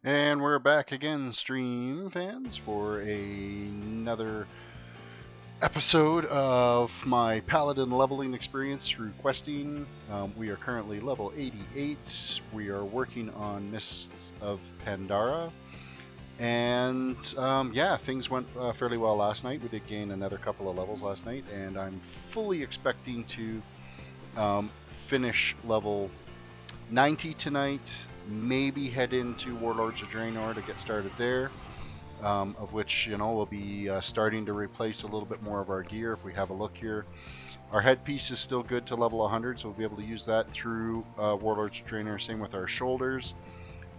And we're back again, stream fans, for another episode of my Paladin leveling experience through questing. We are currently level 88. We are working on Mists of Pandaria. And yeah, things went fairly well last night. We did gain another couple of levels last night, and I'm fully expecting to finish level 90 tonight. Maybe head into Warlords of Draenor to get started there, of which, you know, we'll be starting to replace a little bit more of our gear. If we have a look here, our headpiece is still good to level 100, so we'll be able to use that through Warlords of Draenor. Same with our shoulders,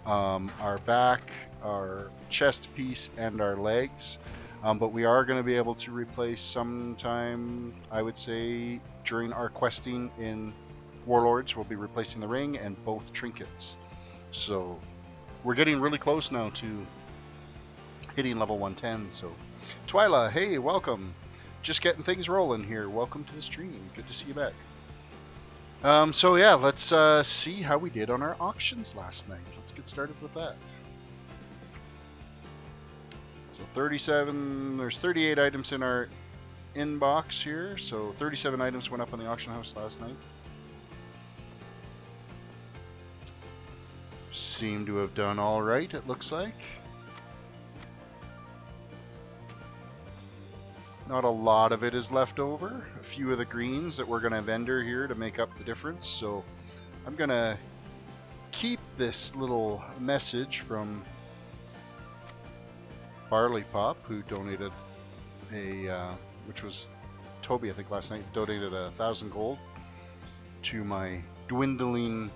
our back, our chest piece, and our legs. But we are going to be able to replace sometime, I would say, during our questing in Warlords. We'll be replacing the ring and both trinkets. So we're getting really close now to hitting level 110. So Twyla, hey, welcome. Just getting things rolling here. Welcome to the stream. Good to see you back. So yeah, let's see how we did on our auctions last night. Let's get started with that. So 37, there's 38 items in our inbox here. So 37 items went up on the auction house last night. Seem to have done all right, it looks like. Not a lot of it is left over. A few of the greens that we're going to vendor here to make up the difference. So I'm going to keep this little message from Barley Pop, who donated which was Toby, I think, last night, donated 1,000 gold to my dwindling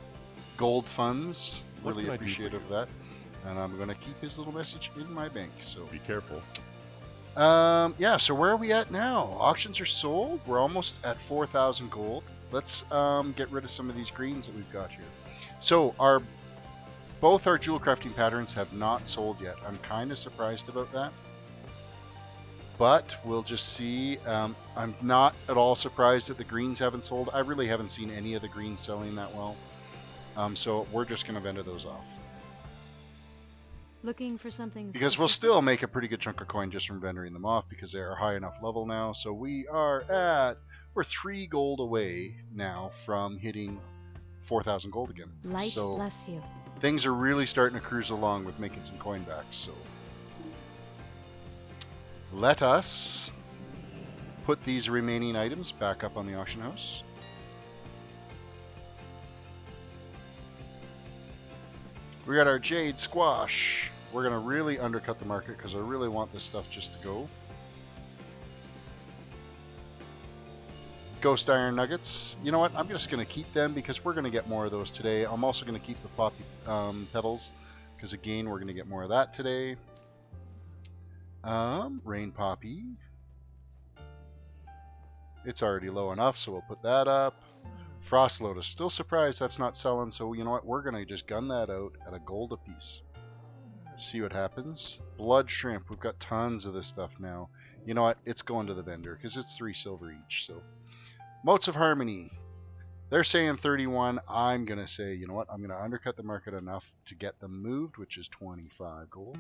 gold funds. Really appreciative of that, and I'm going to keep his little message in my bank. So be careful. Yeah. So where are we at now? Auctions are sold. We're almost at 4,000 gold. Let's get rid of some of these greens that we've got here. So both our jewel crafting patterns have not sold yet. I'm kind of surprised about that, but we'll just see. I'm not at all surprised that the greens haven't sold. I really haven't seen any of the greens selling that well. So we're just going to vendor those off. Looking for something because we'll still make a pretty good chunk of coin just from vending them off because they are high enough level now. So we're 3 gold away now from hitting 4,000 gold again. Light so bless you. Things are really starting to cruise along with making some coin back. So let us put these remaining items back up on the auction house. We got our Jade Squash. We're going to really undercut the market because I really want this stuff just to go. Ghost Iron Nuggets. You know what? I'm just going to keep them because we're going to get more of those today. I'm also going to keep the Poppy Petals because, again, we're going to get more of that today. Rain Poppy. It's already low enough, so we'll put that up. Frost Lotus. Still surprised that's not selling, so you know what? We're going to just gun that out at a gold a piece. See what happens. Blood Shrimp. We've got tons of this stuff now. You know what? It's going to the vendor because it's 3 silver each. So, Motes of Harmony. They're saying 31. I'm going to say, you know what? I'm going to undercut the market enough to get them moved, which is 25 gold.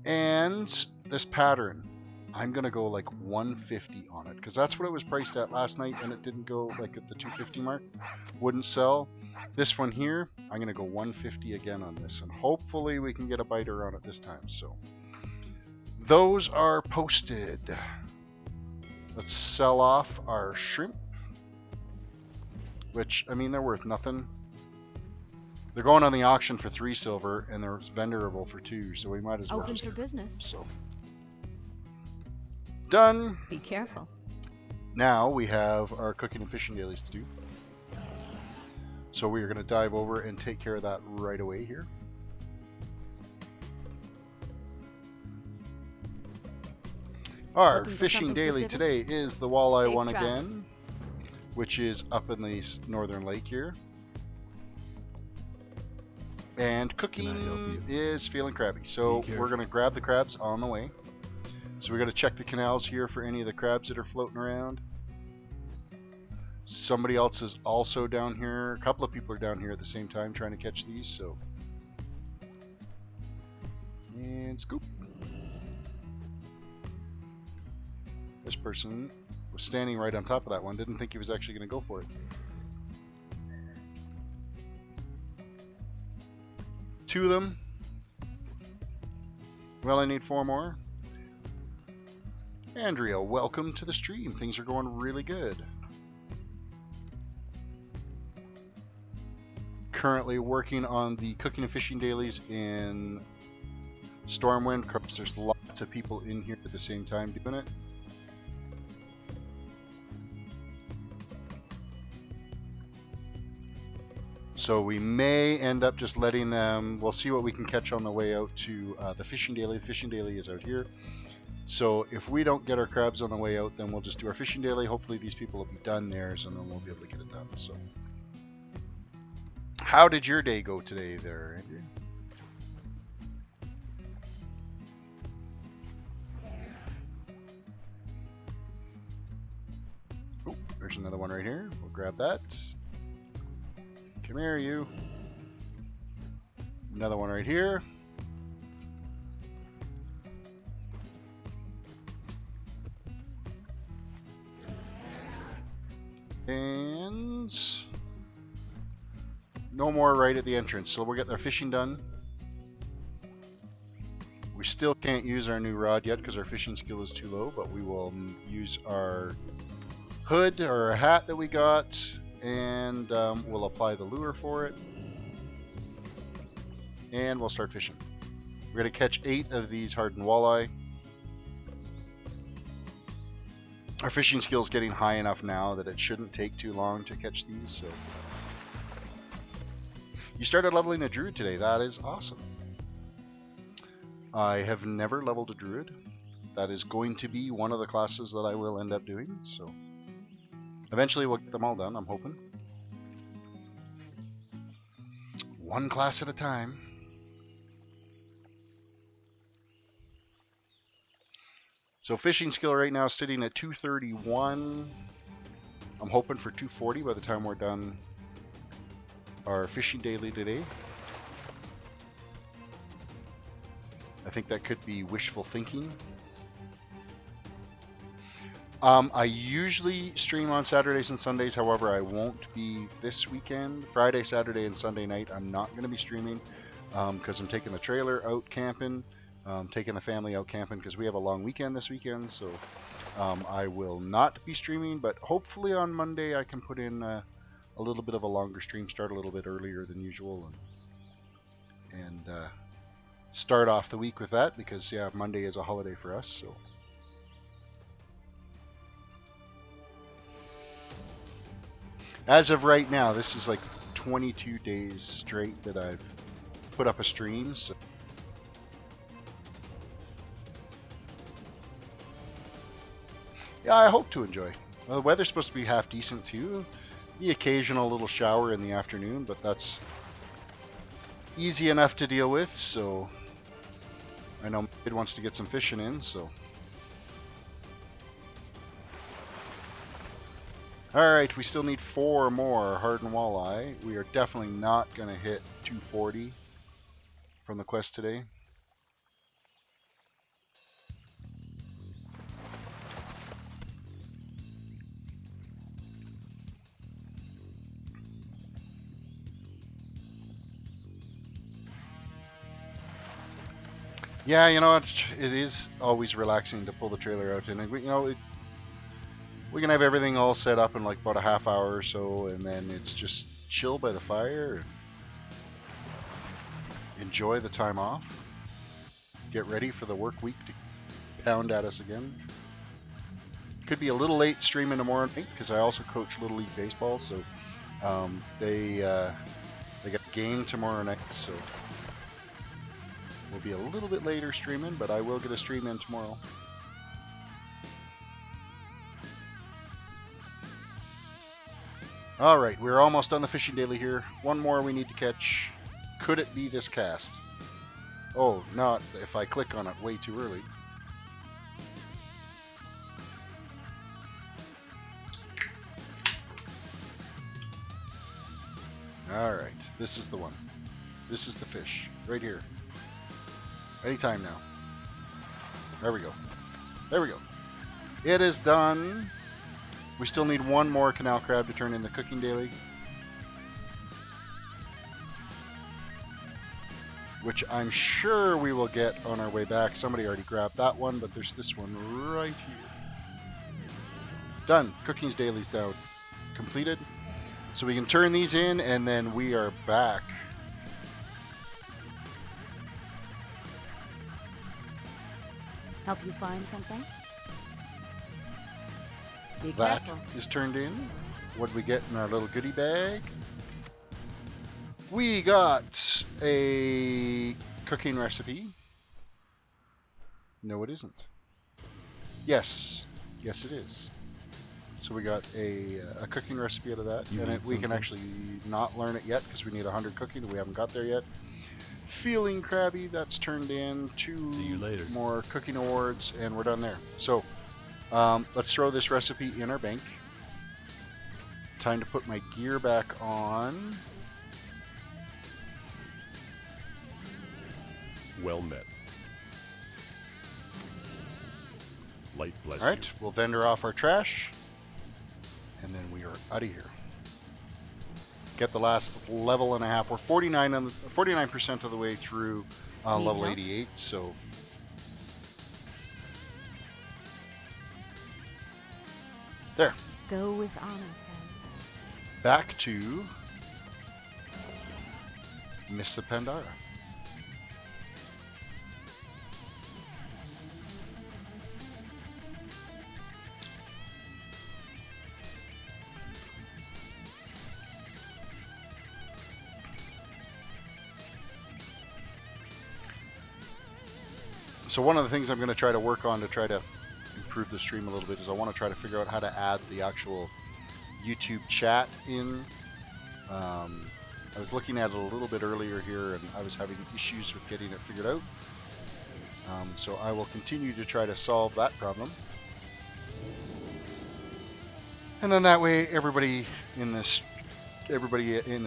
And this pattern. I'm going to go like 150 on it because that's what it was priced at last night and it didn't go like at the 250 mark. Wouldn't sell. This one here, I'm going to go 150 again on this and hopefully we can get a biter on it this time. So those are posted. Let's sell off our shrimp, which, I mean, they're worth nothing. They're going on the auction for 3 silver and they're vendorable for 2, so we might as well. Open for business. So done. Be careful. Now we have our cooking and fishing dailies to do. So we are going to dive over and take care of that right away here. Our fishing daily today is the walleye Safe one drive. again, which is up in the northern lake here. And cooking is feeling crabby. So we're going to grab the crabs on the way. So we got to check the canals here for any of the crabs that are floating around. Somebody else is also down here. A couple of people are down here at the same time trying to catch these. So And scoop. This person was standing right on top of that one. Didn't think he was actually going to go for it. 2 of them. Well, I need 4 more. Andrea, welcome to the stream. Things are going really good. Currently working on the cooking and fishing dailies in Stormwind, because there's lots of people in here at the same time doing it. So we may end up just letting them, we'll see what we can catch on the way out to the fishing daily. The fishing daily is out here. So if we don't get our crabs on the way out, then we'll just do our fishing daily. Hopefully these people will be done theirs, and then we'll be able to get it done. So, how did your day go today there, Andrew? Oh, there's another one right here. We'll grab that. Come here, you. Another one right here. And no more right at the entrance. So we'll get our fishing done. We still can't use our new rod yet because our fishing skill is too low, but we will use our hood or a hat that we got, and we'll apply the lure for it, and we'll start fishing. We're going to catch 8 of these hardened walleye. Our fishing skill is getting high enough now that it shouldn't take too long to catch these. So you started leveling a druid today. That is awesome. I have never leveled a druid. That is going to be one of the classes that I will end up doing. So eventually we'll get them all done, I'm hoping. One class at a time. So fishing skill right now is sitting at 231. I'm hoping for 240 by the time we're done our fishing daily today. I think that could be wishful thinking. I usually stream on Saturdays and Sundays, however I won't be this weekend. Friday, Saturday, and Sunday night I'm not going to be streaming because I'm taking the trailer out camping. Taking the family out camping because we have a long weekend this weekend, so I will not be streaming, but hopefully on Monday I can put in a little bit of a longer stream, start a little bit earlier than usual, and start off the week with that, because yeah, Monday is a holiday for us. So as of right now, this is like 22 days straight that I've put up a stream, so yeah, I hope to enjoy. Well, the weather's supposed to be half decent too. The occasional little shower in the afternoon, but that's easy enough to deal with. So I know Kid wants to get some fishing in, so. Alright, we still need 4 more hardened walleye. We are definitely not going to hit 240 from the quest today. Yeah, you know, it is always relaxing to pull the trailer out, and we can have everything all set up in like about a half hour or so, and then it's just chill by the fire, and enjoy the time off, get ready for the work week to pound at us again. Could be a little late streaming tomorrow night because I also coach Little League Baseball, so they got a game tomorrow night, so we'll be a little bit later streaming, but I will get a stream in tomorrow. Alright, we're almost on the fishing daily here. One more we need to catch. Could it be this cast? Oh, not if I click on it way too early. Alright, this is the one. This is the fish, right here. Anytime now. There we go. There we go. It is done. We still need one more canal crab to turn in the cooking daily, which I'm sure we will get on our way back. Somebody already grabbed that one, but there's this one right here. Done. Cooking's daily's down. Completed. So we can turn these in, and then we are back. Help you find something? Be That careful. is turned in. What did we get in our little goodie bag? We got a cooking recipe. No, it isn't. Yes. Yes, it is. So we got a cooking recipe out of that. And we can actually not learn it yet because we need 100 cooking. We haven't got there yet. Feeling crabby, that's turned in. 2 more cooking awards, and we're done there. So let's throw this recipe in our bank. Time to put my gear back on. Well met. Light bless Alright, you. we'll vendor off our trash, and then we are out of here. Get the last level and a half. We're 49% of the way through level 88, so there. Go with honor, friend. Back to Mists of Pandaria. So one of the things I'm going to try to work on to try to improve the stream a little bit is I want to try to figure out how to add the actual YouTube chat in. I was looking at it a little bit earlier here, and I was having issues with getting it figured out. So I will continue to try to solve that problem. And then that way everybody in the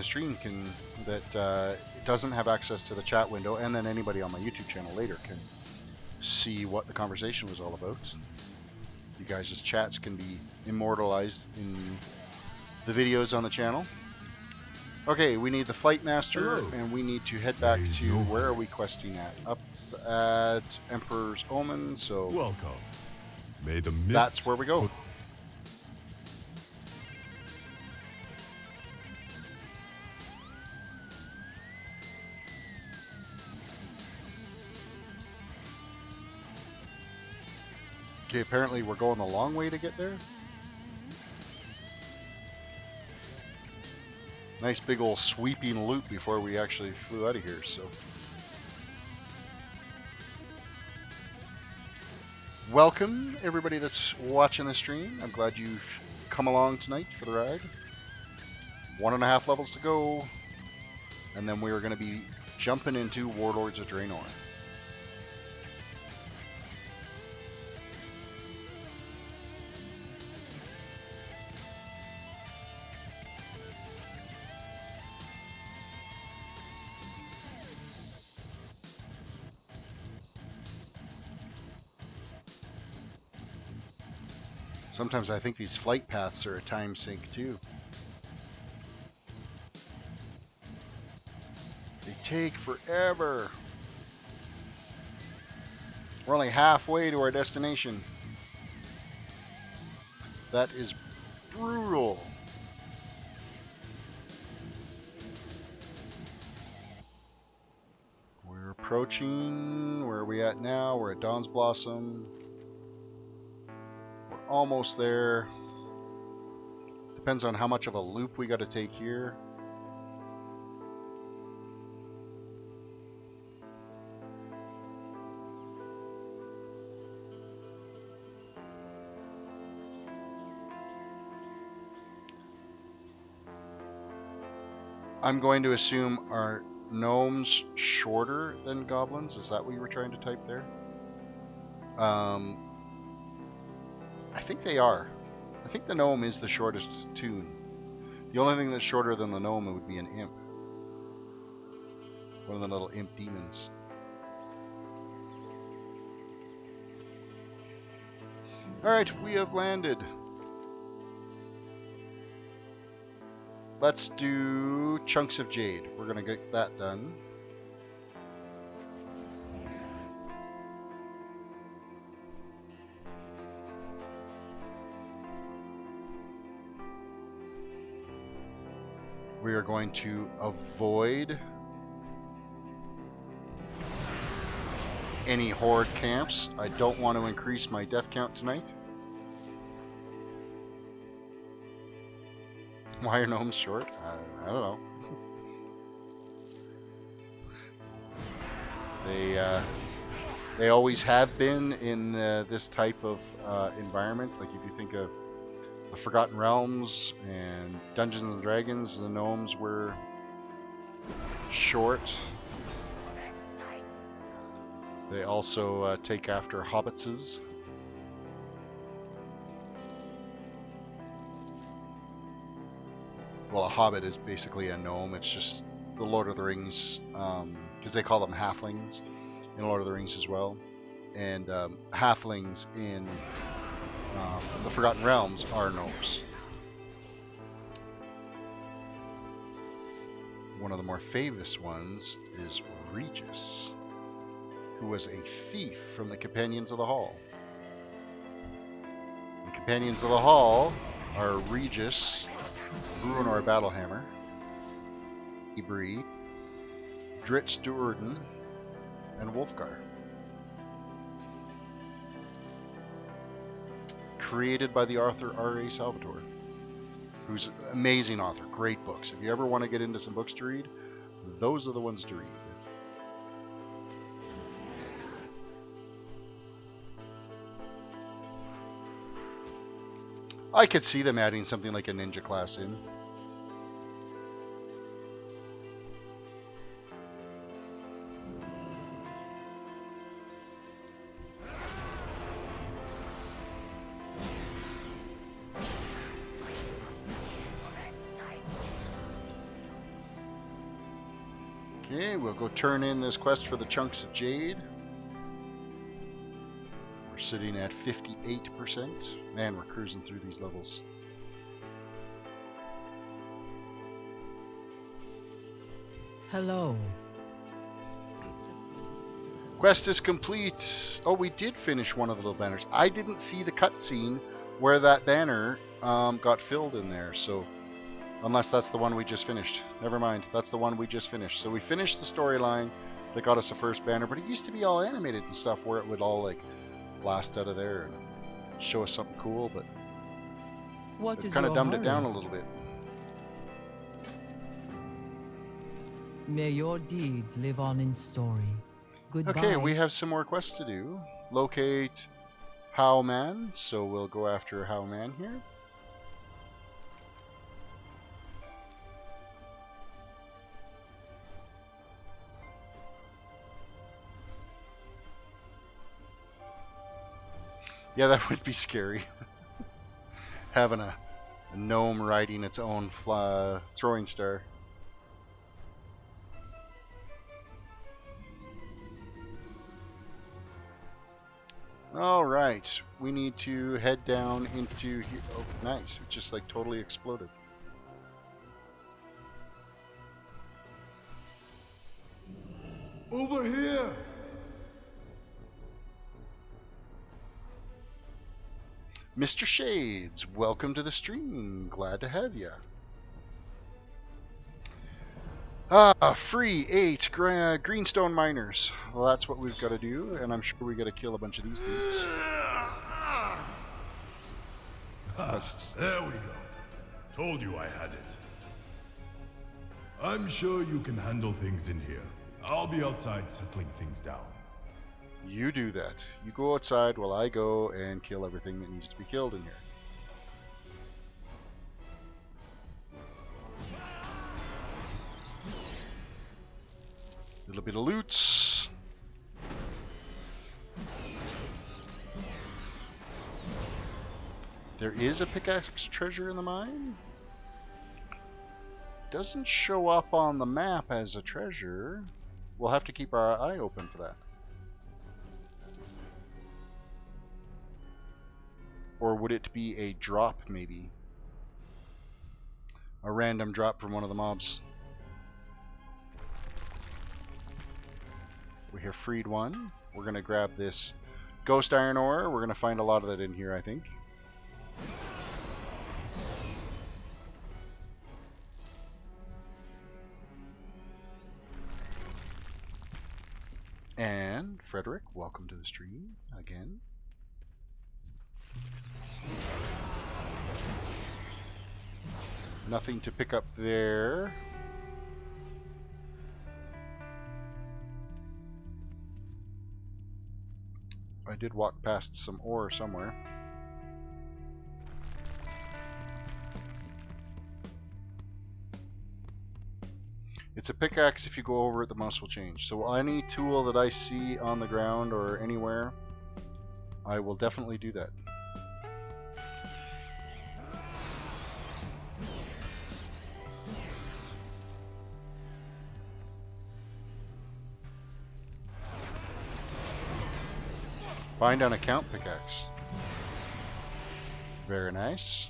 stream can doesn't have access to the chat window, and then anybody on my YouTube channel later can see what the conversation was all about. You guys' chats can be immortalized in the videos on the channel. Okay, we need the Flight Master, and we need to head back to, where are we questing at? Up at Emperor's Omen, so Welcome. May the that's where we go. Okay, apparently we're going the long way to get there. Nice big old sweeping loop before we actually flew out of here, so. Welcome, everybody that's watching the stream. I'm glad you've come along tonight for the ride. 1.5 levels to go, and then we are going to be jumping into Warlords of Draenor. Sometimes I think these flight paths are a time sink too. They take forever. We're only halfway to our destination. That is brutal. We're approaching, where are we at now? We're at Dawn's Blossom. Almost there. Depends on how much of a loop we got to take here. I'm going to assume our gnomes shorter than goblins. Is that what you were trying to type there? I think they are. I think the gnome is the shortest toon. The only thing that's shorter than the gnome would be an imp. One of the little imp demons. Alright, we have landed. Let's do Chunks of Jade. We're going to get that done. We are going to avoid any horde camps. I don't want to increase my death count tonight. Why are gnomes short? I don't know. They always have been in this type of environment. Like if you think of the Forgotten Realms and Dungeons and Dragons, the gnomes were short. They also take after hobbitses. Well, a hobbit is basically a gnome. It's just the Lord of the Rings, because they call them halflings in Lord of the Rings as well. And halflings in the Forgotten Realms are gnomes. One of the more famous ones is Regis, who was a thief from the Companions of the Hall. The Companions of the Hall are Regis, Bruenor Battlehammer, Ibri, Dritz Duerden, and Wolfgar. Created by the author R.A. Salvatore, who's an amazing author, great books. If you ever want to get into some books to read, those are the ones to read. I could see them adding something like a ninja class in. Okay, we'll go turn in this quest for the Chunks of Jade. We're sitting at 58%. Man, we're cruising through these levels. Hello. Quest is complete. Oh, we did finish one of the little banners. I didn't see the cutscene where that banner got filled in there, so unless that's the one we just finished. Never mind, that's the one we just finished. So we finished the storyline that got us the first banner, but it used to be all animated and stuff where it would all like blast out of there and show us something cool, but it kind of dumbed it down a little bit. May your deeds live on in story. Goodbye. Okay, we have some more quests to do. Locate Howman, so we'll go after Howman here. Yeah, that would be scary. Having a gnome riding its own throwing star. Alright, we need to head down into here. Oh, nice. It just like totally exploded. Over here! Mr. Shades, welcome to the stream. Glad to have you. Free 8 greenstone miners. Well, that's what we've got to do, and I'm sure we got to kill a bunch of these dudes. There we go. Told you I had it. I'm sure you can handle things in here. I'll be outside settling things down. You do that. You go outside while I go and kill everything that needs to be killed in here. Little bit of loots. There is a pickaxe treasure in the mine. Doesn't show up on the map as a treasure. We'll have to keep our eye open for that. Or would it be a drop, maybe? A random drop from one of the mobs. We have freed one. We're going to grab this ghost iron ore. We're going to find a lot of that in here, I think. And Frederick, welcome to the stream again. Nothing to pick up there. I did walk past some ore somewhere. It's a pickaxe. If you go over it, the mouse will change. So any tool that I see on the ground or anywhere, I will definitely do that. Find on account pickaxe. Very nice.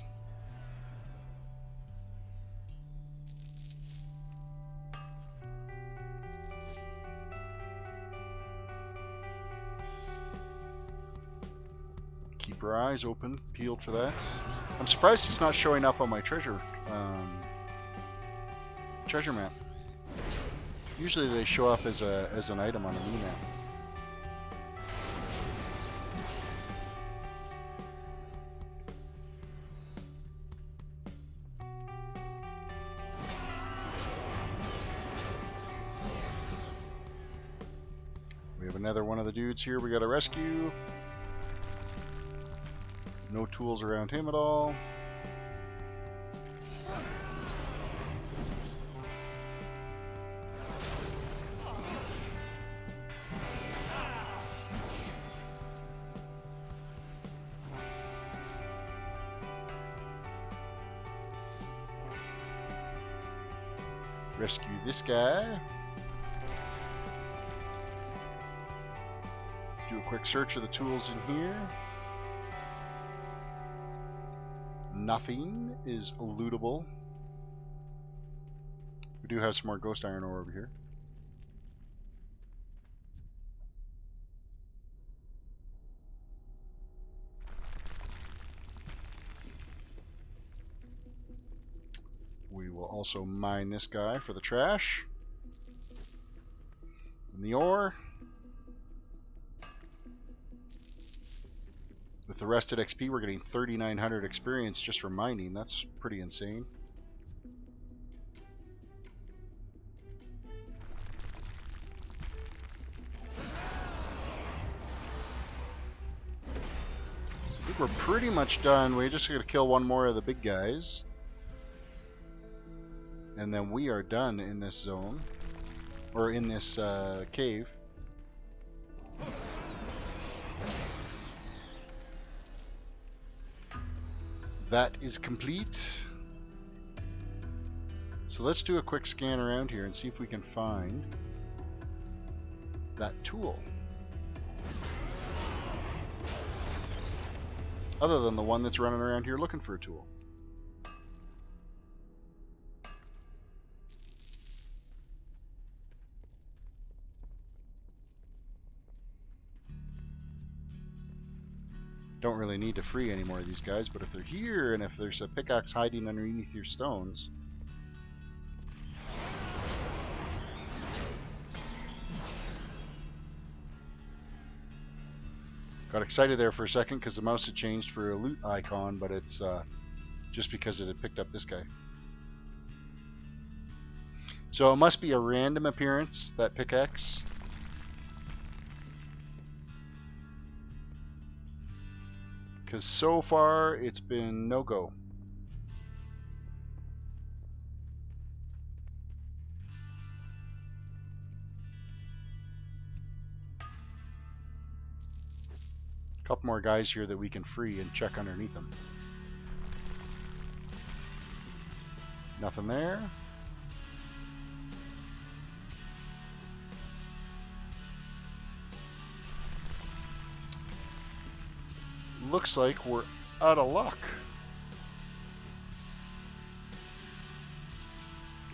Keep our eyes open, peeled for that. I'm surprised he's not showing up on my treasure map. Usually they show up as an item on a mini map. We have another one of the dudes here we gotta rescue. No tools around him at all. Rescue this guy. Do a quick search of the tools in here. Nothing is lootable. We do have some more ghost iron ore over here. We will also mine this guy for the trash. And the ore. With the rested XP, we're getting 3,900 experience just from mining. That's pretty insane. I think we're pretty much done. We just gotta kill one more of the big guys. And then we are done in this zone. Or in this cave. That is complete. So let's do a quick scan around here and see if we can find that tool. Other than the one that's running around here looking for a tool. Don't really need to free any more of these guys, but if they're here and if there's a pickaxe hiding underneath your stones. Got excited there for a second because the mouse had changed for a loot icon, but it's just because it had picked up this guy. So it must be a random appearance, that pickaxe. Because so far, it's been no-go. A couple more guys here that we can free and check underneath them. Nothing there. Looks like we're out of luck.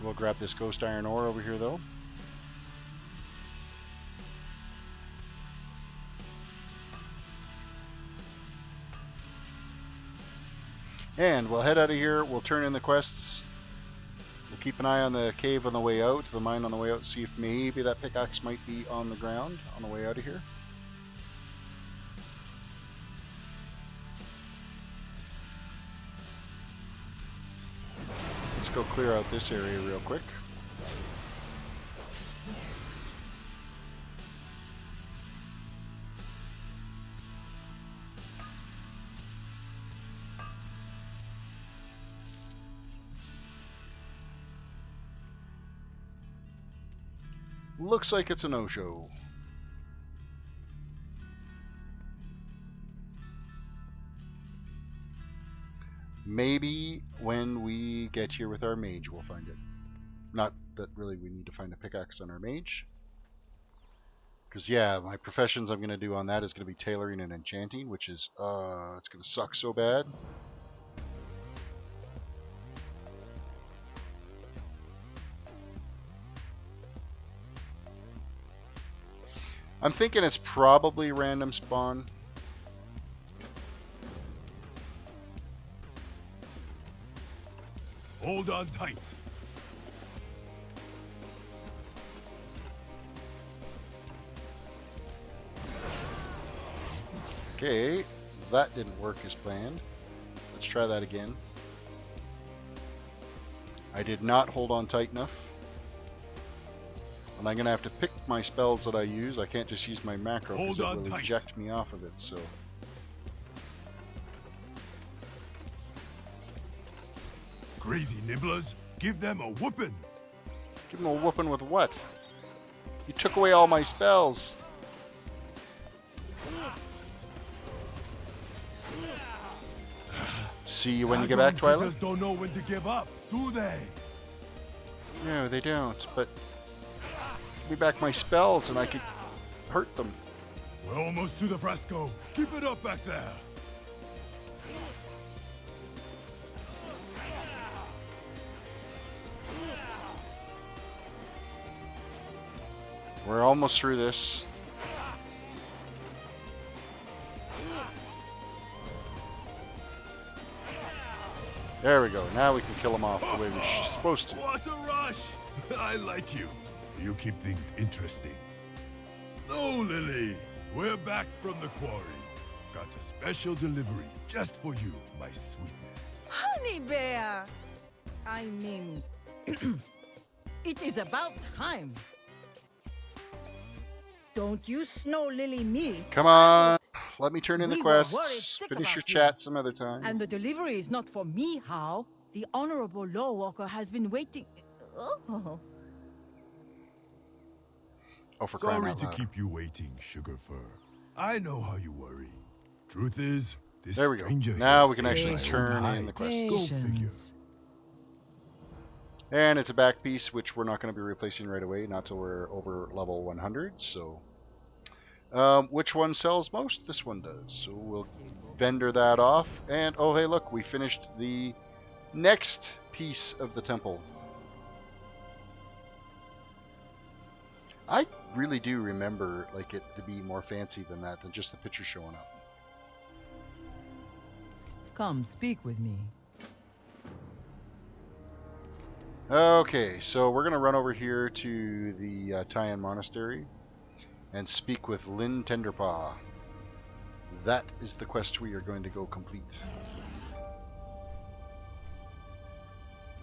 We'll grab this ghost iron ore over here, though. And we'll head out of here. We'll turn in the quests. We'll keep an eye on the cave on the way out, the mine on the way out, see if maybe that pickaxe might be on the ground on the way out of here. Let's go clear out this area real quick. Looks like it's a no-show. Maybe when we get here with our mage, we'll find it. Not that really we need to find a pickaxe on our mage. Because, yeah, my professions I'm going to do on that is going to be tailoring and enchanting, which is, it's going to suck so bad. I'm thinking it's probably random spawn. Hold on tight. Okay, that didn't work as planned. Let's try that again. I did not hold on tight enough. And I'm going to have to pick my spells that I use. I can't just use my macro because it will eject me off of it. So, Crazy nibblers, give them a whooping. give him a whooping with what? You took away all my spells. See you when you get back, Twilight? Just don't know when to give up, do they? No, they don't. But give me back my spells and I could hurt them. We're almost to the fresco. Keep it up back there. We're almost through this. There we go. Now we can kill them off the way we're supposed to. What a rush! I like you. You keep things interesting. Snow Lily, we're back from the quarry. Got a special delivery just for you, my sweetness. Honey bear! I mean, it is about time. Don't you snow lily me. Come on. Let me turn in the We were worried quests. sick Finish your about you. chat some other time. And the delivery is not for me, how? The Honorable Law Walker has been waiting. Oh. Oh, for crying Sorry out to loud. keep you waiting, Sugarfur. I know how you worry. Truth is, this There we go. stranger Now here we can saved actually my own turn hide. in the quests. Go figure. Patience. And it's a back piece, which we're not going to be replacing right away, not till we're over level 100. So, which one sells most? This one does. So we'll vendor that off. And, oh, hey, look, we finished the next piece of the temple. I really do remember like it to be more fancy than that, than just the picture showing up. Come speak with me. Okay, so we're going to run over here to the Taiyan Monastery and speak with Lynn Tenderpaw. That is the quest we are going to go complete.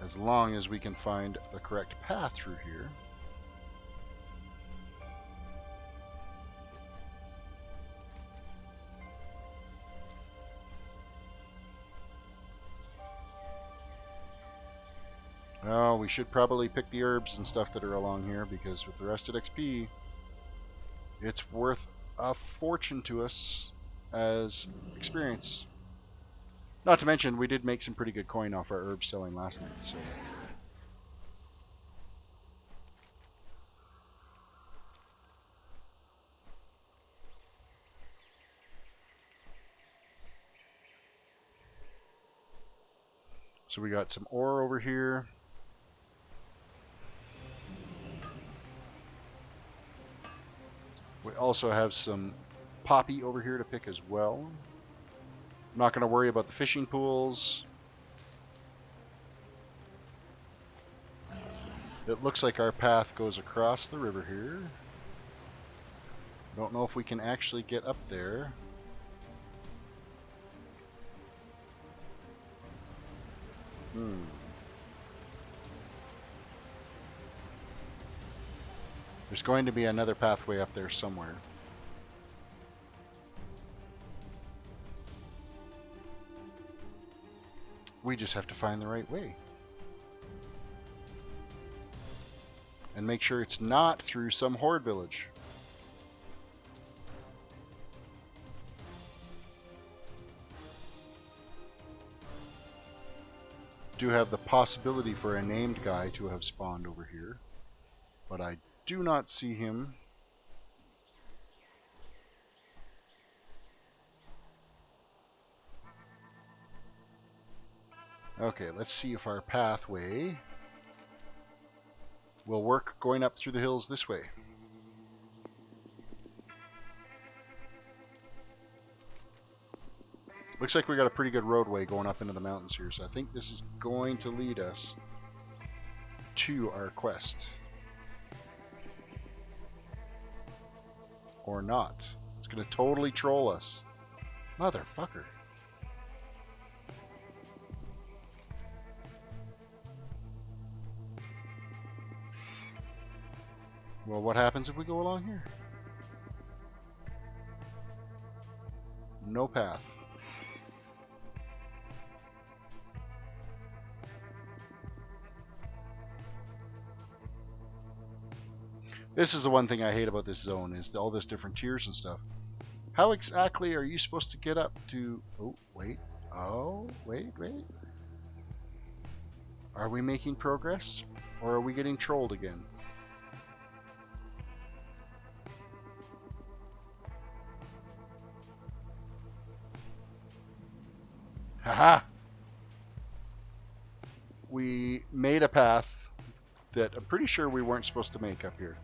As long as we can find the correct path through here. Oh, we should probably pick the herbs and stuff that are along here, because with the rested XP, it's worth a fortune to us as experience. Not to mention, we did make some pretty good coin off our herbs selling last night, so... So we got some ore over here. We also have some poppy over here to pick as well. I'm not going to worry about the fishing pools. It looks like our path goes across the river here. Don't know if we can actually get up there. There's going to be another pathway up there somewhere. We just have to find the right way. And make sure it's not through some horde village. Do have the possibility for a named guy to have spawned over here, but I do not see him. Okay, let's see if our pathway will work going up through the hills this way. Looks like we got a pretty good roadway going up into the mountains here, so I think this is going to lead us to our quest. Or not. It's going to totally troll us. Motherfucker. Well, what happens if we go along here? No path. This is the one thing I hate about this zone, is all this different tiers and stuff. How exactly are you supposed to get up to... Oh, wait. Oh, wait. Are we making progress? Or are we getting trolled again? Haha! We made a path that I'm pretty sure we weren't supposed to make up here.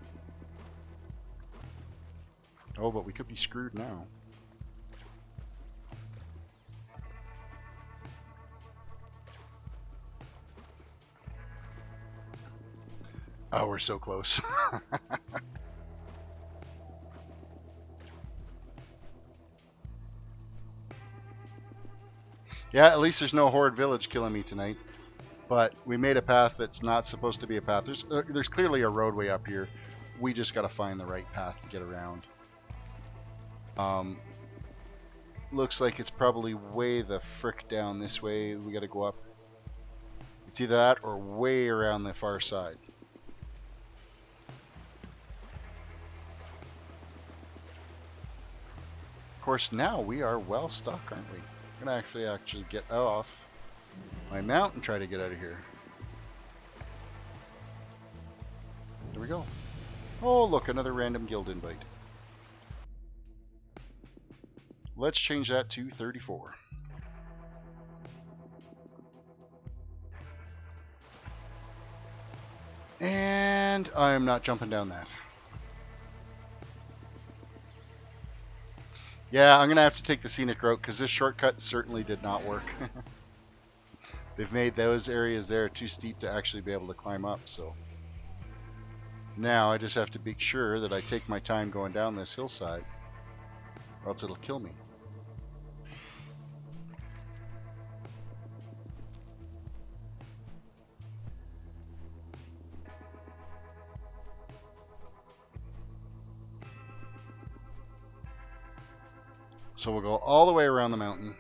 Oh, but we could be screwed now. Oh, we're so close. Yeah, at least there's no horde village killing me tonight. But we made a path that's not supposed to be a path. There's clearly a roadway up here. We just got to find the right path to get around. Looks like it's probably way the frick down this way. We got to go up. It's either that or way around the far side. Of course, now we are well stuck, aren't we? I'm gonna actually get off my mount and try to get out of here. There we go. Oh, look, another random guild invite. Let's change that to 34. And I'm not jumping down that. Yeah, I'm going to have to take the scenic route because this shortcut certainly did not work. They've made those areas there too steep to actually be able to climb up, so. Now I just have to be sure that I take my time going down this hillside, or else it'll kill me. So we'll go all the way around the mountain.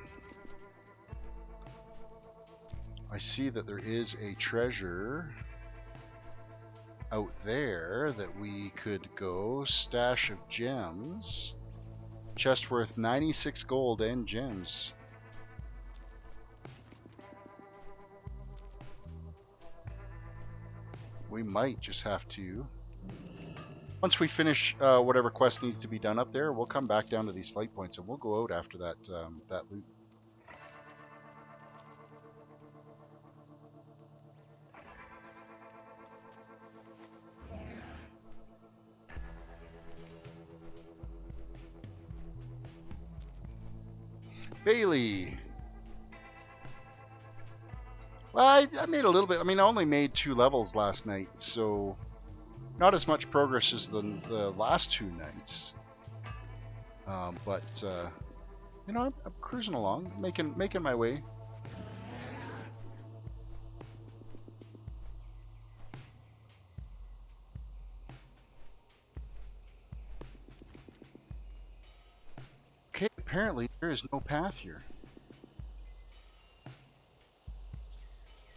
I see that there is a treasure out there that we could go. Stash of gems. Chest worth 96 gold and gems. We might just have to... Once we finish whatever quest needs to be done up there, we'll come back down to these fight points and we'll go out after that that loot. Bailey. Well, I made a little bit. I mean, I only made 2 levels last night, so not as much progress as the last 2 nights. But you know, I'm cruising along, making my way. Okay, apparently there is no path here.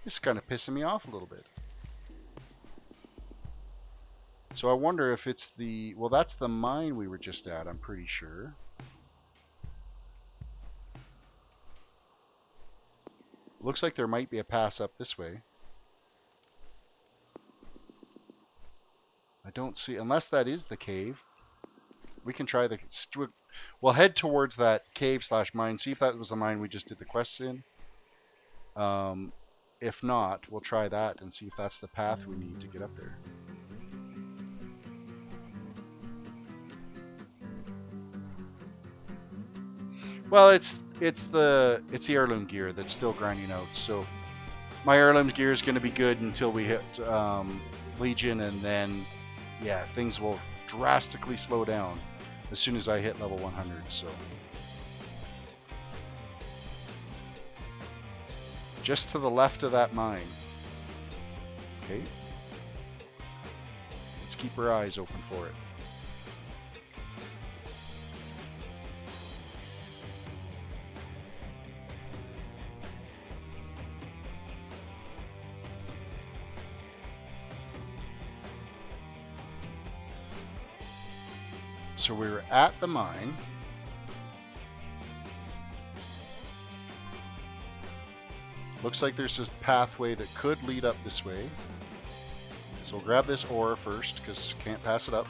This is kind of pissing me off a little bit. So I wonder if it's the... Well, that's the mine we were just at, I'm pretty sure. Looks like there might be a pass up this way. I don't see... Unless that is the cave. We can try the... We'll head towards that cave/mine. See if that was the mine we just did the quests in. If not, we'll try that and see if that's the path we need to get up there. Well, it's the heirloom gear that's still grinding out. So my heirloom gear is going to be good until we hit Legion, and then yeah, things will drastically slow down as soon as I hit level 100. So just to the left of that mine. Okay. Let's keep our eyes open for it. So we were at the mine. Looks like there's this pathway that could lead up this way. So we'll grab this ore first, because can't pass it up.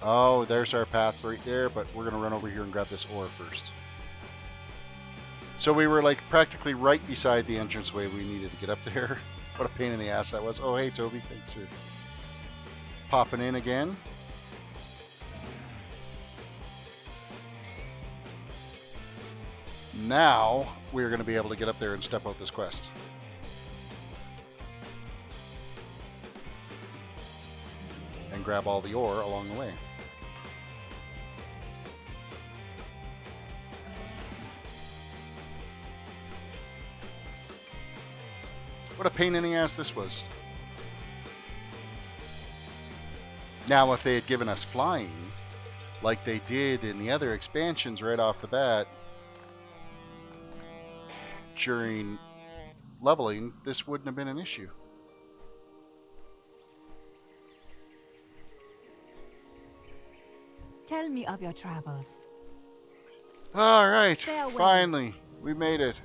Oh, there's our path right there, but we're going to run over here and grab this ore first. So we were like practically right beside the entranceway we needed to get up there. What a pain in the ass that was. Oh, hey, Toby, thanks for popping in again. Now we're going to be able to get up there and step out this quest. And grab all the ore along the way. What a pain in the ass this was. Now, if they had given us flying, like they did in the other expansions right off the bat, during leveling, this wouldn't have been an issue. Tell me of your travels. Alright, Farewell. finally, we made it.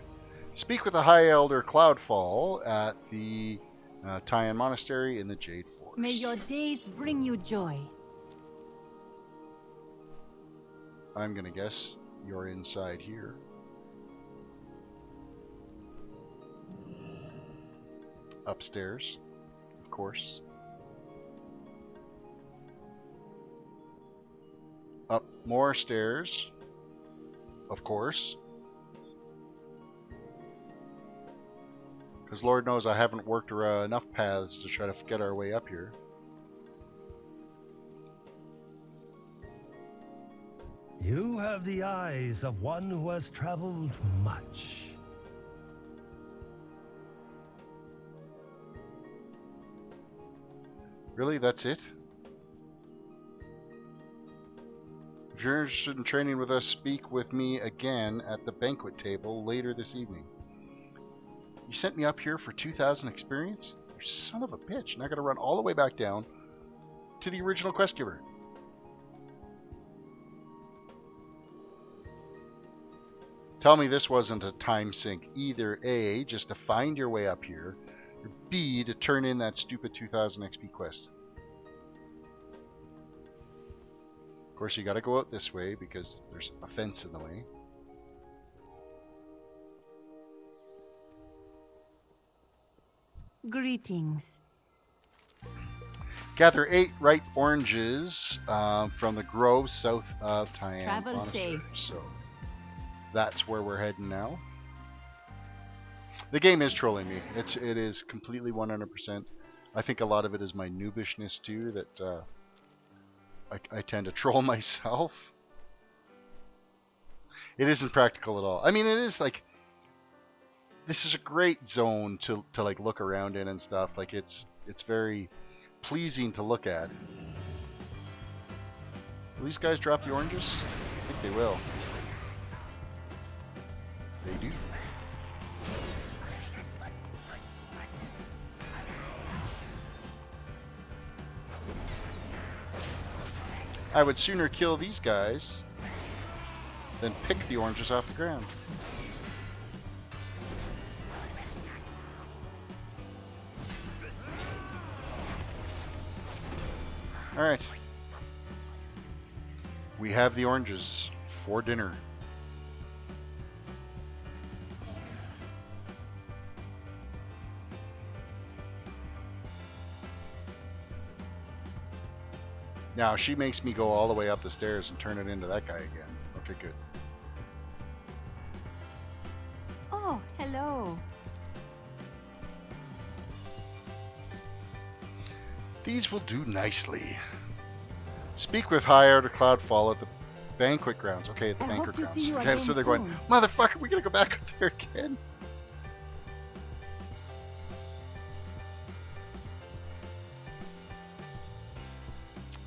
Speak with the High Elder Cloudfall at the Taion Monastery in the Jade Forest. May your days bring you joy. I'm gonna guess you're inside here. Upstairs, of course. Up more stairs, of course. Because Lord knows I haven't worked enough paths to try to get our way up here. You have the eyes of one who has traveled much. Really, that's it? If you're interested in training with us, speak with me again at the banquet table later this evening. You sent me up here for 2,000 experience? You son of a bitch. And I gotta run all the way back down to the original quest giver. Tell me this wasn't a time sink. Either A, just to find your way up here, or B, to turn in that stupid 2,000 XP quest. Of course, you gotta go out this way because there's a fence in the way. Greetings. Gather 8 ripe oranges from the grove south of Tyan Travel Monastery. safe. So that's where we're heading now. The game is trolling me. It is completely 100%. I think a lot of it is my noobishness too, that I tend to troll myself. It isn't practical at all. I mean, it is like, this is a great zone to like look around in and stuff. Like it's very pleasing to look at. Will these guys drop the oranges? I think they will. They do. I would sooner kill these guys than pick the oranges off the ground. Alright. We have the oranges for dinner. Now, she makes me go all the way up the stairs and turn it into that guy again. Okay, good. Oh, hello. These will do nicely. Speak with High Outer Cloudfall at the banquet grounds. Okay, at the I banquet hope to grounds. see you Okay, again so they're going, soon. motherfucker, we gotta go back up there again.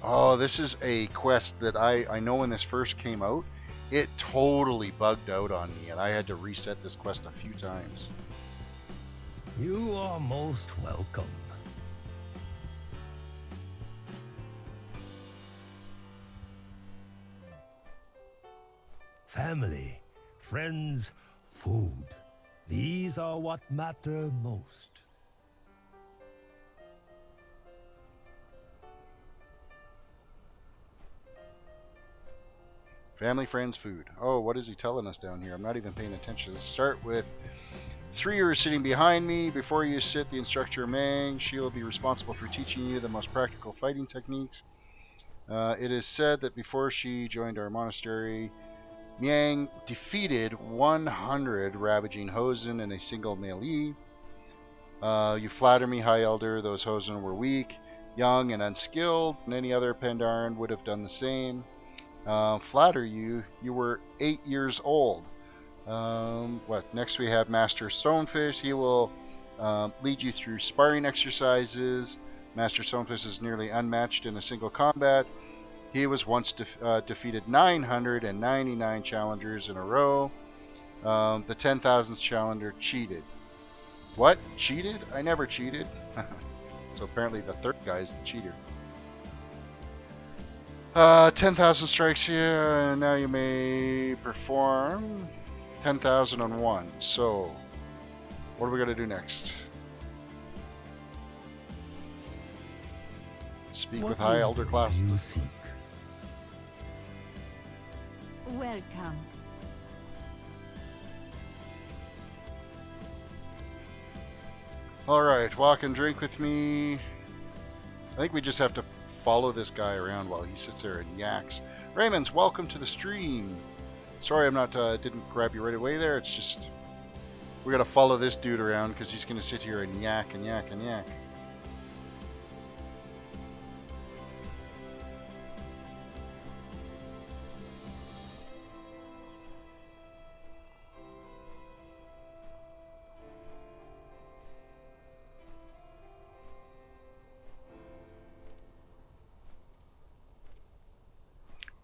Oh, this is a quest that I know when this first came out, it totally bugged out on me, and I had to reset this quest a few times. You are most welcome. Family, friends, food. These are what matter most. Family, friends, food. Oh, what is he telling us down here? I'm not even paying attention. Let's start with 3 are sitting behind me. Before you sit, the instructor Mang. She will be responsible for teaching you the most practical fighting techniques. It is said that before she joined our monastery, Miang defeated 100 ravaging Hosen in a single melee. You flatter me, High Elder. Those Hosen were weak, young, and unskilled, and any other Pandaren would have done the same. Flatter you, you were 8 years old. Next we have Master Stonefish. He will lead you through sparring exercises. Master Stonefish is nearly unmatched in a single combat. He was once defeated 999 challengers in a row. The 10,000th challenger cheated. What? Cheated? I never cheated. So apparently the third guy is the cheater. 10,000 strikes here, and now you may perform 10,001. So, what are we going to do next? Speak with High Elder Class. You seek. Welcome. Alright, walk and drink with me. I think we just have to follow this guy around while he sits there and yaks. Raymonds, welcome to the stream. Sorry I'm not, didn't grab you right away there. It's just, we gotta follow this dude around because he's gonna sit here and yak and yak and yak.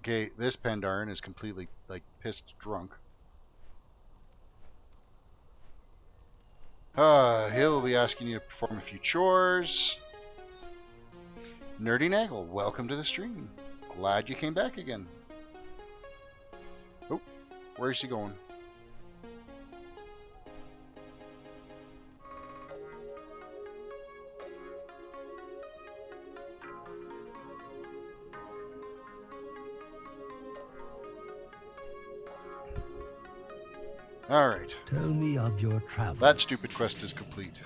Okay, this Pandaren is completely, like, pissed drunk. He'll be asking you to perform a few chores. Nerdy Naggle, welcome to the stream. Glad you came back again. Oh, where's he going? Alright. Tell me of your travels. That stupid quest is complete.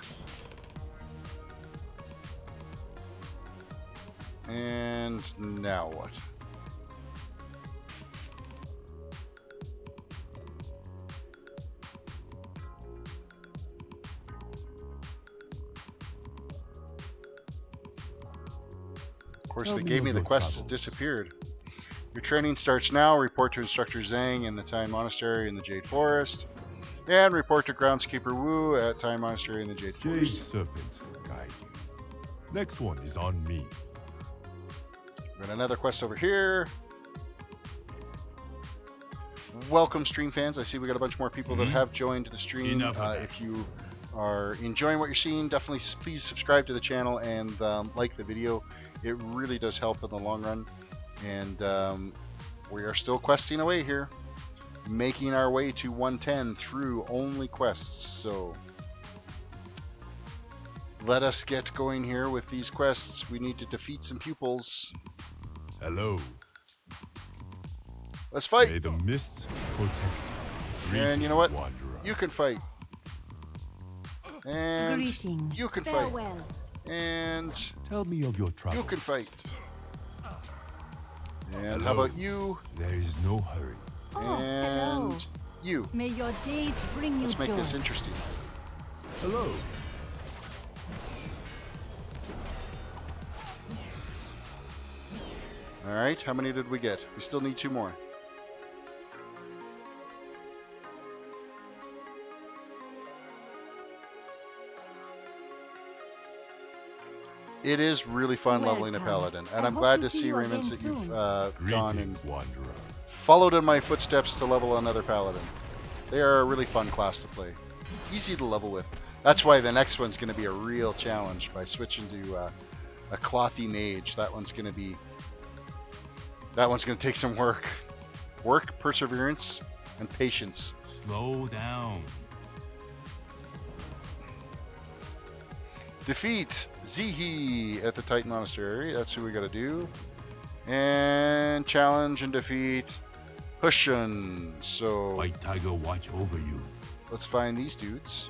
And now what? Of course, Tell they me gave of me the your quest. It travels. disappeared. Your training starts now. Report to Instructor Zhang in the Time Monastery in the Jade Forest. And report to Groundskeeper Wu at Time Monastery in the Jade Jade Forest. Serpent, guide you. Next one is on me. Got another quest over here. Welcome, stream fans. I see we got a bunch more people that have joined the stream. Enough of that. If you are enjoying what you're seeing, definitely please subscribe to the channel and like the video. It really does help in the long run. And we are still questing away here, making our way to 110 through only quests. So let us get going here with these quests. We need to defeat some pupils. Hello. Let's fight. May the mists protect you. And you know what? Wanderer. You can fight. And Greetings. you can fight. Farewell. And Tell me of your travels. you can fight. And how Hello. about you? There is no hurry. Oh, hello. And you. May your days bring you Let's make joy. this interesting. Hello. Alright, how many did we get? We still need 2 more. It is really fun leveling a Welcome. Paladin, and I I'm hope glad to to see see, you Raymond, again that you've soon. gone and Greetings, Wanderer. followed in my footsteps to level another Paladin. They are a really fun class to play. Easy to level with. That's why the next one's going to be a real challenge by switching to a clothy mage. That one's going to take some work. Work, perseverance, and patience. Slow down. Defeat Zihi at the Titan Monastery. That's who we got to do. And challenge and defeat Hushan. So White Tiger watch over you. let's find these dudes.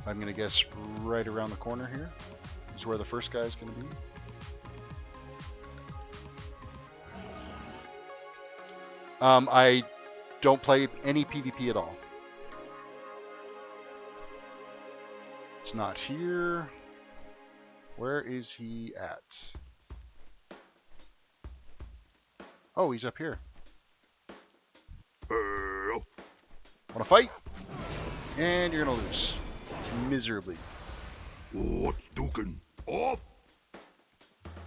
I'm going to guess right around the corner here is where the first guy is going to be. I don't play any PvP at all. It's not here. Where is he at? Oh, he's up here. Wanna fight? And you're gonna lose. Miserably. What's duking? Off!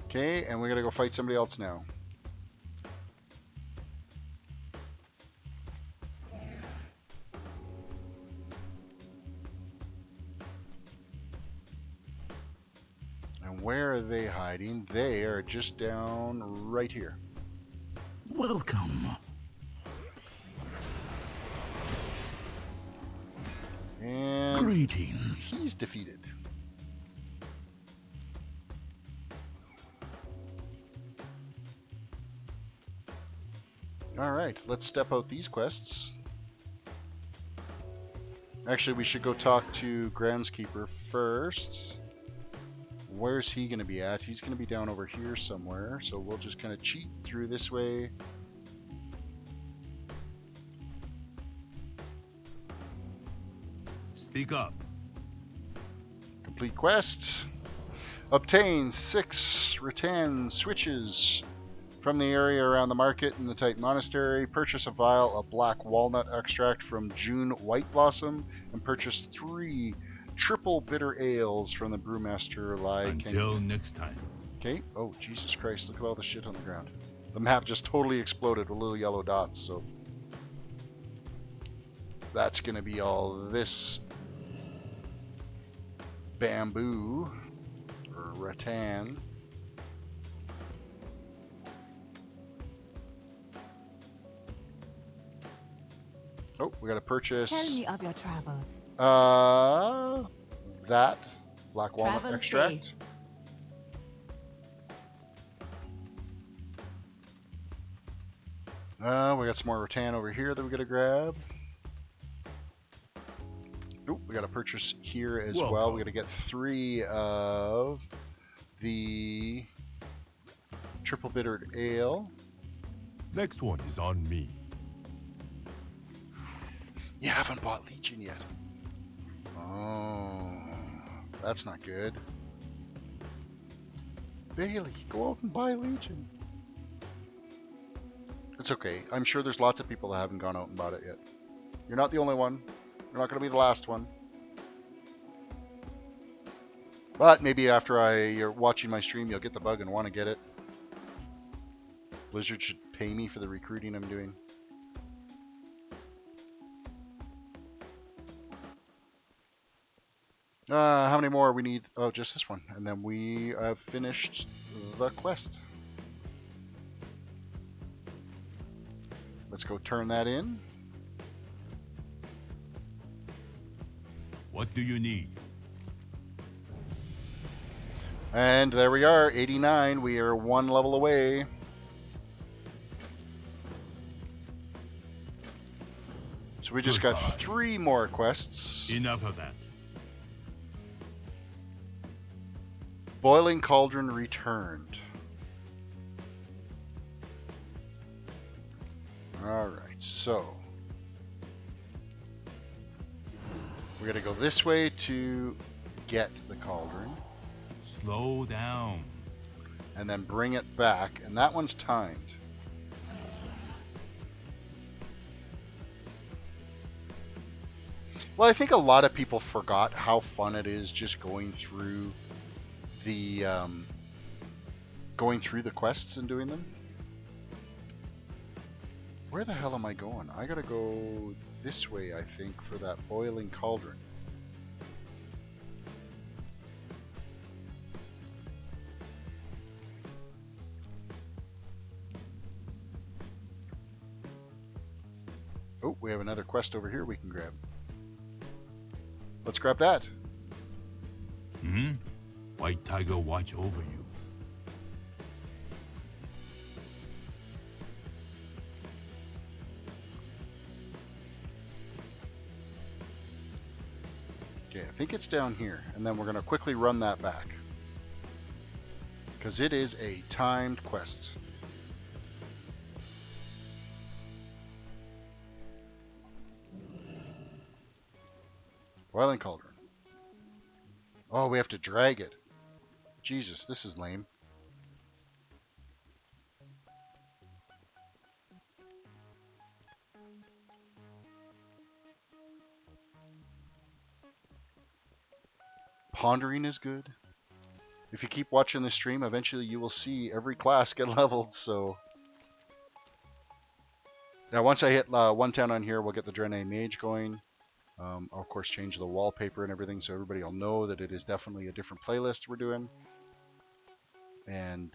Okay, and we gotta go fight somebody else now. And where are they hiding? They are just down right here. Welcome. And Greetings. he's defeated. Alright, let's step out these quests. Actually, we should go talk to Groundskeeper first. Where's he going to be at? He's going to be down over here somewhere, so we'll just kind of cheat through this way. Speak up. Complete quest. Obtain 6 rattan switches from the area around the market in the Titan Monastery. Purchase a vial of black walnut extract from June White Blossom, and purchase 3 triple bitter ales from the brewmaster Lai. Until next time. Okay. Oh, Jesus Christ! Look at all the shit on the ground. The map just totally exploded with little yellow dots. So that's gonna be all this bamboo or rattan. Oh, we gotta purchase. Tell me of your travels. That black walnut Travel extract. safe. We got some more rattan over here that we gotta grab. Oop, we gotta purchase here as well. Welcome. We gotta get 3 of the triple bittered ale. Next one is on me. You haven't bought Legion yet. Oh, that's not good. Bailey, go out and buy Legion. It's okay. I'm sure there's lots of people that haven't gone out and bought it yet. You're not the only one. You're not going to be the last one. But maybe after you're watching my stream, you'll get the bug and want to get it. Blizzard should pay me for the recruiting I'm doing. How many more we need? Oh, just this one. And then we have finished the quest. Let's go turn that in. What do you need? And there we are, 89. We are one level away. So we just got 3 more quests. Enough of that. Boiling Cauldron returned. Alright, so we're going to go this way to get the cauldron. Slow down. And then bring it back. And that one's timed. Well, I think a lot of people forgot how fun it is just going through the quests and doing them. Where the hell am I going? I gotta go this way, I think, for that boiling cauldron. Oh, we have another quest over here we can grab. Let's grab that. Hmm? White Tiger watch over you. Okay, I think it's down here. And then we're going to quickly run that back. Because it is a timed quest. Boiling Cauldron. Oh, we have to drag it. Jesus, this is lame. Pondering is good. If you keep watching the stream, eventually you will see every class get leveled, so... Now, once I hit 110 on here, we'll get the Draenor mage going. I'll, of course, change the wallpaper and everything so everybody will know that it is definitely a different playlist we're doing. And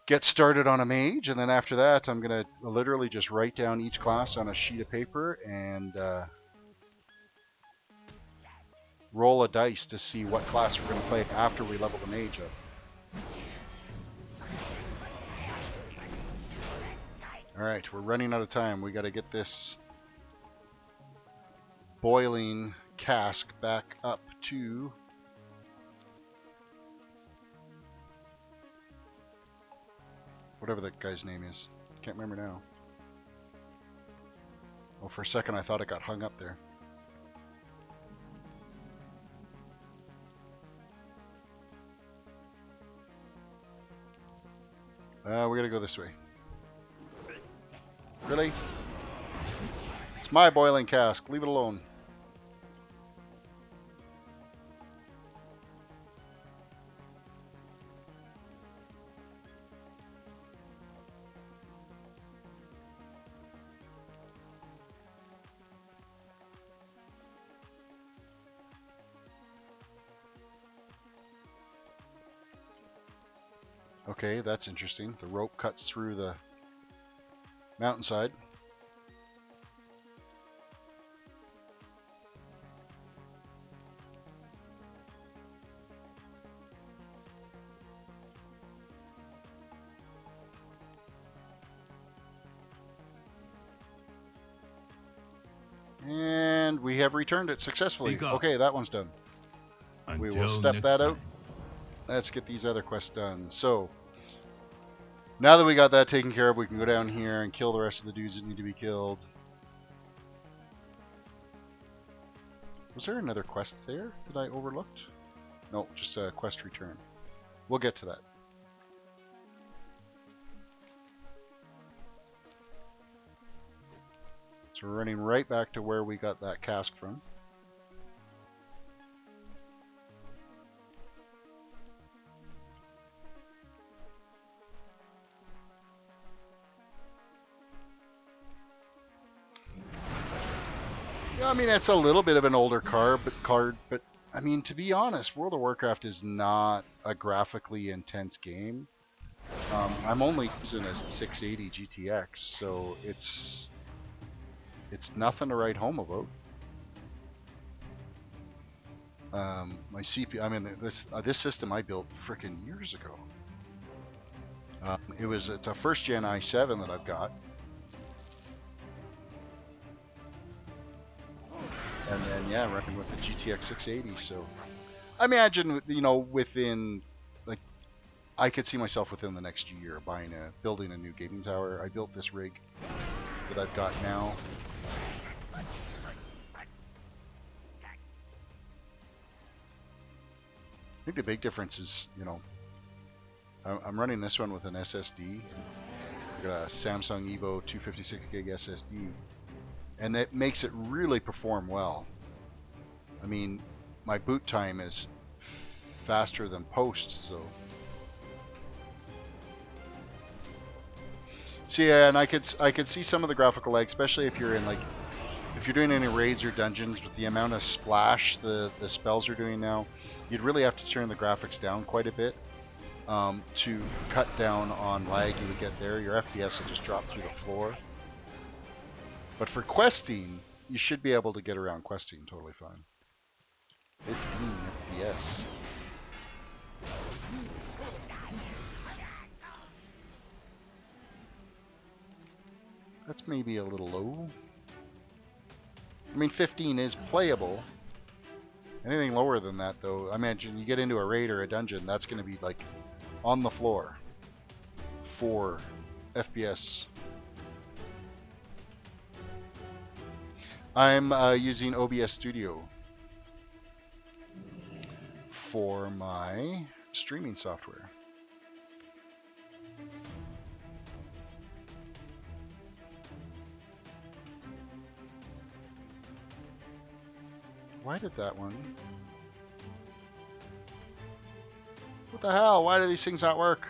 get started on a mage, and then after that I'm going to literally just write down each class on a sheet of paper and roll a dice to see what class we're going to play after we level the mage up. Alright, we're running out of time. We got to get this boiling cask back up to whatever that guy's name is. Can't remember now. Oh, for a second I thought it got hung up there. We gotta go this way. Really? It's my boiling cask. Leave it alone. Okay, that's interesting. The rope cuts through the mountainside. And we have returned it successfully. Okay, that one's done. we will Until step next that out. time. Let's get these other quests done. So, now that we got that taken care of, we can go down here and kill the rest of the dudes that need to be killed. Was there another quest there that I overlooked? No, just a quest return. We'll get to that. So we're running right back to where we got that cask from. Yeah, I mean, it's a little bit of an older card, but I mean, to be honest, World of Warcraft is not a graphically intense game. I'm only using a 680 GTX, so it's nothing to write home about. My CPU, I mean, this system I built frickin' years ago. It's a first gen i7 that I've got. And then, yeah, running with the GTX 680. So, I imagine, you know, within, like, I could see myself within the next year building a new gaming tower. I built this rig that I've got now. I think the big difference is, you know, I'm running this one with an SSD. I got a Samsung Evo 256 gig SSD. And that makes it really perform well. I mean, my boot time is faster than post, so. See, yeah, and I could see some of the graphical lag, especially if you're in if you're doing any raids or dungeons with the amount of splash the spells are doing now. You'd really have to turn the graphics down quite a bit to cut down on lag you would get there. Your FPS will just drop through the floor. But for questing, you should be able to get around questing totally fine. 15 FPS. That's maybe a little low. I mean, 15 is playable. Anything lower than that, though, I imagine you get into a raid or a dungeon, that's going to be like on the floor. 4 FPS. I'm using OBS Studio for my streaming software. Why did that one? What the hell? Why do these things not work?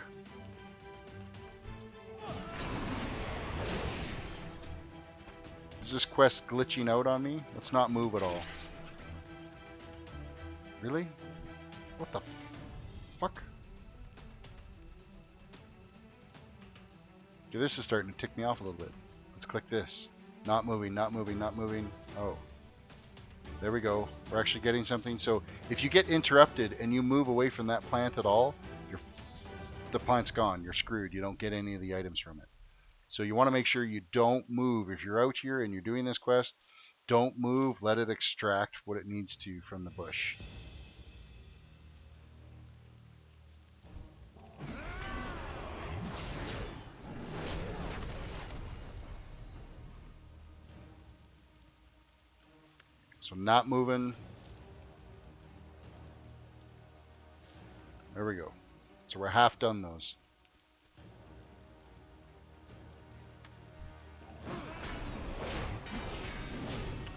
Is this quest glitching out on me? Let's not move at all. Really? What the fuck? Okay, this is starting to tick me off a little bit. Let's click this. Not moving, not moving, not moving. Oh. There we go. We're actually getting something. So if you get interrupted and you move away from that plant at all, the plant's gone. You're screwed. You don't get any of the items from it. So you want to make sure you don't move. If you're out here and you're doing this quest, don't move. Let it extract what it needs to from the bush. So not moving. There we go. So we're half done those.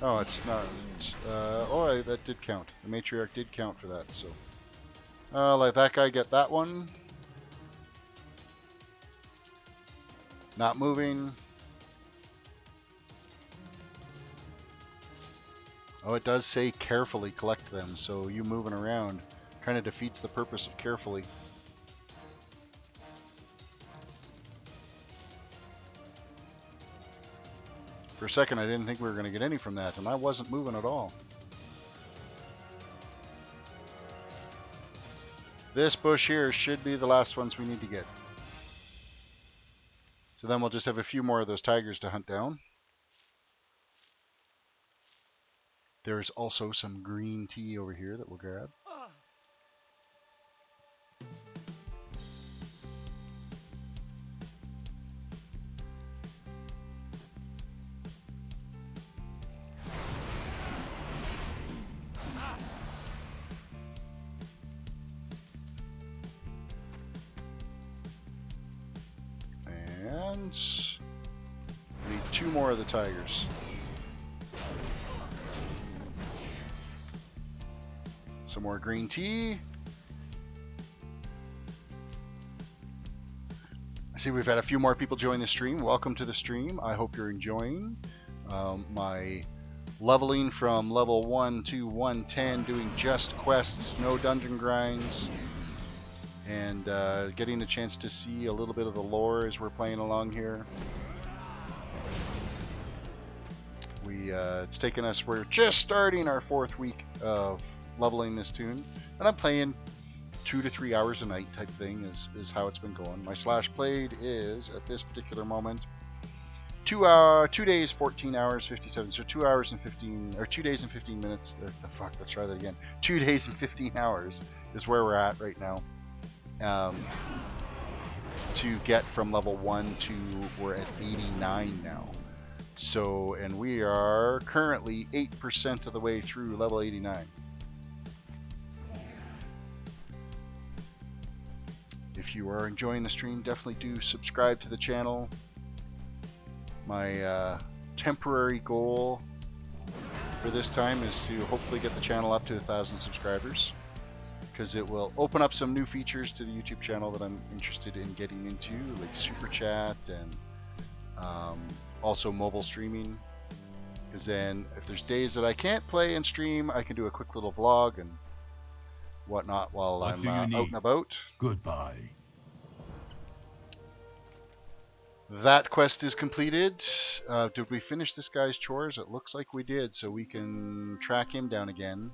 Oh, it's not. Oh, that did count. The matriarch did count for that. So, let that guy get that one. Not moving. Oh, it does say carefully collect them, so you moving around kind of defeats the purpose of carefully. For a second, I didn't think we were going to get any from that, and I wasn't moving at all. This bush here should be the last ones we need to get. So then we'll just have a few more of those tigers to hunt down. There's also some green tea over here that we'll grab. we need 2 more of the tigers. Some more green tea. I see we've had a few more people join the stream. Welcome to the stream. I hope you're enjoying my leveling from level 1 to 110, doing just quests, no dungeon grinds, and getting a chance to see a little bit of the lore as we're playing along here. It's taken us, we're just starting our 4th week of leveling this toon, and I'm playing 2 to 3 hours a night type thing is how it's been going. My slash played is at this particular moment 2 days 14 hours 57, so 2 hours and 15, or 2 days and 15 minutes. Let's try that again. 2 days and 15 hours is where we're at right now. To get from level 1 to, we're at 89 now. So, and we are currently 8% of the way through level 89. If you are enjoying the stream, definitely do subscribe to the channel. My temporary goal for this time is to hopefully get the channel up to 1,000 subscribers, because it will open up some new features to the YouTube channel that I'm interested in getting into, like super chat and also mobile streaming. Because then if there's days that I can't play and stream, I can do a quick little vlog and whatnot while I'm out and about. Goodbye. That quest is completed. Did we finish this guy's chores? It looks like we did, so we can track him down again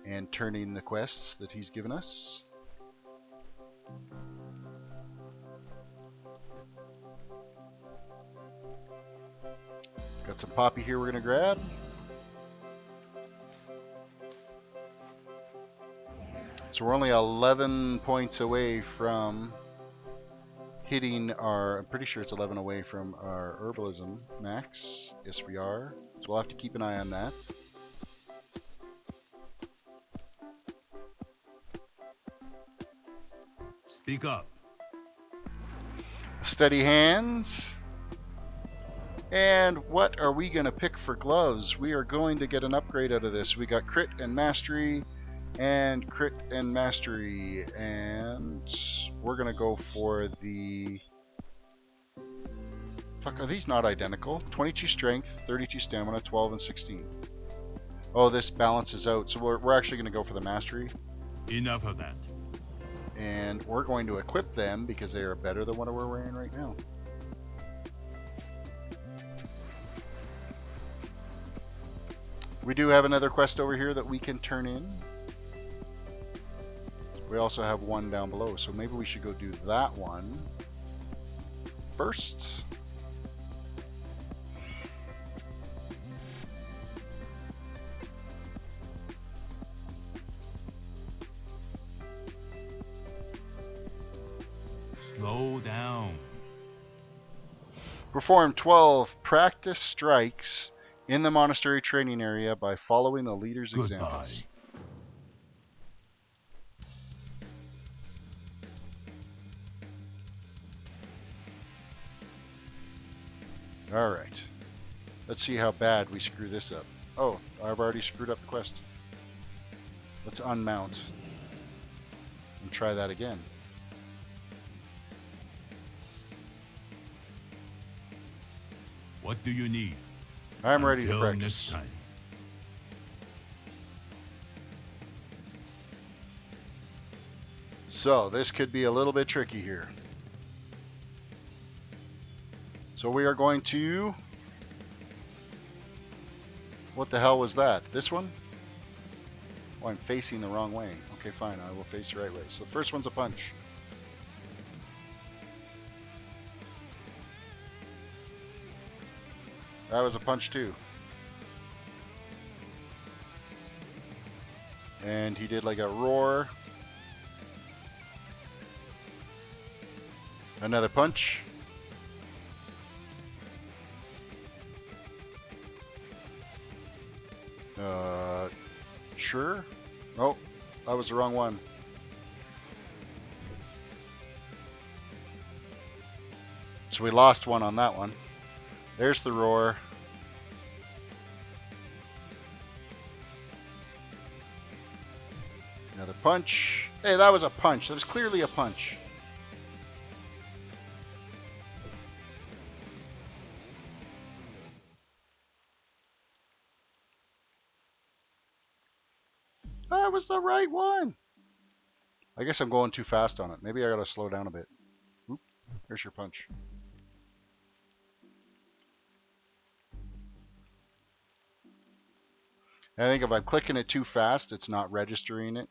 and turn in the quests that he's given us. Got some poppy here we're going to grab. So we're only 11 points away from hitting our, I'm pretty sure it's 11 away from our herbalism max. Yes, we are. So we'll have to keep an eye on that. Speak up. Steady hands. And what are we going to pick for gloves? We are going to get an upgrade out of this. We got crit and mastery and crit and mastery, and we're gonna go for the, fuck, are these not identical? 22 strength, 32 stamina, 12 and 16. Oh, this balances out, so we're actually gonna go for the mastery. Enough of that. And we're going to equip them because they are better than what we're wearing right now. We do have another quest over here that we can turn in. We also have one down below, so maybe we should go do that one first. Slow down. Perform 12 practice strikes in the monastery training area by following the leader's examples. Alright. Let's see how bad we screw this up. Oh, I've already screwed up the quest. Let's unmount and try that again. What do you need? I'm ready to Until practice. next time. So, this could be a little bit tricky here. So we are going to... What the hell was that? This one? Oh, I'm facing the wrong way. Okay, fine. I will face the right way. So the first one's a punch. That was a punch too. And he did like a roar. Another punch. Sure. Oh, that was the wrong one. So we lost one on that one. There's the roar. Another punch. Hey, that was a punch. That was clearly a punch. That was the right one. I guess I'm going too fast on it. Maybe I gotta slow down a bit. Oop, there's your punch. I think if I'm clicking it too fast, it's not registering it.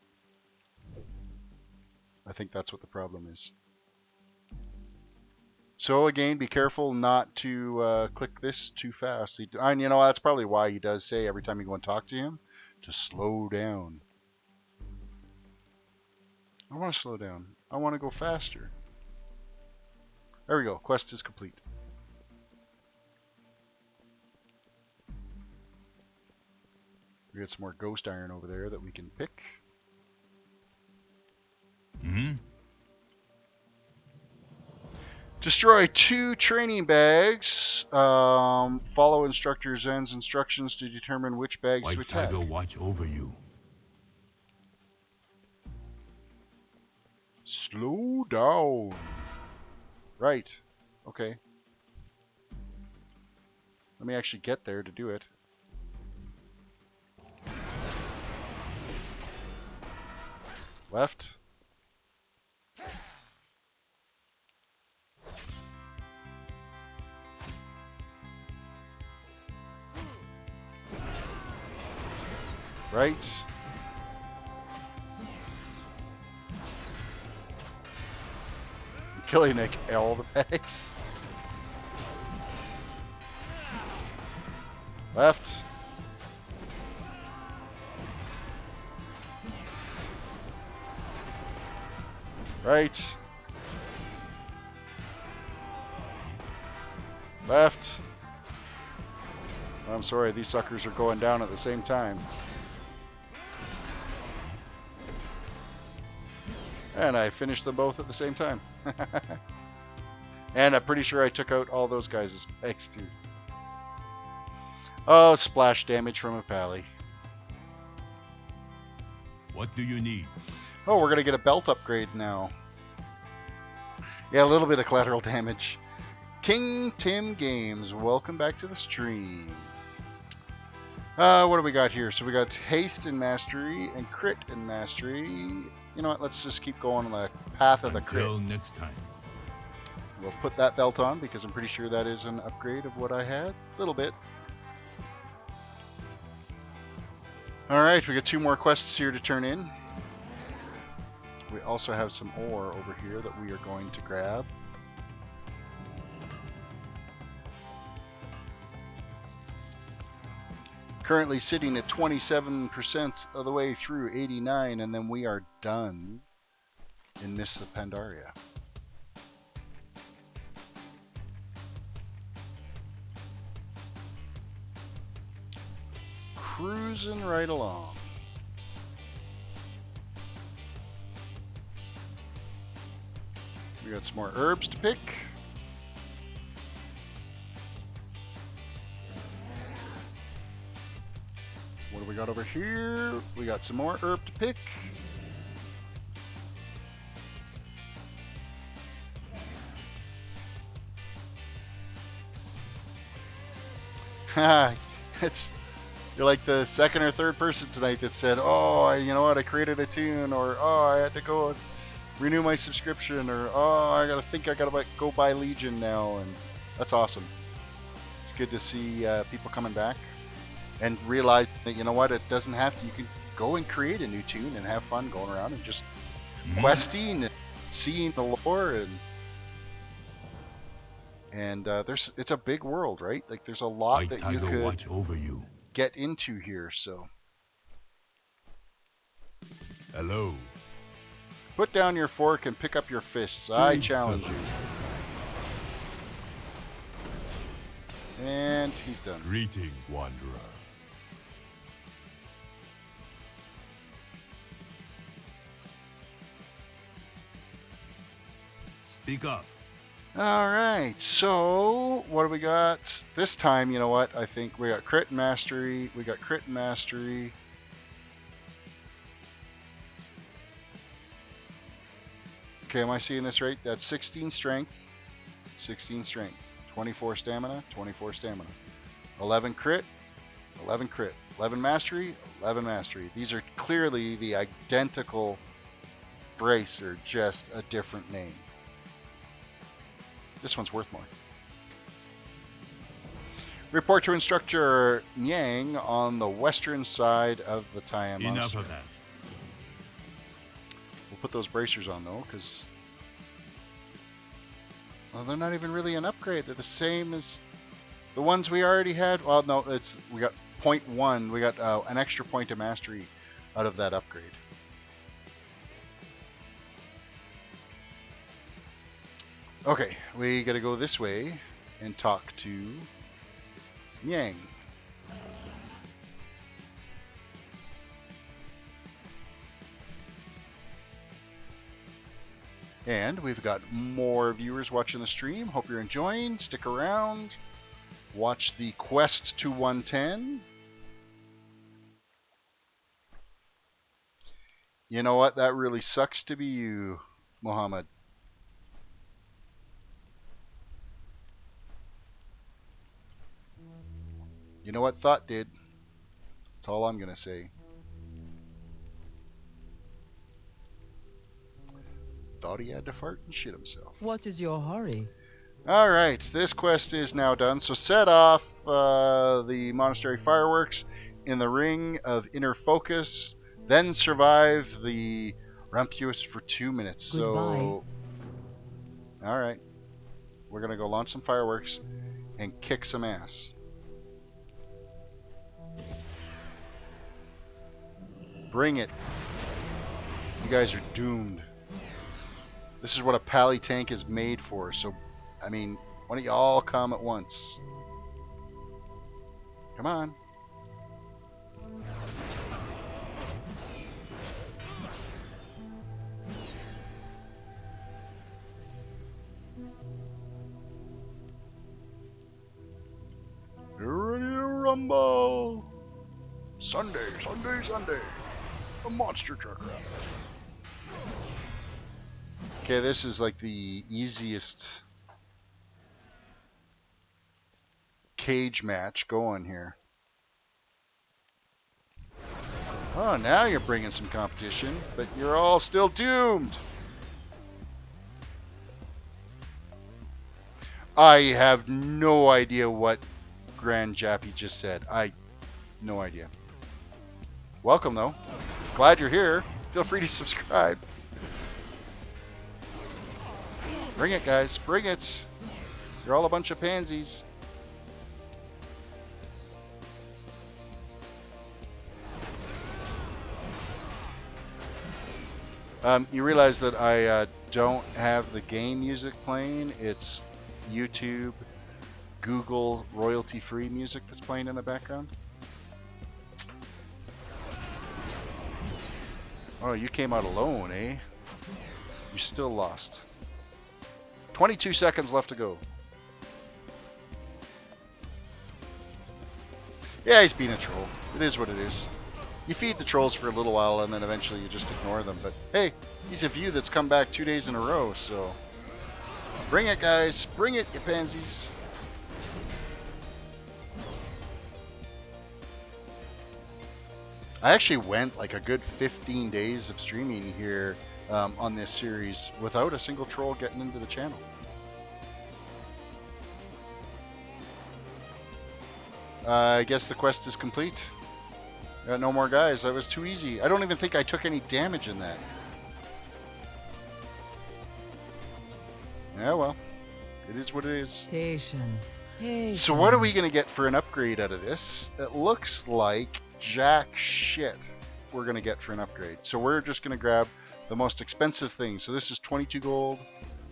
I think that's what the problem is. So again, be careful not to click this too fast. And you know, that's probably why he does say every time you go and talk to him to slow down. I want to slow down. I want to go faster. There we go. Quest is complete. We got some more ghost iron over there that we can pick. Destroy 2 training bags. Follow Instructor Zen's instructions to determine which bags to White attack. Tiger watch over you. Slow down. Right. Okay. Let me actually get there to do it. Left. Right. I'm killing Nick all the bags. Left. Right. Left. I'm sorry, these suckers are going down at the same time. And I finished them both at the same time. And I'm pretty sure I took out all those guys' eggs too. Oh, splash damage from a pally. What do you need? Oh, we're going to get a belt upgrade now. Yeah, a little bit of collateral damage. King Tim Games, welcome back to the stream. What do we got here? So we got haste and mastery and crit and mastery. You know what? Let's just keep going on the path of the crit. Until next time. We'll put that belt on because I'm pretty sure that is an upgrade of what I had. A little bit. Alright, we got 2 more quests here to turn in. We also have some ore over here that we are going to grab. Currently sitting at 27% of the way through 89, and then we are done in Mists of Pandaria. Cruising right along. We got some more herbs to pick. What do we got over here? We got some more herb to pick. Haha, you're like the second or third person tonight that said, "Oh, you know what? I created a toon," or "Oh, I had to go and renew my subscription," or "Oh, I gotta go buy Legion now," and that's awesome. It's good to see people coming back and realize that, you know what, it doesn't have to. You can go and create a new toon and have fun going around and just questing and seeing the lore and it's a big world, right? Like there's a lot White that you Tiger could watch over you. get into here. So Hello. put down your fork and pick up your fists. I challenge you. And he's done. Greetings, Wanderer. Speak up. Alright, so what do we got? This time, you know what? I think we got crit and mastery. We got crit and mastery. Okay, am I seeing this right? That's 16 strength. 16 strength. 24 stamina. 24 stamina. 11 crit. 11 crit. 11 mastery. 11 mastery. These are clearly the identical brace, or just a different name. This one's worth more. Report to Instructor Nyang on the western side of the Taya Enough Monastery. of that. We'll put those bracers on though, because they're not even really an upgrade. They're the same as the ones we already had. Well, no, we got 0.1. We got an extra point of mastery out of that upgrade. Okay, we gotta go this way and talk to Yang. And we've got more viewers watching the stream. Hope you're enjoying. Stick around. Watch the quest to 110. You know what? That really sucks to be you, Mohammed. You know what Thought did? That's all I'm going to say. Thought he had to fart and shit himself. What is your hurry? Alright, this quest is now done. So set off the monastery fireworks in the ring of inner focus. Then survive the Rampius for 2 minutes. Goodbye. So, alright. We're going to go launch some fireworks and kick some ass. Bring it. You guys are doomed. This is what a pally tank is made for. So, I mean, why don't you all come at once? Come on. You're ready to rumble. Sunday, Sunday, Sunday. A monster truck ride. Okay, this is like the easiest cage match going here. Oh, now you're bringing some competition, but you're all still doomed. I have no idea what Grand Jappy just said. No idea. Welcome, though. Glad you're here. Feel free to subscribe. Bring it, guys. Bring it. You're all a bunch of pansies. You realize that I don't have the game music playing. It's YouTube, Google royalty-free music that's playing in the background. Oh, you came out alone, eh? You're still lost. 22 seconds left to go. Yeah, he's being a troll. It is what it is. You feed the trolls for a little while and then eventually you just ignore them. But hey, he's a view that's come back 2 days in a row, so... Bring it, guys. Bring it, you pansies. I actually went like a good 15 days of streaming here on this series without a single troll getting into the channel. I guess the quest is complete. Got no more guys. That was too easy. I don't even think I took any damage in that. Yeah, well. It is what it is. Patience. Patience. So what are we going to get for an upgrade out of this? It looks like jack shit we're going to get for an upgrade. So we're just going to grab the most expensive thing. So this is 22 gold,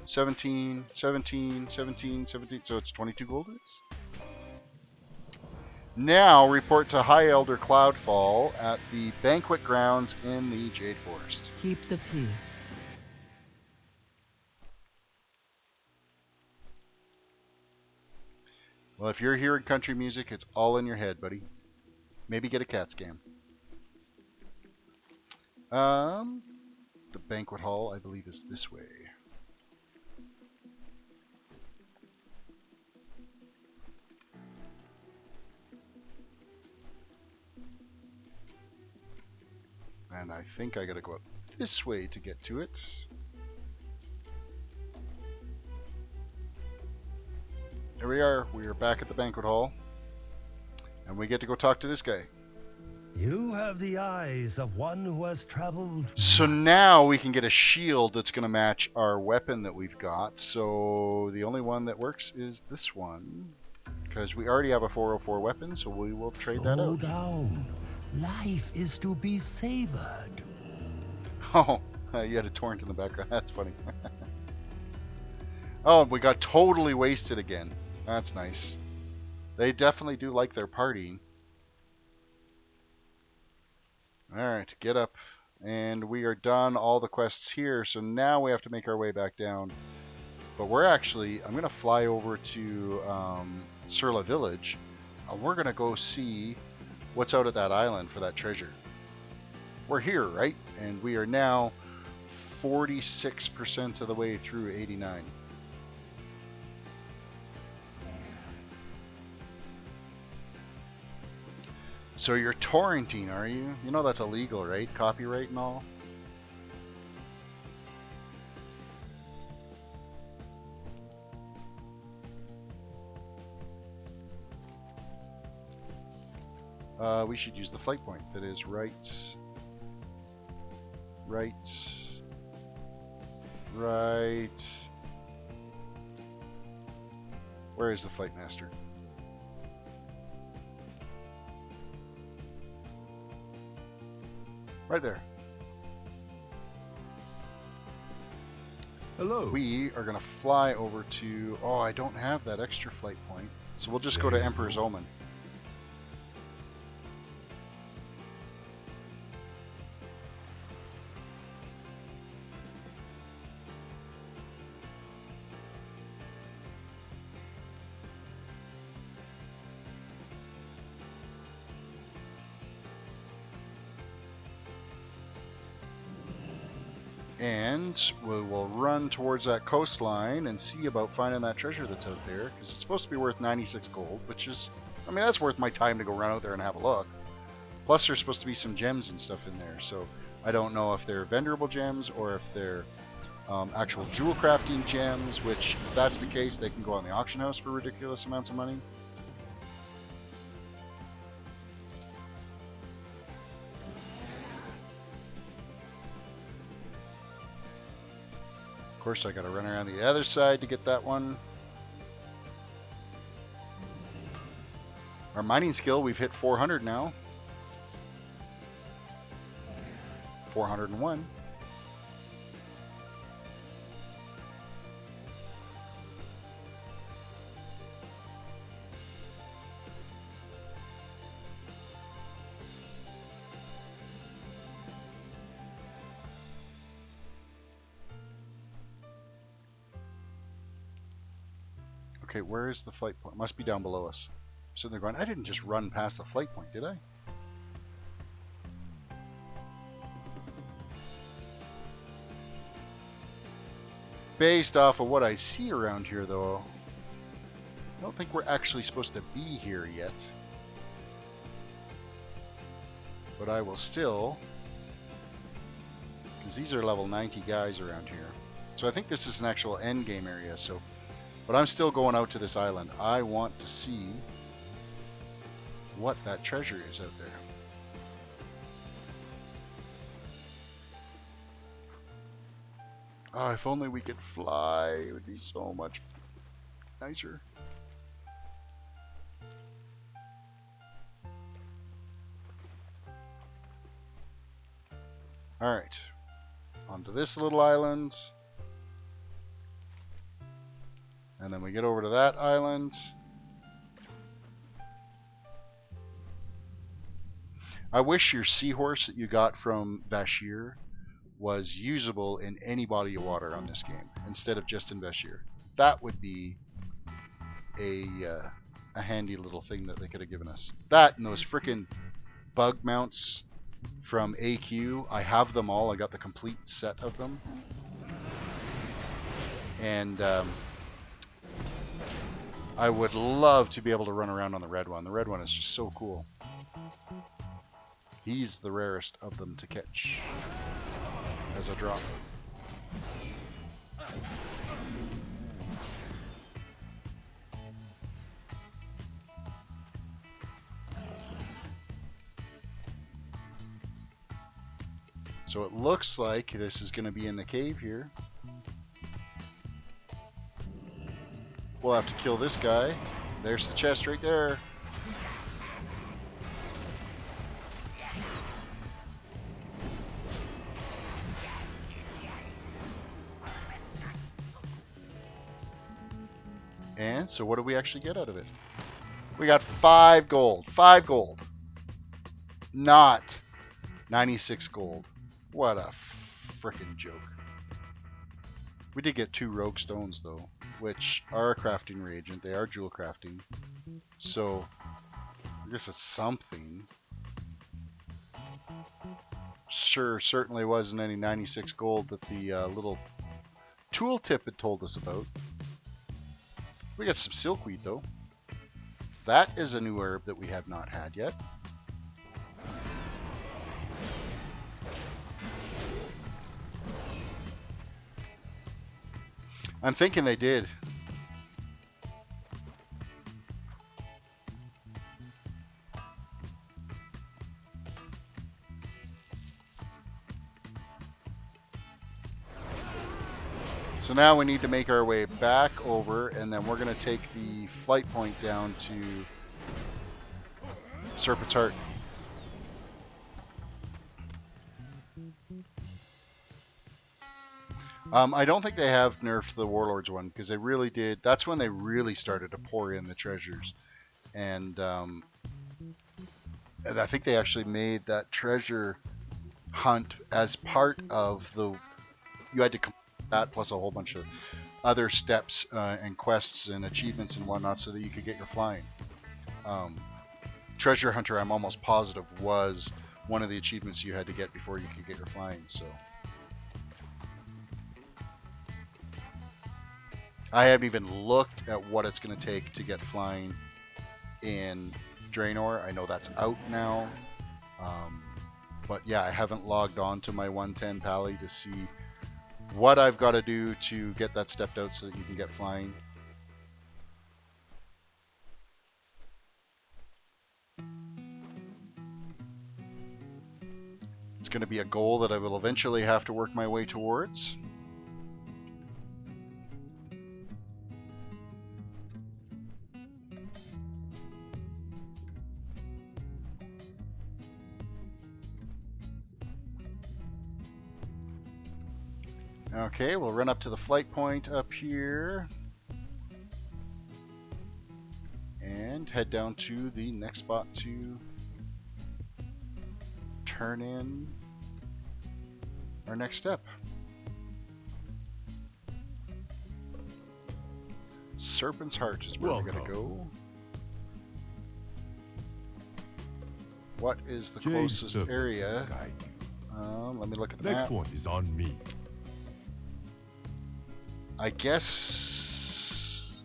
17, 17, 17, 17. So it's 22 gold it is. Now report to High Elder Cloudfall at the banquet grounds in the Jade Forest. Keep the peace. Well, if you're hearing country music, it's all in your head, buddy. Maybe get a CAT scan. The banquet hall, I believe, is this way. And I think I gotta go up this way to get to it. There we are. We are back at the banquet hall. And we get to go talk to this guy. You have the eyes of one who has traveled. So now we can get a shield that's going to match our weapon that we've got. So the only one that works is this one. Because we already have a 404 weapon, so we will trade that Slow out. down. Life is to be savored. Oh, you had a torrent in the background. That's funny. Oh, we got totally wasted again. That's nice. They definitely do like their partying. Alright, get up. And we are done all the quests here, so now we have to make our way back down. But we're actually, I'm going to fly over to Surla Village, and we're going to go see what's out at that island for that treasure. We're here, right? And we are now 46% of the way through 89. So you're torrenting, are you? You know that's illegal, right? Copyright and all? We should use the flight point. That is right. Where is the flight master? Right there. Hello. We are going to fly over to... Oh, I don't have that extra flight point. So we'll just go to There's Emperor's no- Omen. And we will run towards that coastline and see about finding that treasure that's out there. Because it's supposed to be worth 96 gold, which is... I mean, that's worth my time to go run out there and have a look. Plus, there's supposed to be some gems and stuff in there. So, I don't know if they're vendorable gems or if they're actual jewel crafting gems. Which, if that's the case, they can go on the auction house for ridiculous amounts of money. Of course, I gotta run around the other side to get that one. Our mining skill, we've hit 400 now. 401. Okay, where is the flight point? Must be down below us. Sitting there going, I didn't just run past the flight point, did I? Based off of what I see around here, though, I don't think we're actually supposed to be here yet. But I will still... Because these are level 90 guys around here. So I think this is an actual end game area, so... But I'm still going out to this island. I want to see what that treasure is out there. Oh, if only we could fly, it would be so much nicer. Alright, onto this little island. And then we get over to that island. I wish your seahorse that you got from Vashir was usable in any body of water on this game instead of just in Vashir. That would be a a handy little thing that they could have given us. That and those frickin' bug mounts from AQ. I have them all. I got the complete set of them. And I would love to be able to run around on the red one. The red one is just so cool. He's the rarest of them to catch as a drop. So it looks like this is going to be in the cave here. We'll have to kill this guy. There's the chest right there. And so what do we actually get out of it? We got 5 gold. 5 gold. Not 96 gold. What a frickin' joke. We did get 2 rogue stones though, which are a crafting reagent. They are jewel crafting. So I guess it's something. Sure, certainly wasn't any 96 gold that the little tooltip had told us about. We got some silkweed though. That is a new herb that we have not had yet. I'm thinking they did. So now we need to make our way back over, and then we're going to take the flight point down to Serpent's Heart. I don't think they have nerfed the Warlords one, because they really did. That's when they really started to pour in the treasures. And I think they actually made that treasure hunt as part of the... You had to complete that plus a whole bunch of other steps and quests and achievements and whatnot so that you could get your flying. Treasure Hunter, I'm almost positive, was one of the achievements you had to get before you could get your flying. So I haven't even looked at what it's going to take to get flying in Draenor. I know that's out now. But yeah, I haven't logged on to my 110 Pally to see what I've got to do to get that stepped out so that you can get flying. It's going to be a goal that I will eventually have to work my way towards. Okay, we'll run up to the flight point up here and head down to the next spot to turn in our next step. Serpent's Heart is where we're going to go. What is the closest area? Let me look at the map. Next one is on me. I guess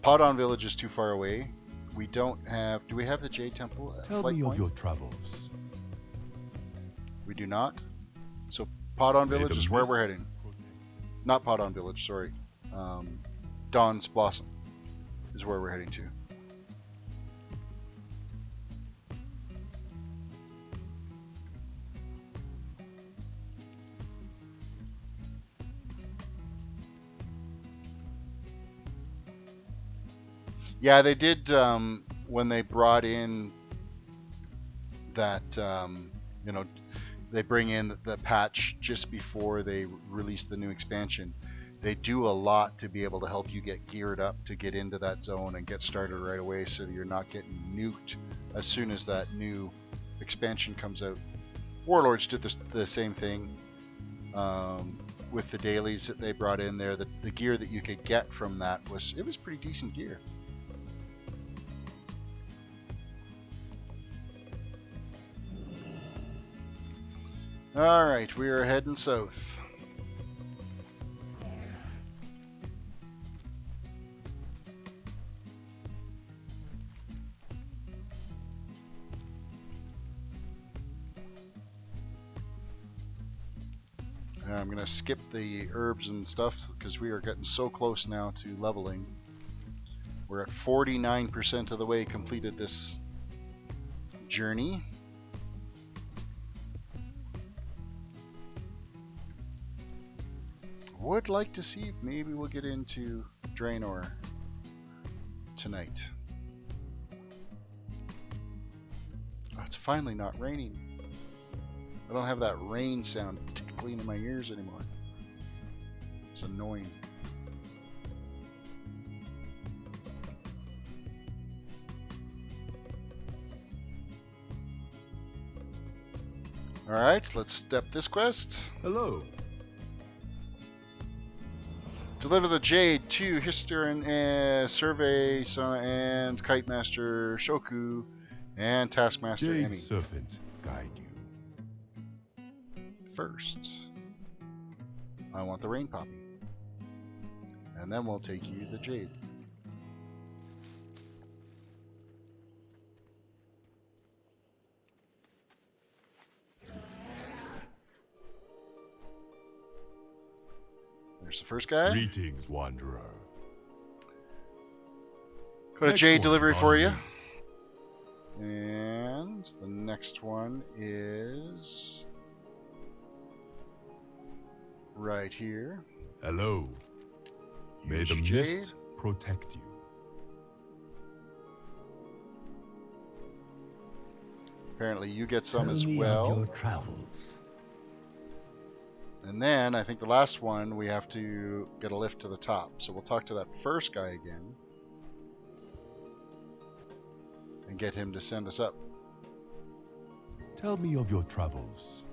Paladin Village is too far away. We don't have... Do we have the Jade Temple at Tell flight me point? of your travels. We do not. So Paladin Village Made is of where we're mist. heading. Not Paladin Village, sorry. Dawn's Blossom is where we're heading to. Yeah, they did when they brought in that, you know, they bring in the patch just before they release the new expansion. They do a lot to be able to help you get geared up to get into that zone and get started right away so that you're not getting nuked as soon as that new expansion comes out. Warlords did the same thing with the dailies that they brought in there. The gear that you could get from that was pretty decent gear. All right, we are heading south. I'm going to skip the herbs and stuff because we are getting so close now to leveling. We're at 49% of the way completed this journey. Would like to see if maybe we'll get into Draenor tonight. Oh, it's finally not raining. I don't have that rain sound tickling in my ears anymore. It's annoying. Alright, let's step this quest. Hello. Deliver the Jade to Historian, Survey Sona, and Kite Master Shoku, and Taskmaster Jade Emmy. Serpent guide you. First, I want the Rain Poppy. And then we'll take you the Jade. There's the first guy. Greetings, wanderer. Got a Next Jade one's delivery on for you. me. And the next one is right here. Hello. May Here's the your mists protect you. Apparently you get some Tell as me of well. your travels. And then I think the last one we have to get a lift to the top. So we'll talk to that first guy again. And get him to send us up. Tell me of your travels.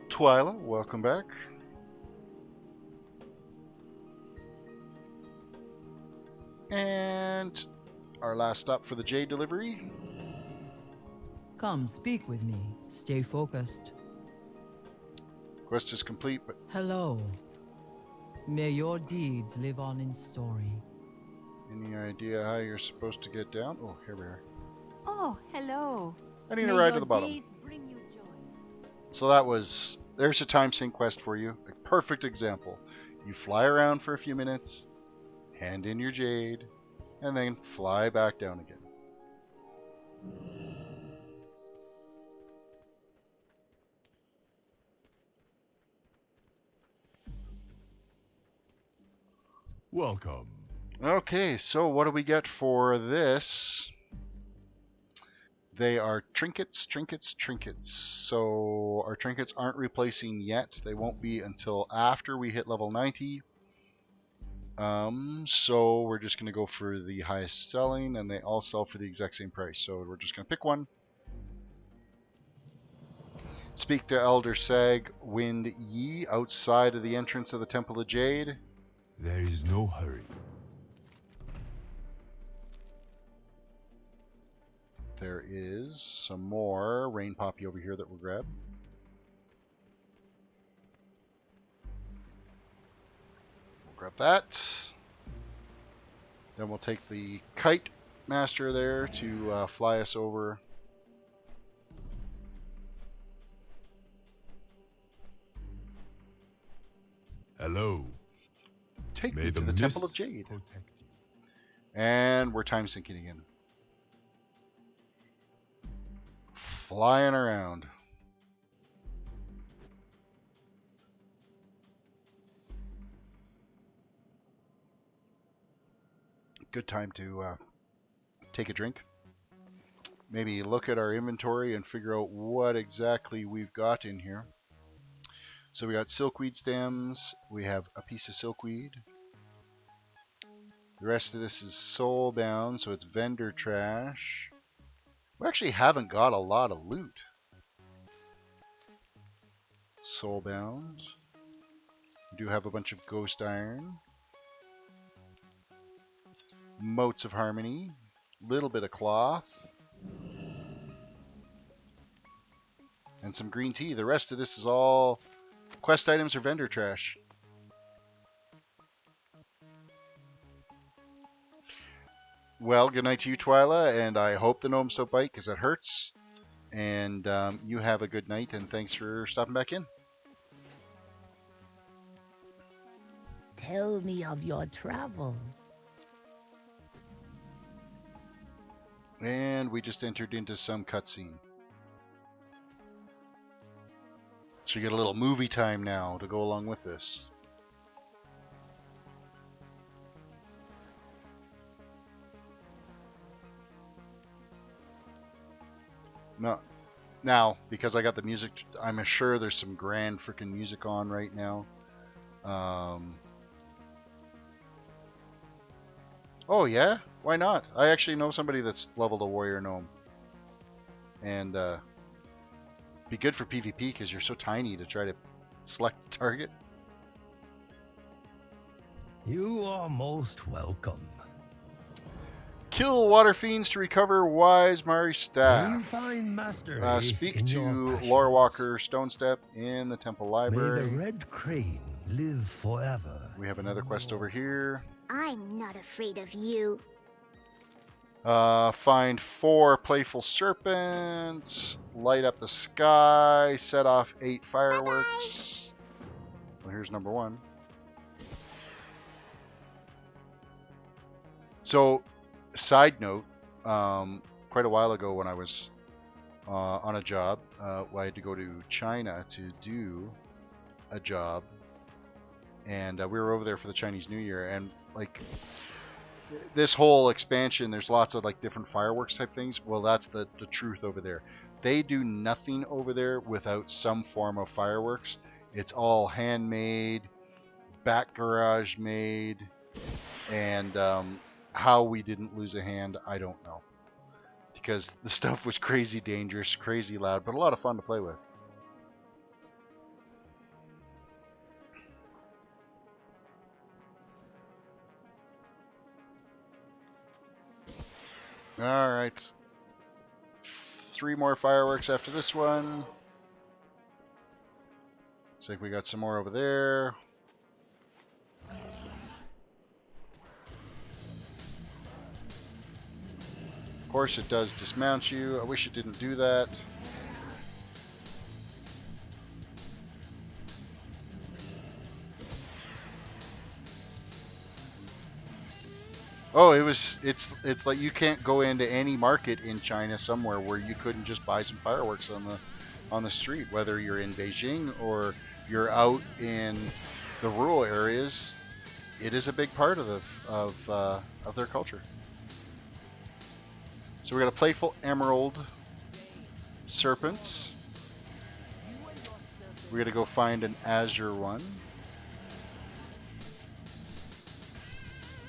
Twyla, welcome back. And our last stop for the Jade delivery. Come, speak with me. Stay focused. Quest is complete, but Hello. May your deeds live on in story. any idea how you're supposed to get down? Oh, here we are. Oh, hello. I need May to ride your to the bottom. days bring you joy. So there's a time sync quest for you. A perfect example. You fly around for a few minutes, hand in your Jade, and then fly back down again. Welcome. Okay, so what do we get for this? They are trinkets, trinkets, trinkets. So our trinkets aren't replacing yet. They won't be until after we hit level 90. So we're just going to go for the highest selling, and they all sell for the exact same price. So we're just going to pick one. Speak to Elder Sag Wind Yi outside of the entrance of the Temple of Jade. There is no hurry. There is some more Rain Poppy over here that we'll grab. We'll grab that. Then we'll take the Kite Master there to fly us over. Hello. Take May me to the Temple of mists Jade. protect you. And we're time syncing again. Flying around. Good time to take a drink. Maybe look at our inventory and figure out what exactly we've got in here. So we got silkweed stems. We have a piece of silkweed. The rest of this is soulbound, so it's vendor trash. We actually haven't got a lot of loot. Soulbound. We do have a bunch of ghost iron. Motes of harmony. Little bit of cloth. And some green tea. The rest of this is all quest items or vendor trash. Well, good night to you, Twyla, and I hope the gnomes don't bite because it hurts. And you have a good night, and thanks for stopping back in. Tell me of your travels. And we just entered into some cutscene. So you get a little movie time now to go along with this. No, now, because I got the music, I'm sure there's some grand freaking music on right now. Oh yeah, why not? I actually know somebody that's leveled a warrior gnome. And be good for PvP because you're so tiny to try to select the target. You are most welcome. Kill water fiends to recover wise Mari May you staff. find mastery Speak in your to passions. Lorewalker Stonestep in the temple May library. the red crane live forever. We have another quest over here. I'm not afraid of you. Find 4 playful serpents. Light up the sky. Set off 8 fireworks. Well, here's number 1. So, side note, quite a while ago when I was on a job, I had to go to China to do a job, and we were over there for the Chinese New Year, and like this whole expansion, there's lots of like different fireworks type things. Well, that's the truth over there. They do nothing over there without some form of fireworks. It's all handmade, back garage made, and how we didn't lose a hand, I don't know. Because the stuff was crazy dangerous, crazy loud, but a lot of fun to play with. Alright. 3 more fireworks after this one. Looks like we got some more over there. Of course it does dismount you. I wish it didn't do that. Oh, it's like you can't go into any market in China somewhere where you couldn't just buy some fireworks on the street, whether you're in Beijing or you're out in the rural areas. It is a big part of their culture. So we got a playful emerald serpent. We got to go find an azure one,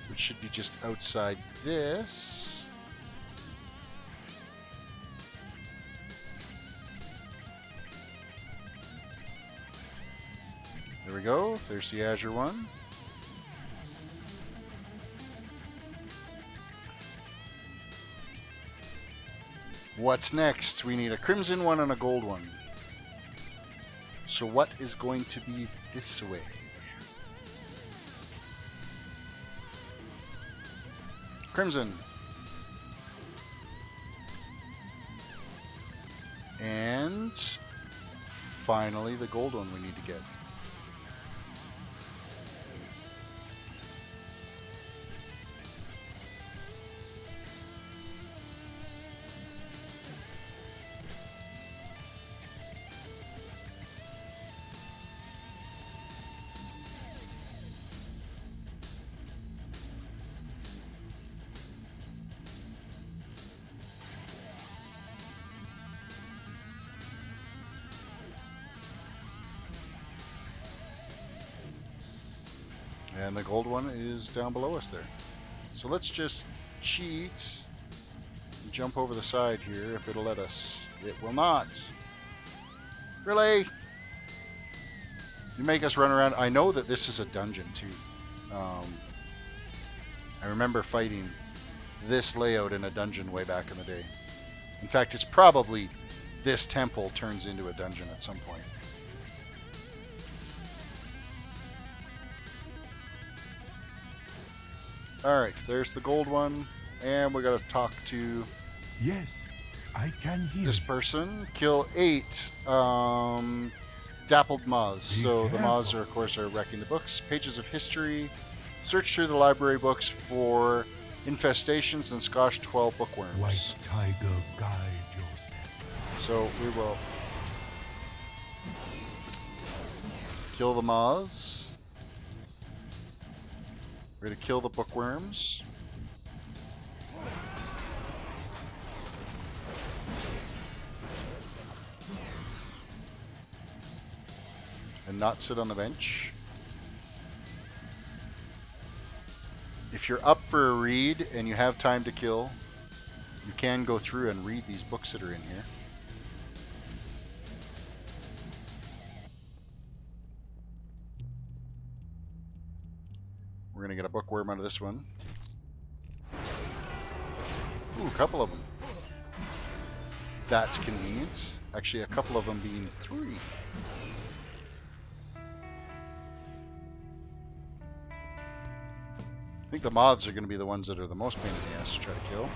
which should be just outside this. There we go. There's the azure one. What's next? We need a crimson one and a gold one. So what is going to be this way? Crimson. And finally the gold one we need to get. And the gold one is down below us there. So let's just cheat and jump over the side here if it'll let us. It will not. Really? You make us run around. I know that this is a dungeon too. I remember fighting this layout in a dungeon way back in the day. In fact, it's probably this temple turns into a dungeon at some point. Alright, there's the gold one. And we gotta talk to Yes, I can hear this person. Kill 8 dappled moths. So the moths are, of course, are wrecking the books. Pages of history. Search through the library books for infestations and squash 12 bookworms. White tiger, guide your steps. So we will kill the moths. We're going to kill the bookworms. And not sit on the bench. If you're up for a read and you have time to kill, you can go through and read these books that are in here. We're going to get a bookworm out of this one. Ooh, a couple of them. That's convenient. Actually, a couple of them being 3. I think the moths are going to be the ones that are the most pain in the ass to try to kill.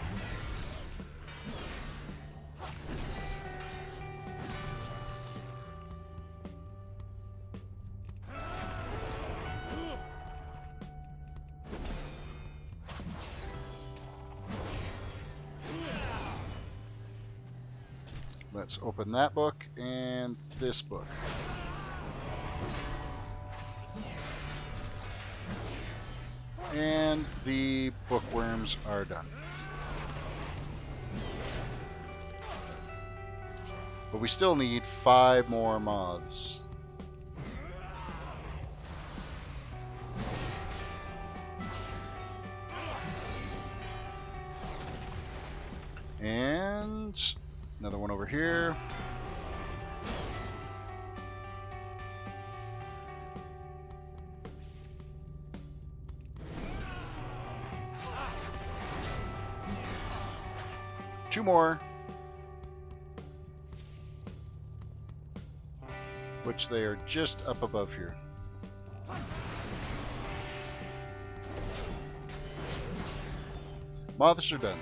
Let's open that book and this book. And the bookworms are done. But we still need 5 more moths. And another one over here. Two more. Which they are just up above here. Moths are done.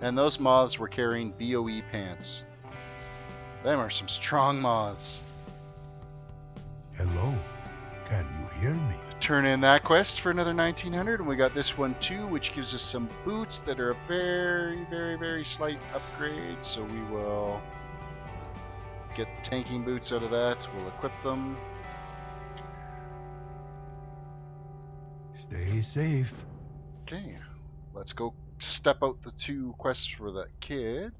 And those moths were carrying BOE pants. Them are some strong moths. Hello, can you hear me? Turn in that quest for another 1900, and we got this one too, which gives us some boots that are a very, very, very slight upgrade. So we will get tanking boots out of that. We'll equip them. Stay safe. Okay, let's go step out the 2 quests for that kid,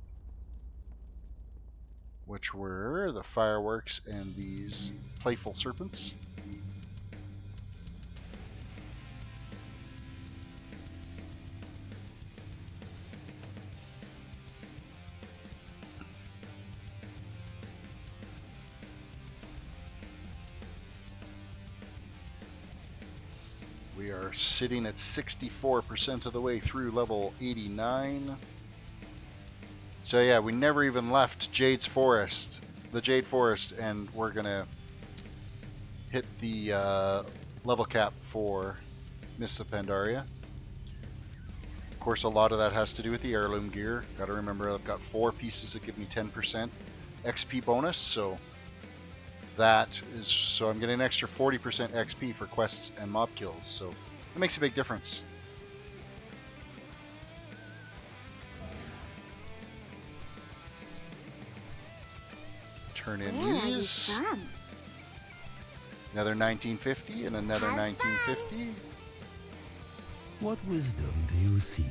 which were the fireworks and these playful serpents. We are sitting at 64% of the way through level 89. So yeah, we never even left Jade's Forest, the Jade Forest, and we're gonna hit the level cap for Mists of Pandaria. Of course, a lot of that has to do with the heirloom gear. Gotta remember, I've got 4 pieces that give me 10% XP bonus, so I'm getting an extra 40% XP for quests and mob kills, so it makes a big difference. Turn in Where are you these. from? Another 1950 and another 1950. What wisdom do you seek?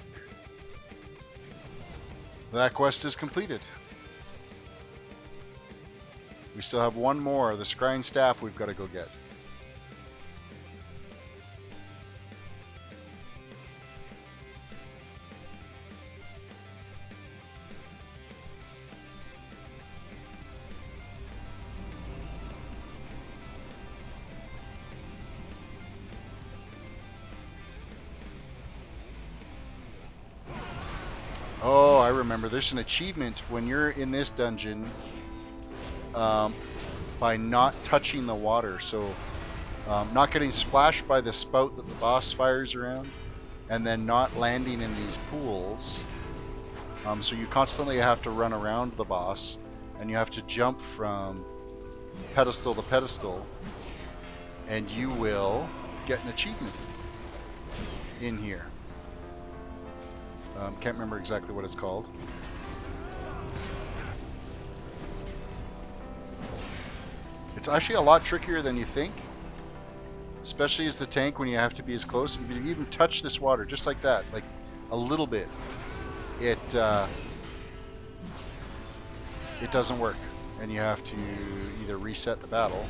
That quest is completed. We still have one more, the scrying staff we've got to go get. remember, there's an achievement when you're in this dungeon by not touching the water. So not getting splashed by the spout that the boss fires around, and then not landing in these pools. So you constantly have to run around the boss, and you have to jump from pedestal to pedestal, and you will get an achievement in here. Can't remember exactly what it's called. It's actually a lot trickier than you think, especially as the tank when you have to be as close. If you even touch this water just like that, like a little bit, it doesn't work, and you have to either reset the battle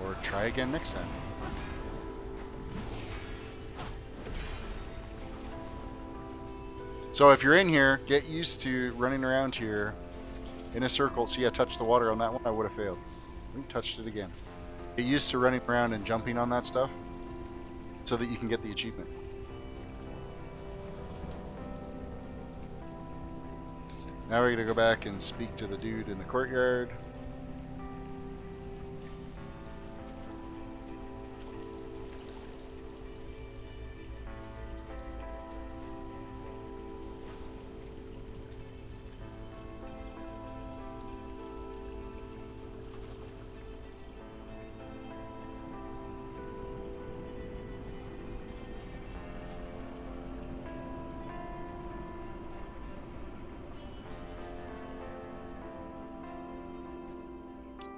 or try again next time. So if you're in here, get used to running around here in a circle. See, I touched the water on that one. I would have failed. Ooh, touched it again. Get used to running around and jumping on that stuff so that you can get the achievement. Now we're going to go back and speak to the dude in the courtyard.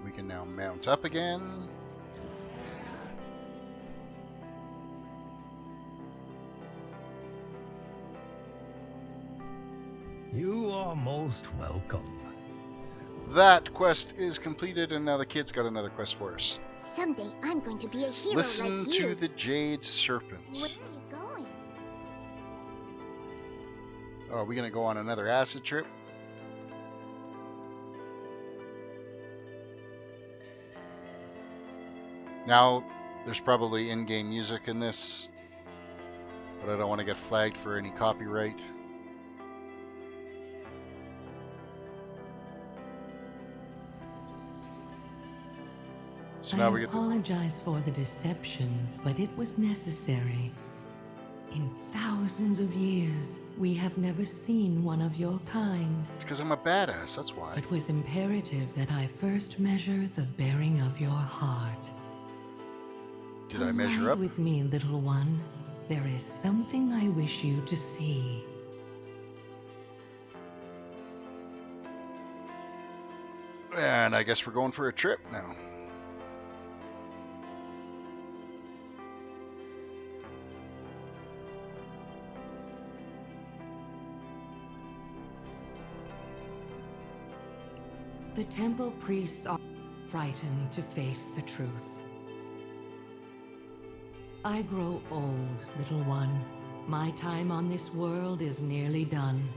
We can now mount up again. You are most welcome. That quest is completed, and now the kid's got another quest for us. Someday I'm going to be a hero Listen like you. to the Jade Serpent. Where are you going? Oh, are we going to go on another acid trip? Now, there's probably in-game music in this, but I don't want to get flagged for any copyright. So now we get apologize for the deception, but it was necessary. In thousands of years, we have never seen one of your kind. It's because I'm a badass, that's why. It was imperative that I first measure the bearing of your heart. Did I measure up? Abide with me, little one. There is something I wish you to see. And I guess we're going for a trip now. The temple priests are frightened to face the truth. I grow old, little one. My time on this world is nearly done.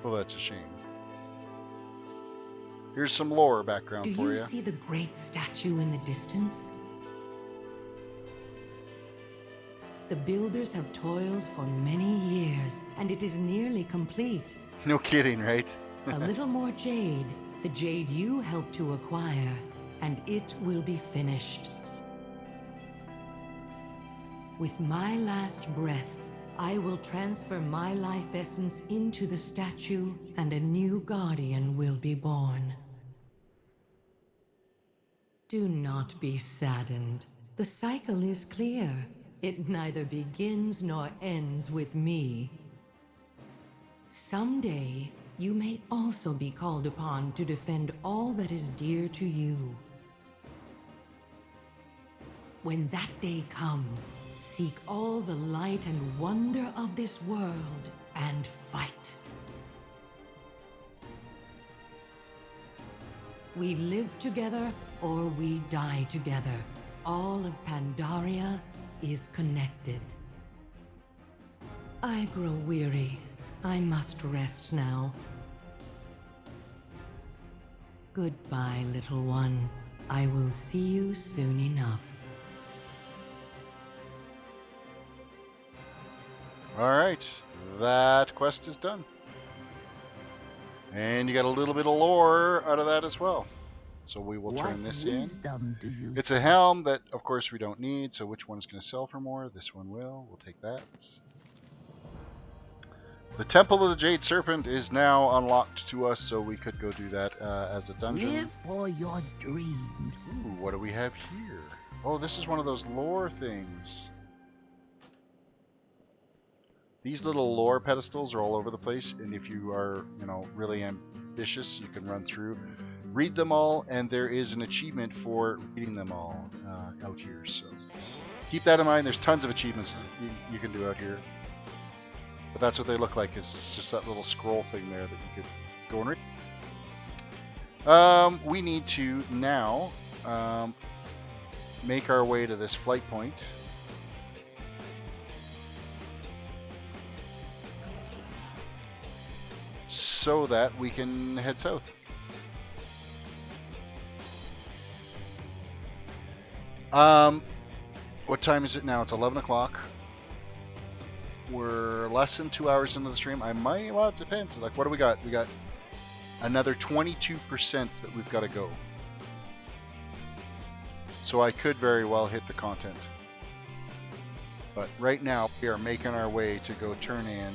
Well, that's a shame. Here's some lore background Do for you you. see the great statue in the distance? The builders have toiled for many years, and it is nearly complete. No kidding, right? A little more jade, the jade you helped to acquire, and it will be finished. With my last breath, I will transfer my life essence into the statue, and a new guardian will be born. Do not be saddened. The cycle is clear. It neither begins nor ends with me. Someday, you may also be called upon to defend all that is dear to you. When that day comes, seek all the light and wonder of this world and fight. We live together or we die together. All of Pandaria is connected. I grow weary. I must rest now. Goodbye, little one. I will see you soon enough. Alright, that quest is done. And you got a little bit of lore out of that as well. So we will turn this in. wisdom do you It's a helm that, of course, we don't need. So which one is going to sell for more? This one will. We'll take that. The Temple of the Jade Serpent is now unlocked to us, so we could go do that as a dungeon. live for your dreams? Ooh, what do we have here? Oh, this is one of those lore things. These little lore pedestals are all over the place, and if you are, really ambitious, you can run through, read them all, and there is an achievement for reading them all out here. So keep that in mind. There's tons of achievements that you can do out here. But that's what they look like. It's just that little scroll thing there that you could go and read. We need to now make our way to this flight point. So that we can head south. What time is it now? It's 11 o'clock. We're less than 2 hours into the stream. Well, it depends. Like, what do we got? We got another 22% that we've got to go. So I could very well hit the content. But right now, we are making our way to go turn in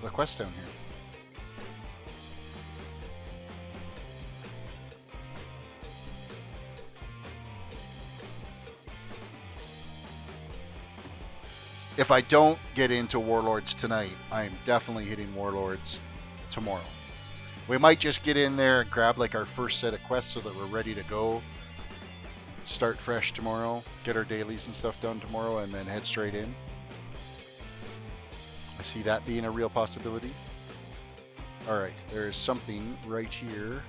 the quest down here. If I don't get into Warlords tonight, I'm definitely hitting Warlords tomorrow. We might just get in there and grab like our first set of quests so that we're ready to go. Start fresh tomorrow, get our dailies and stuff done tomorrow, and then head straight in. I see that being a real possibility. Alright, there's something right here.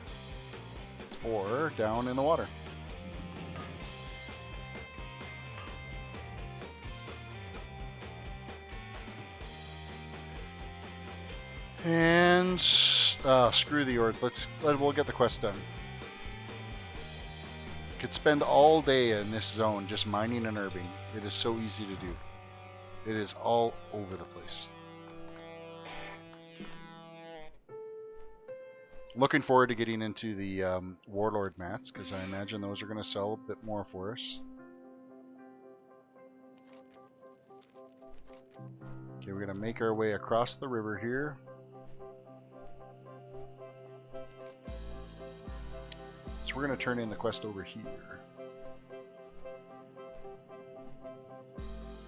Or down in the water. And screw the ord. We'll get the quest done. Could spend all day in this zone just mining and herbing. It is so easy to do. It is all over the place. Looking forward to getting into the Warlord mats, because I imagine those are going to sell a bit more for us. Okay, we're going to make our way across the river here. So we're going to turn in the quest over here.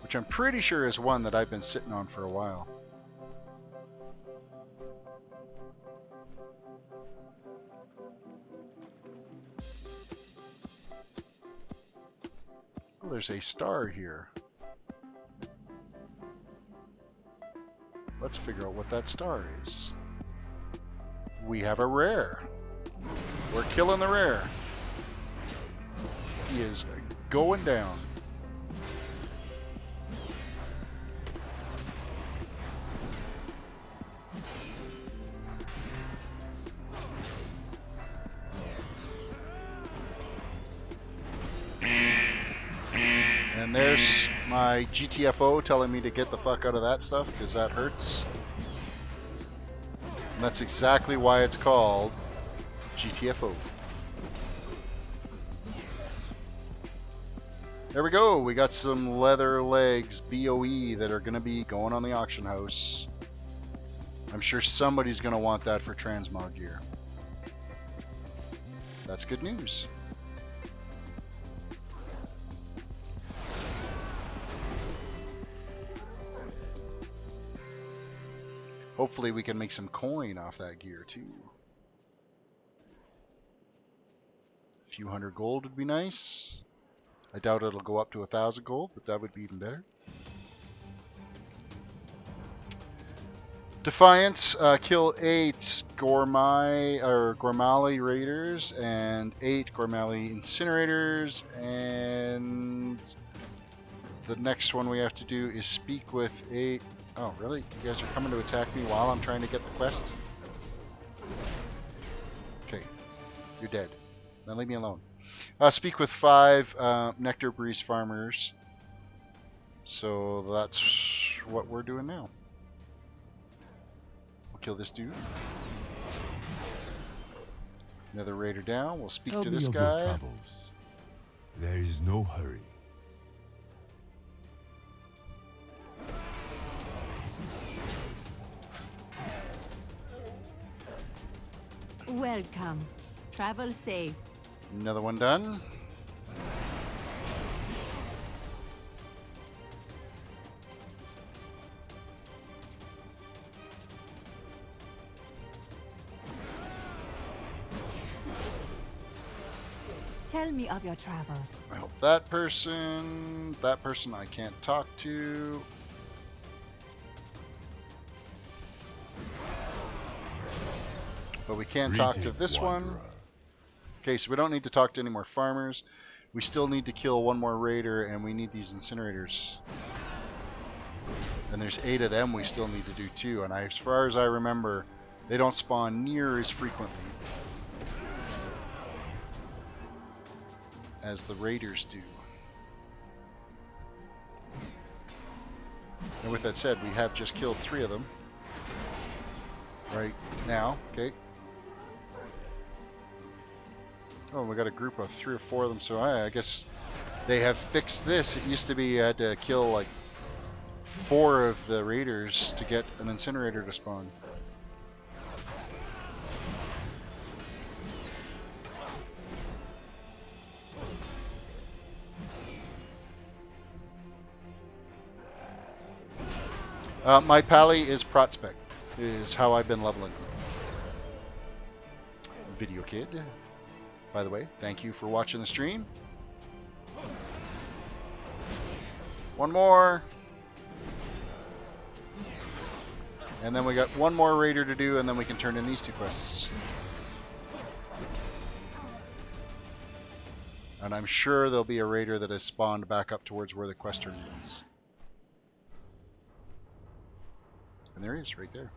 Which I'm pretty sure is one that I've been sitting on for a while. Oh, there's a star here. Let's figure out what that star is. We have a rare. We're killing the rare. He is going down. And there's my GTFO telling me to get the fuck out of that stuff, because that hurts. And that's exactly why it's called GTFO. There we go. We got some leather legs BOE that are going to be going on the auction house. I'm sure somebody's going to want that for transmog gear. That's good news. Hopefully we can make some coin off that gear too. A few hundred gold would be nice. I doubt it'll go up to 1,000 gold, but that would be even better. Defiance, kill 8 Gormali raiders and 8 Gormali incinerators, and the next one we have to do is speak with 8. Oh, really? You guys are coming to attack me while I'm trying to get the quest? Okay. You're dead. Now leave me alone. Speak with 5 Nectar Breeze farmers. So that's what we're doing now. kill this dude. Another raider down. We'll speak Tell to me this of your guy. travels. There is no hurry. Welcome. Travel safe. Another one done. Tell me of your travels. I help that person. That person I can't talk to. But we can talk to Greetings, this one. wanderer. Okay, so we don't need to talk to any more farmers. We still need to kill one more raider, and we need these incinerators. And there's 8 of them we still need to do too. And as far as I remember, they don't spawn near as frequently as the raiders do. And with that said, we have just killed 3 of them right now. Okay. Oh, we got a group of 3 or 4 of them, so I guess they have fixed this. It used to be you had to kill like 4 of the raiders to get an incinerator to spawn. My pally is Protspec, is how I've been leveling. Video Kid. By the way, thank you for watching the stream. One more. And then we got one more raider to do, and then we can turn in these 2 quests. And I'm sure there'll be a raider that has spawned back up towards where the quest turn is. And there he is, right there.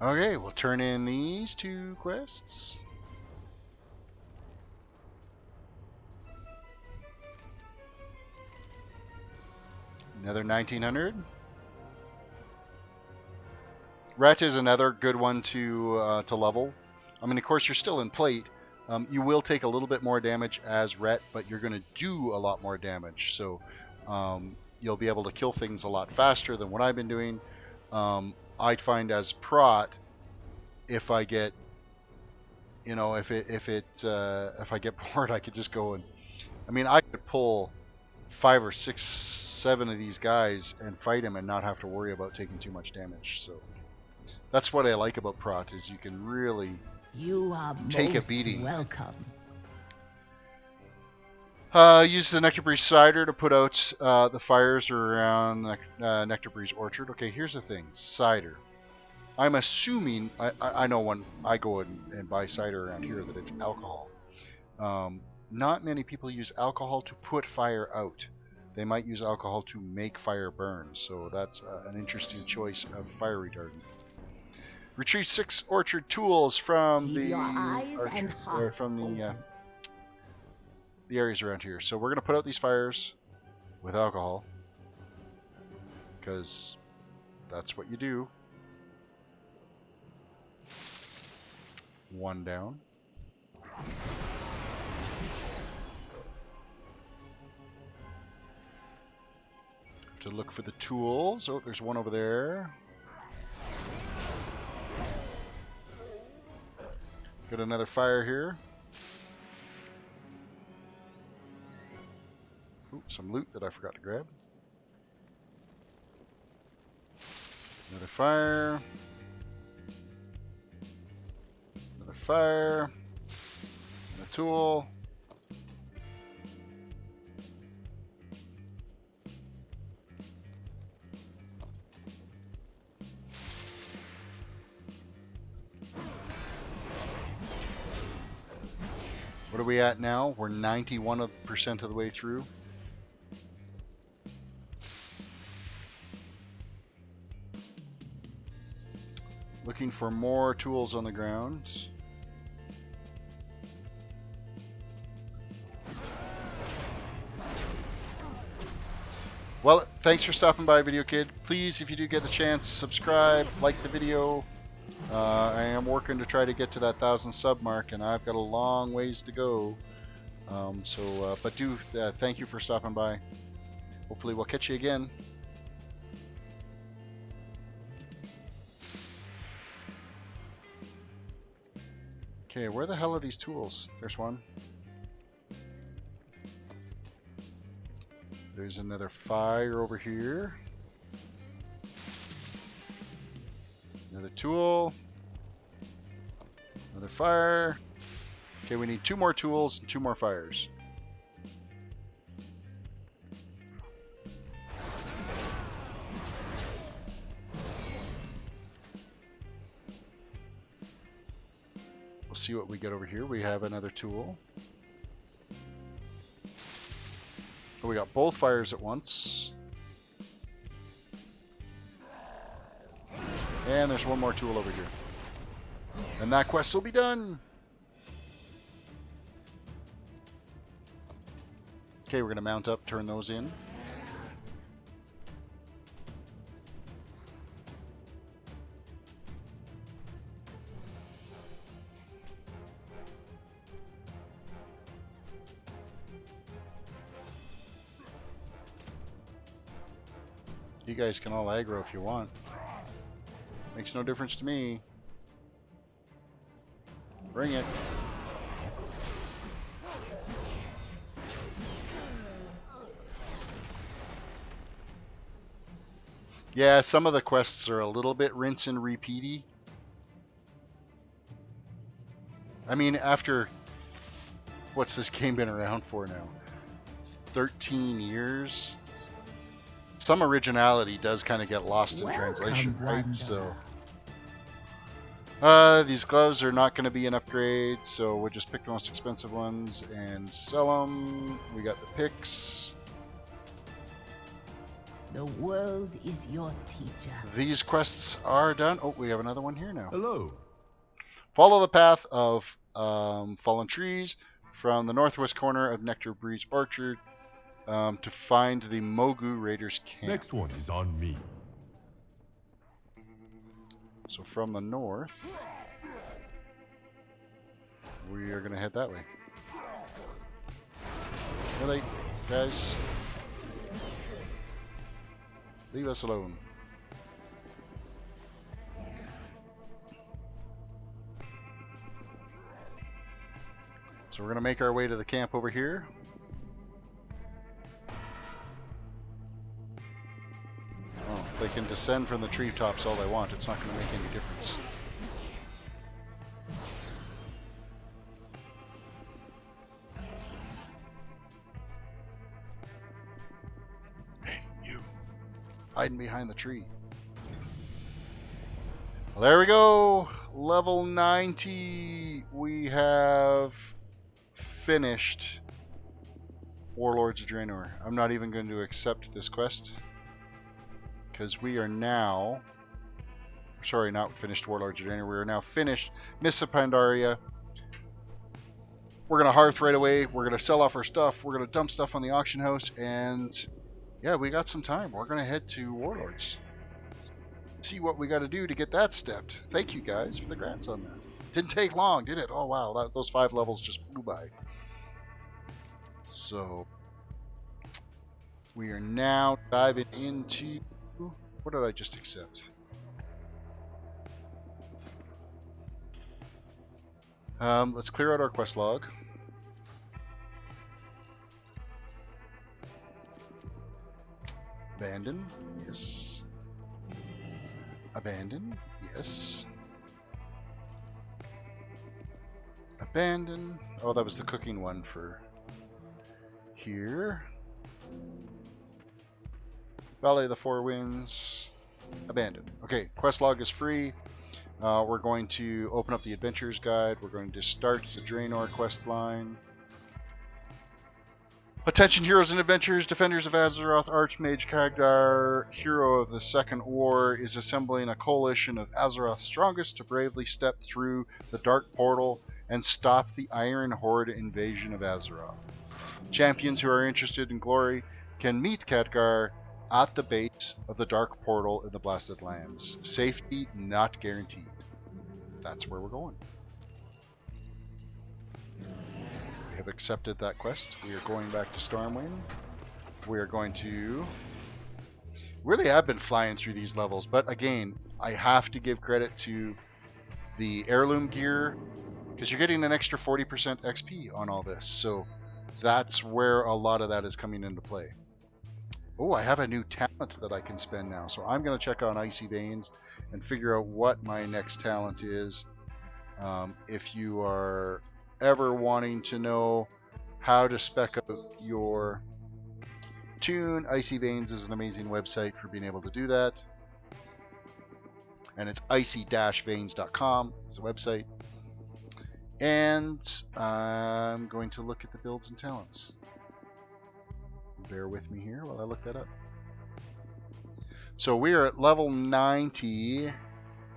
Okay, we'll turn in these 2 quests. Another 1900. Ret is another good one to level. I mean, of course, you're still in plate. You will take a little bit more damage as Ret, but you're going to do a lot more damage. So you'll be able to kill things a lot faster than what I've been doing. I'd find as Prot, if I get, you know, if I get bored, I could just go and, I mean, I could pull 5 or 6, 7 of these guys and fight him and not have to worry about taking too much damage. So that's what I like about Prot, is you can really take a beating. Welcome. Use the Nectar Breeze cider to put out the fires around Nectar Breeze Orchard. Okay, here's the thing. Cider. I'm assuming, I know when I go and buy cider around here that it's alcohol. Not many people use alcohol to put fire out. They might use alcohol to make fire burn. So that's an interesting choice of fire retardant. Retrieve 6 orchard tools from Keep your eyes and heart from the open. the areas around here. So we're going to put out these fires with alcohol, because that's what you do. 1 down. To look for the tools. Oh, there's one over there. Got another fire here. Ooh, some loot that I forgot to grab. Another fire. Another fire. And a tool. What are we at now? We're 91% of the way through. Looking for more tools on the ground. Well, thanks for stopping by, Video Kid. Please, if you do get the chance, subscribe, like the video. I am working to try to get to that 1,000 sub mark, and I've got a long ways to go. But thank you for stopping by. Hopefully we'll catch you again. Okay, where the hell are these tools? There's one. There's another fire over here. Another tool. Another fire. Okay, we need 2 more tools and 2 more fires. We'll see what we get over here. We have another tool. Oh, we got both fires at once. And there's one more tool over here. And that quest will be done. Okay, we're going to mount up, turn those in. You guys can all aggro if you want. Makes no difference to me. Bring it. Yeah, some of the quests are a little bit rinse and repeaty. I mean, after... What's this game been around for now? 13 years? Some originality does kind of get lost in translation, right? So... these gloves are not going to be an upgrade, so we'll just pick the most expensive ones and sell them. We got the picks. The world is your teacher. These quests are done. Oh, we have another one here now. Hello. Follow the path of fallen trees from the northwest corner of Nectar Breeze Orchard to find the Mogu Raiders camp. Next one is on me. So from the north, we are going to head that way. Really, guys? Leave us alone. So we're going to make our way to the camp over here. Oh, they can descend from the treetops all they want. It's not going to make any difference. Hey, you. Hiding behind the tree. Well, there we go. Level 90. We have finished Warlords of Draenor. I'm not even going to accept this quest because we are now... Sorry, not finished Warlords of Draenor. We are now finished Mists of Pandaria. We're going to hearth right away. We're going to sell off our stuff. We're going to dump stuff on the auction house. And yeah, we got some time. We're going to head to Warlords. See what we got to do to get that stepped. Thank you guys for the grants on that. Didn't take long, did it? Oh wow, those 5 levels just flew by. So we are now diving into... What did I just accept? Let's clear out our quest log. Abandon, yes. Abandon, yes. Abandon. Oh, that was the cooking one for here. Valley of the Four Winds. Abandon. Okay, quest log is free. We're going to open up the Adventures Guide. We're going to start the Draenor quest line. Attention heroes and adventurers, defenders of Azeroth, Archmage Khadgar, hero of the Second War, is assembling a coalition of Azeroth's strongest to bravely step through the Dark Portal and stop the Iron Horde invasion of Azeroth. Champions who are interested in glory can meet Khadgar at the base of the dark portal in the Blasted Lands. Safety not guaranteed. That's where we're going. We have accepted that quest. We are going back to Stormwind. We are going to... Really, I've been flying through these levels, but again, I have to give credit to the heirloom gear, because you're getting an extra 40% XP on all this, so that's where a lot of that is coming into play. Oh, I have a new talent that I can spend now, so I'm going to check on Icy Veins and figure out what my next talent is. If you are ever wanting to know how to spec up your toon, Icy Veins is an amazing website for being able to do that. And it's icy-veins.com is the website. And I'm going to look at the builds and talents. Bear with me here while I look that up. So we are at level 90.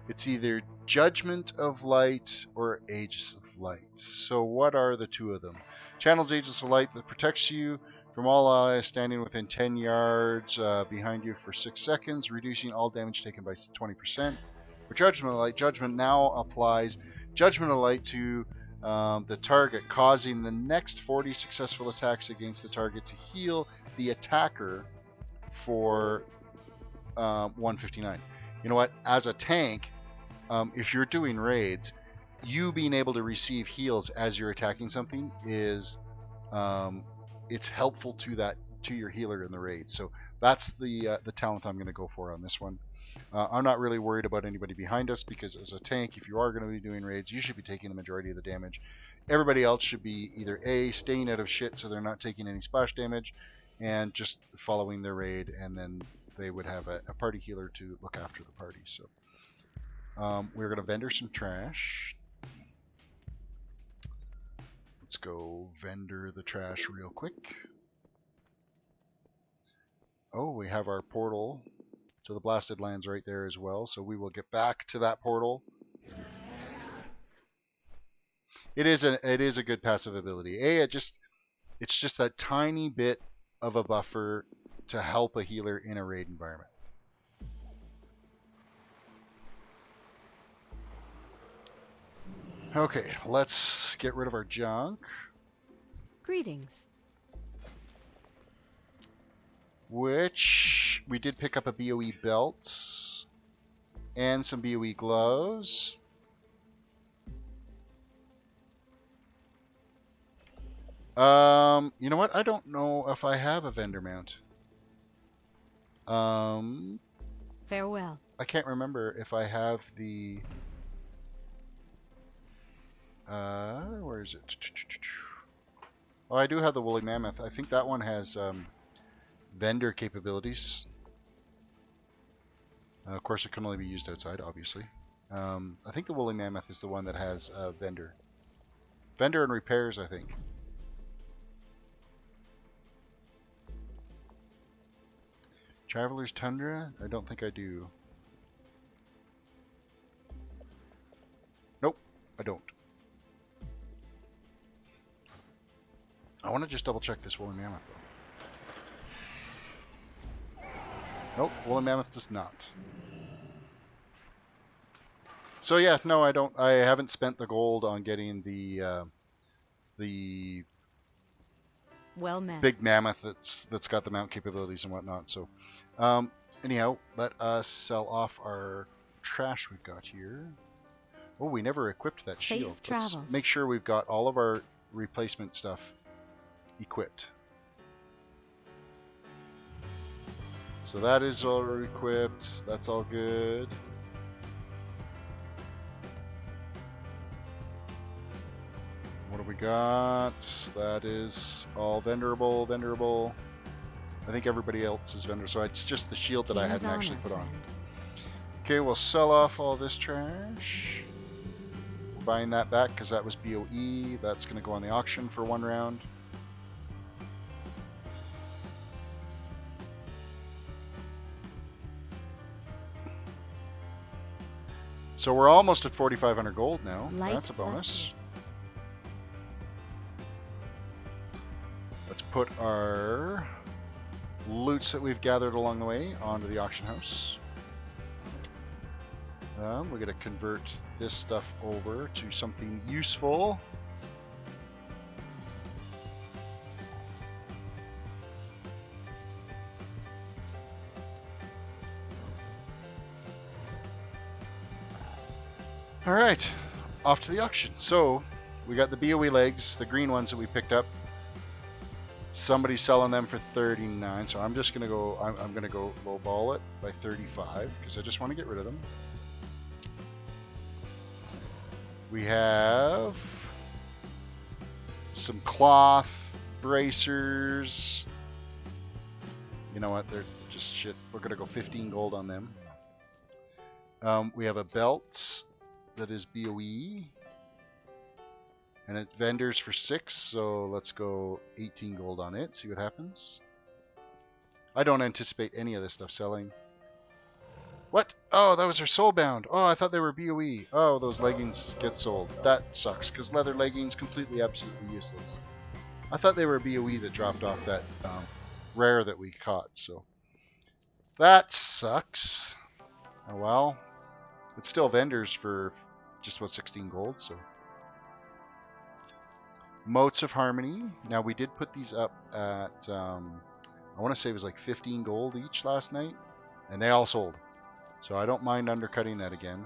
It's either Judgment of Light or Aegis of Light. So what are the two of them? Channels Aegis of Light that protects you from all allies standing within 10 yards behind you for 6 seconds, reducing all damage taken by 20%. For Judgment of Light, Judgment now applies Judgment of Light to the target, causing the next 40 successful attacks against the target to heal the attacker for 159. You know what? As a tank, if you're doing raids, you being able to receive heals as you're attacking something is it's helpful to your healer in the raid. So that's the talent I'm going to go for on this one. I'm not really worried about anybody behind us, because as a tank, if you are going to be doing raids, you should be taking the majority of the damage. Everybody else should be either A, staying out of shit so they're not taking any splash damage, and just following their raid, and then they would have a party healer to look after the party. So we're going to vendor some trash. Let's go vendor the trash real quick. Oh, we have our portal to the Blasted Lands right there as well, so we will get back to that portal. It is a good passive ability. It's just that tiny bit of a buffer to help a healer in a raid environment. Okay, let's get rid of our junk. Greetings. Which we did pick up a BOE belt and some BOE gloves. You know what? I don't know if I have a vendor mount. Farewell. I can't remember if I have the where is it? Oh, I do have the woolly mammoth. I think that one has vendor capabilities. Of course, it can only be used outside, obviously. I think the woolly mammoth is the one that has vendor and repairs, I think. Traveler's Tundra? I don't think I do. Nope, I don't. I want to just double check this woolly mammoth though. Nope, woolly mammoth does not. So yeah, no, I don't. I haven't spent the gold on getting the Well met. big mammoth that's got the mount capabilities and whatnot. So anyhow, let us sell off our trash we've got here. Oh, we never equipped that Safe shield. travels. Let's make sure we've got all of our replacement stuff equipped. So that is all equipped. That's all good. What do we got? That is all vendorable. I think everybody else is vendor, so it's just the shield that I hadn't actually put on. Okay, we'll sell off all this trash. We're buying that back because that was BOE. That's going to go on the auction for 1 round. So we're almost at 4,500 gold now. That's a bonus. Let's put our loots that we've gathered along the way onto the auction house. We're going to convert this stuff over to something useful. Alright, off to the auction. So, we got the BOE legs, the green ones that we picked up. Somebody's selling them for 39, so I'm just gonna go. I'm gonna go lowball it by 35 because I just want to get rid of them. We have some cloth bracers. You know what? They're just shit. We're gonna go 15 gold on them. We have a belt that is BOE. And it vendors for 6, so let's go 18 gold on it, see what happens. I don't anticipate any of this stuff selling. What? Oh, that was our soulbound. Oh, I thought they were BOE. Oh, those leggings get sold. That sucks, because leather leggings completely, absolutely useless. I thought they were BOE that dropped off that rare that we caught, so. That sucks. Oh well. It's still vendors for just about 16 gold, so. Motes of Harmony. Now we did put these up at, I want to say it was like 15 gold each last night, and they all sold. So I don't mind undercutting that again.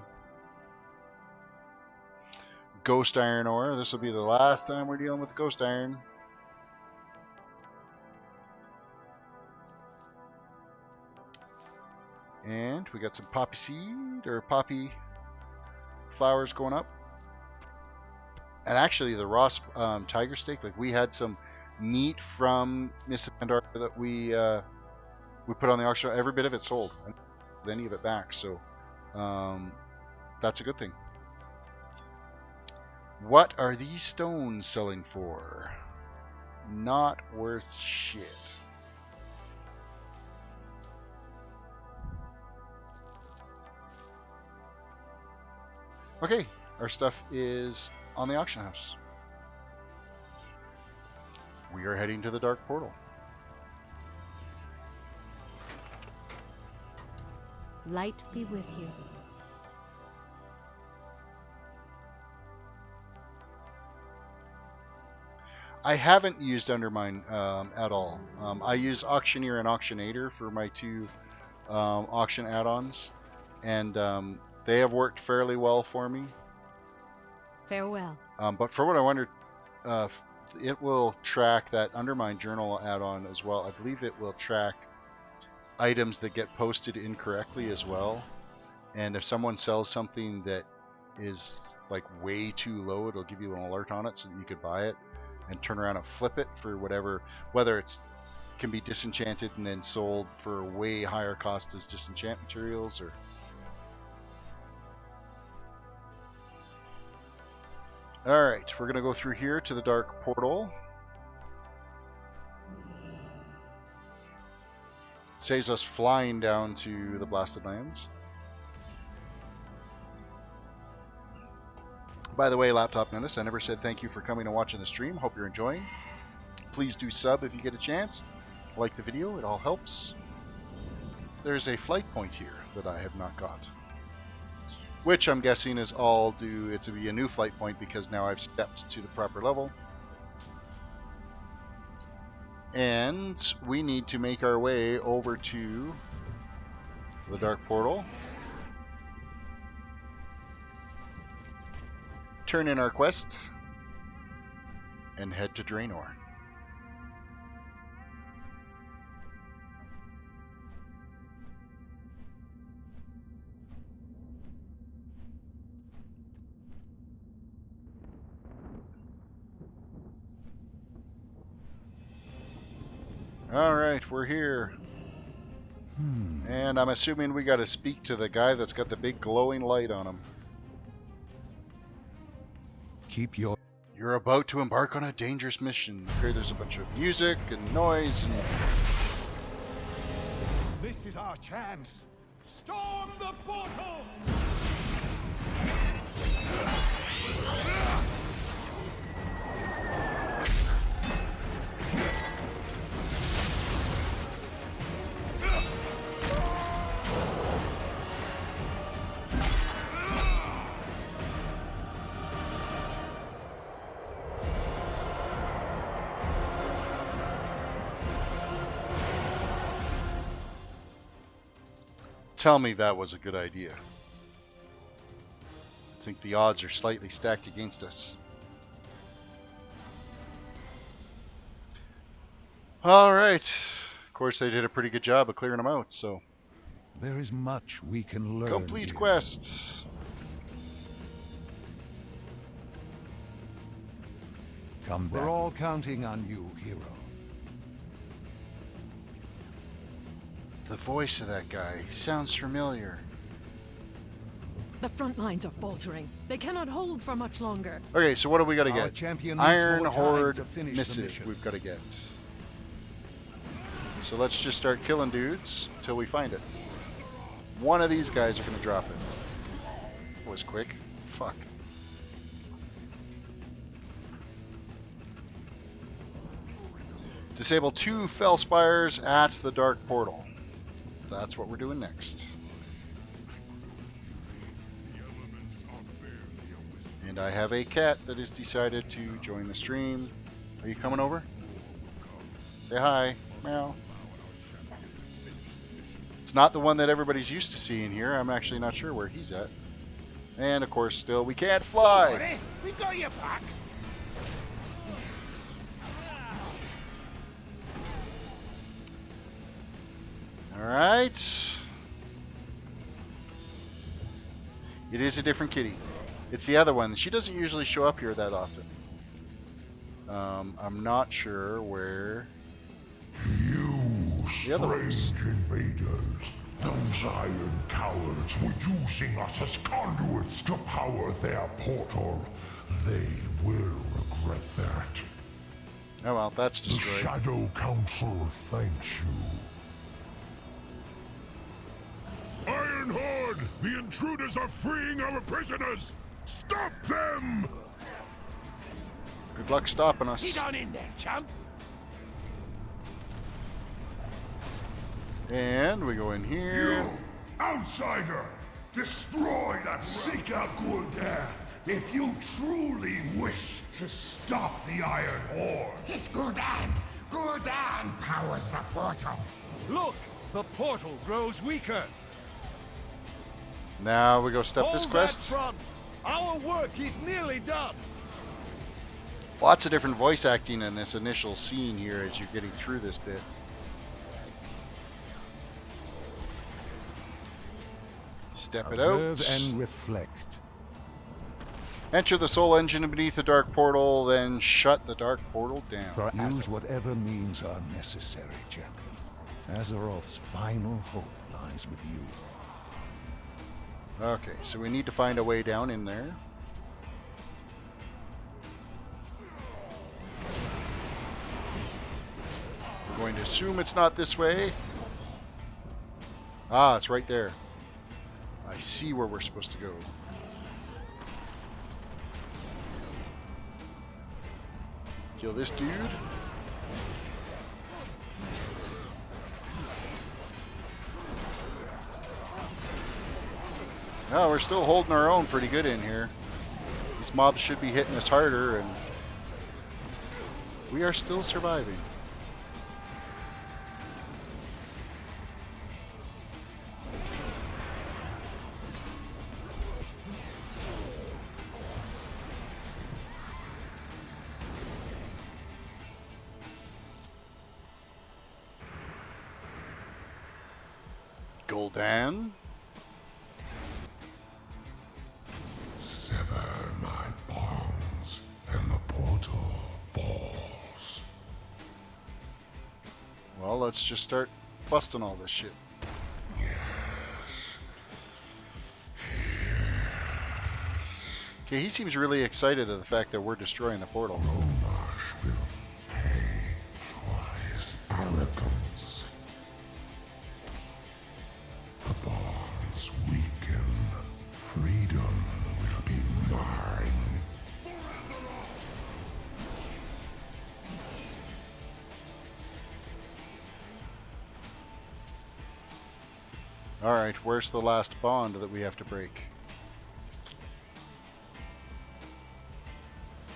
Ghost Iron Ore. This will be the last time we're dealing with the Ghost Iron. And we got some poppy seed, or poppy flowers going up. And actually, the raw tiger steak, like we had some meat from Mists of Pandaria that we put on the auction. Every bit of it sold. I didn't get any of it back, so that's a good thing. What are these stones selling for? Not worth shit. Okay, our stuff is on the auction house. We are heading to the Dark Portal. Light be with you. I haven't used Undermine at all. I use Auctioneer and Auctionator for my two auction add-ons, and they have worked fairly well for me. Farewell. But for what I wondered, it will track that Undermine Journal add-on as well. I believe it will track items that get posted incorrectly as well. And if someone sells something that is like way too low, it'll give you an alert on it so that you could buy it and turn around and flip it for whatever, whether it's can be disenchanted and then sold for a way higher cost as disenchant materials, or alright, we're gonna go through here to the Dark Portal. Saves us flying down to the Blasted Lands. By the way, Laptop Menace, I never said thank you for coming and watching the stream. Hope you're enjoying. Please do sub if you get a chance. Like the video, it all helps. There's a flight point here that I have not got, which I'm guessing is all due to be a new flight point because now I've stepped to the proper level. And we need to make our way over to the Dark Portal. Turn in our quest and head to Draenor. Alright, we're here. And I'm assuming we gotta speak to the guy that's got the big glowing light on him. Keep your... You're about to embark on a dangerous mission. Here there's a bunch of music and noise and... This is our chance. Storm the portal! tell me that was a good idea. I think the odds are slightly stacked against us. Alright. Of course, they did a pretty good job of clearing them out, so. There is much we can learn. Complete here. quests. Come back. We're all counting on you, hero. The voice of that guy sounds familiar. The front lines are faltering. They cannot hold for much longer. Okay, so what do we got to Our get? champion needs Iron more time Horde to finish the missive mission. we've got to get. So let's just start killing dudes till we find it. One of these guys are going to drop it. That was quick. Fuck. Disable 2 fell spires at the dark portal. That's what we're doing next. And I have a cat that has decided to join the stream. Are you coming over? Say hi. Meow. It's not the one that everybody's used to seeing here. I'm actually not sure where he's at. And of course, still, we can't fly. We got your back. Alright. It is a different kitty. It's the other one. She doesn't usually show up here that often. I'm not sure where You the other one is. strange invaders. Those iron cowards were using us as conduits to power their portal. They will regret that. Oh well, that's The destroyed. Shadow Council thanks you. Iron Horde! The intruders are freeing our prisoners! Stop them! Good luck stopping us. Get on in there, champ. And we go in here. You, outsider! Destroy that Seeker Gul'dan if you truly wish to stop the Iron Horde. It's Gul'dan! Gul'dan powers the portal! Look! The portal grows weaker! Now we go step this Hold quest. that front! Our work is nearly done! Lots of different voice acting in this initial scene here as you're getting through this bit. Step it Observe out. and reflect. Enter the soul engine beneath the dark portal, then shut the dark portal down. Use whatever means are necessary, champion. Azeroth's final hope lies with you. Okay, so we need to find a way down in there. We're going to assume it's not this way. Ah, it's right there. I see where we're supposed to go. Kill this dude. No, we're still holding our own pretty good in here. These mobs should be hitting us harder, and we are still surviving. Gul'dan. Sever my bonds, and the portal falls. Well, let's just start busting all this shit. Okay, he seems really excited at the fact that we're destroying the portal. Romash will pay for his arrogance. The bonds weaken. Freedom will be mine. Alright, where's the last bond that we have to break?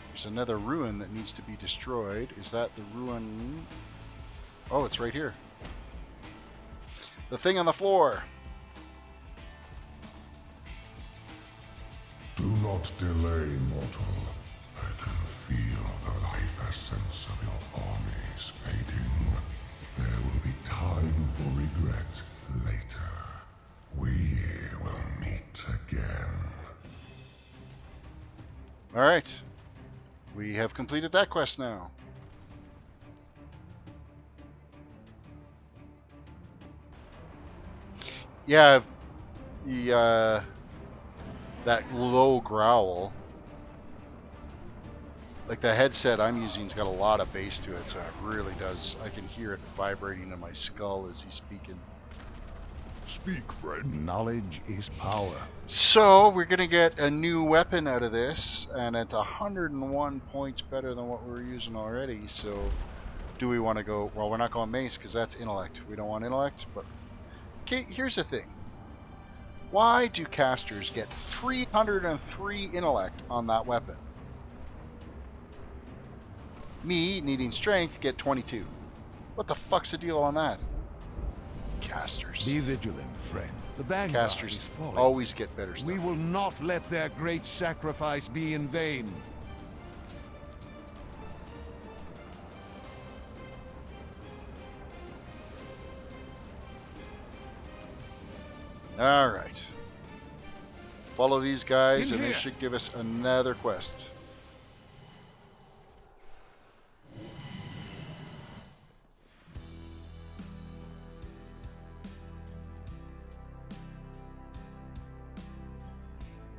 There's another ruin that needs to be destroyed. Is that the ruin? Oh, it's right here. The thing on the floor. not delay, mortal. I can feel the life essence of your armies fading. There will be time for regret later. We will meet again. Alright. We have completed that quest now. Yeah, the that low growl, like the headset I'm using's got a lot of bass to it, so it really does. I can hear it vibrating in my skull as he's speaking. Speak, friend. Knowledge is power. So we're gonna get a new weapon out of this, and it's 101 points better than what we were using already. So, do we want to go? Well, we're not going mace because that's intellect. We don't want intellect, but okay. Here's the thing. Why do casters get 303 intellect on that weapon? Me, needing strength, get 22. What the fuck's the deal on that? Casters. Be vigilant, friend. The vanguard Casters is falling. always get better stuff. We will not let their great sacrifice be in vain. Alright. Follow these guys and they should give us another quest.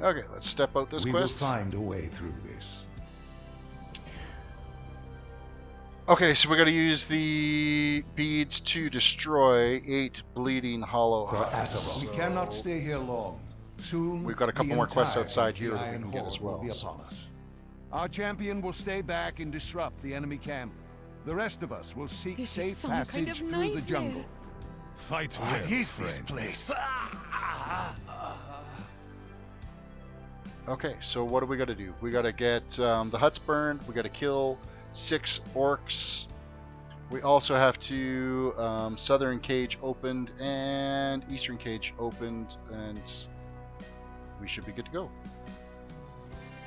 Okay, let's step out this we quest. will find a way through this. Okay, so we got to use the beads to destroy 8 bleeding hollow huts. We cannot stay here long. Soon we've got a couple more quests outside here that we can get as well. Be upon us. Our champion will stay back and disrupt the enemy camp. The rest of us will seek safe passage through the jungle. Fight what is this place? Okay, so what do we got to do? We got to get the huts burned. We got to kill 6 orcs. We also have to southern cage opened and eastern cage opened, and we should be good to go.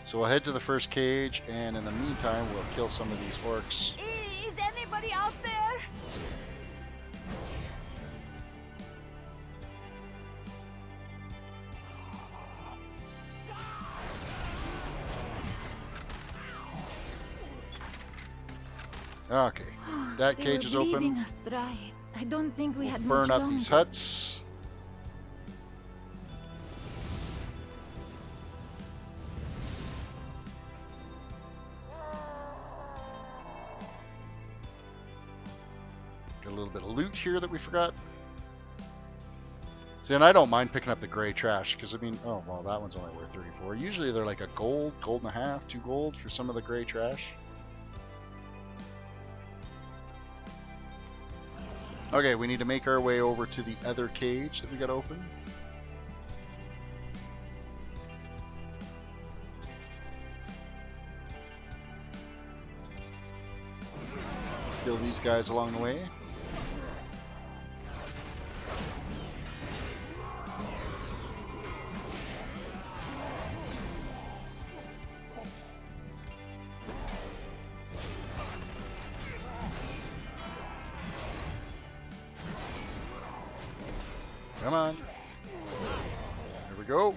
So we'll head to the first cage, and in the meantime, we'll kill some of these orcs. Is anybody out there? Okay, that cage is open. Us dry. I don't think we had Burn much up longer. these huts. Got a little bit of loot here that we forgot. See, and I don't mind picking up the gray trash, because I mean, oh, well, that one's only worth 34. Usually they're like a gold, gold and a half, 2 gold for some of the gray trash. Okay, we need to make our way over to the other cage that we got open. Kill these guys along the way. Come on. There we go.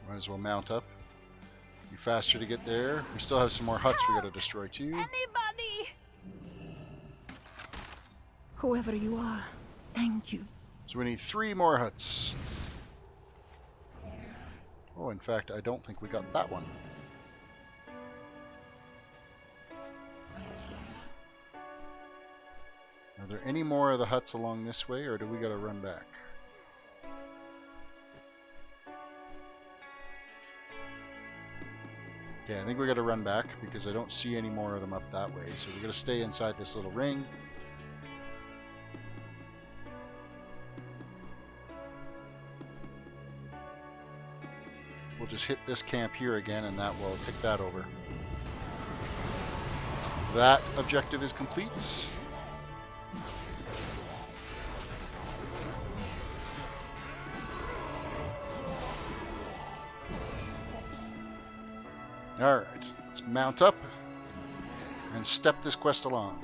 Might as well mount up. Be faster to get there. We still have some more huts we gotta destroy too. Anybody? Whoever you are, thank you. So we need 3 more huts. Oh, in fact, I don't think we got that one. Are there any more of the huts along this way, or do we gotta run back? Okay, I think we gotta run back because I don't see any more of them up that way. So we gotta stay inside this little ring. We'll just hit this camp here again, and that will tick that over. That objective is complete. Alright, let's mount up and step this quest along.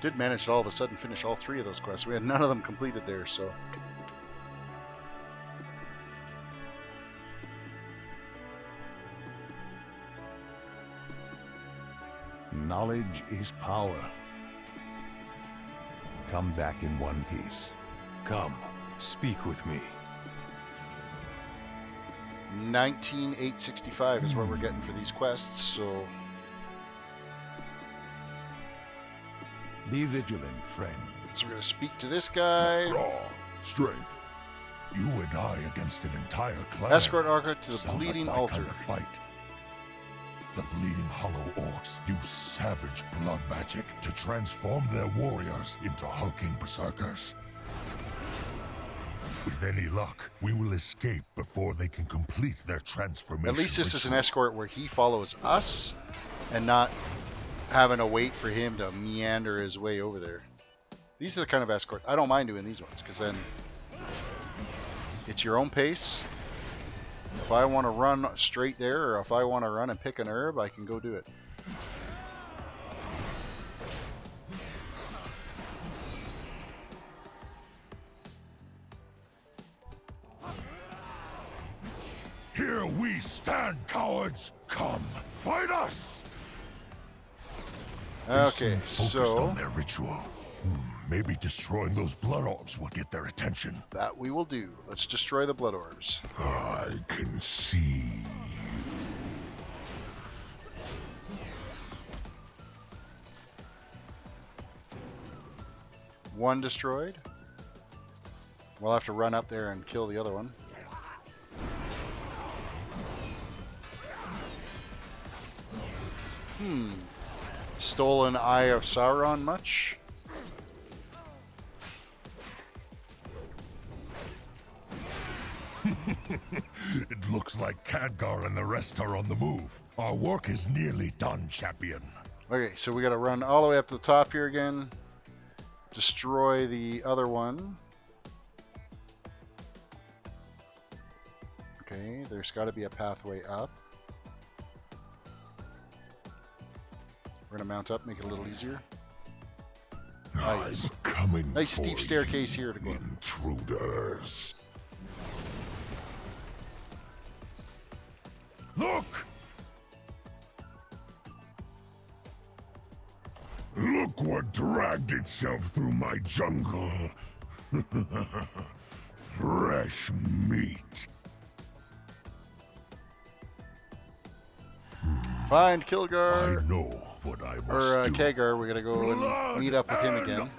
Did manage to all of a sudden finish all 3 of those quests. We had none of them completed there, so... Knowledge is power. Come back in one piece. Come, speak with me. 19,865 is what we're getting for these quests, so... Be vigilant, friend. So we're going to speak to this guy. Raw strength. You and I against an entire clan. Escort Arca to the Sounds Bleeding like my Altar. kind of fight. The Bleeding Hollow Orcs use savage blood magic to transform their warriors into hulking berserkers. With any luck, we will escape before they can complete their transformation. At least this is an ritual. escort where he follows us and not having to wait for him to meander his way over there. These are the kind of escort I don't mind doing these ones, because then it's your own pace. If I want to run straight there, or if I want to run and pick an herb, I can go do it. Here we stand, cowards! Come, fight us! Okay, They seem focused so on their ritual. Maybe destroying those blood orbs will get their attention. that we will do. Let's destroy the blood orbs. I can see. One destroyed. We'll have to run up there and kill the other one. Stolen Eye of Sauron much? It looks like Khadgar and the rest are on the move. Our work is nearly done, champion. Okay, so we gotta run all the way up to the top here again. Destroy the other one. Okay, there's gotta be a pathway up. We're gonna mount up, make it a little easier. Nice. I'm coming. Nice steep for staircase you, here to go up. Intruders. Look! Look what dragged itself through my jungle. Fresh meat. Find I Kilgar. know what I must Or do. Khadgar, we gotta go and Blood meet up with him and again.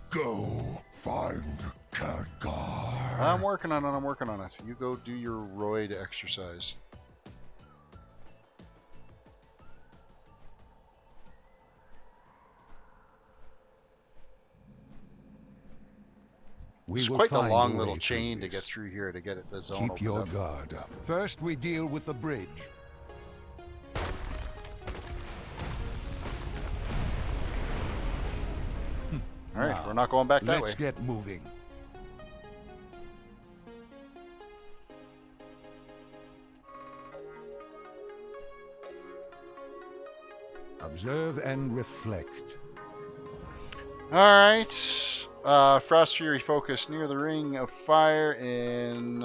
Go find Khadgar. I'm working on it, I'm working on it. You go do your roid exercise. It's quite the long little chain to get through here to get the zone Keep your opened up. guard up. First, we deal with the bridge. Alright, Now, we're not going back that way. Let's get moving. Observe and reflect. Alright. Frost Fury focus near the Ring of Fire in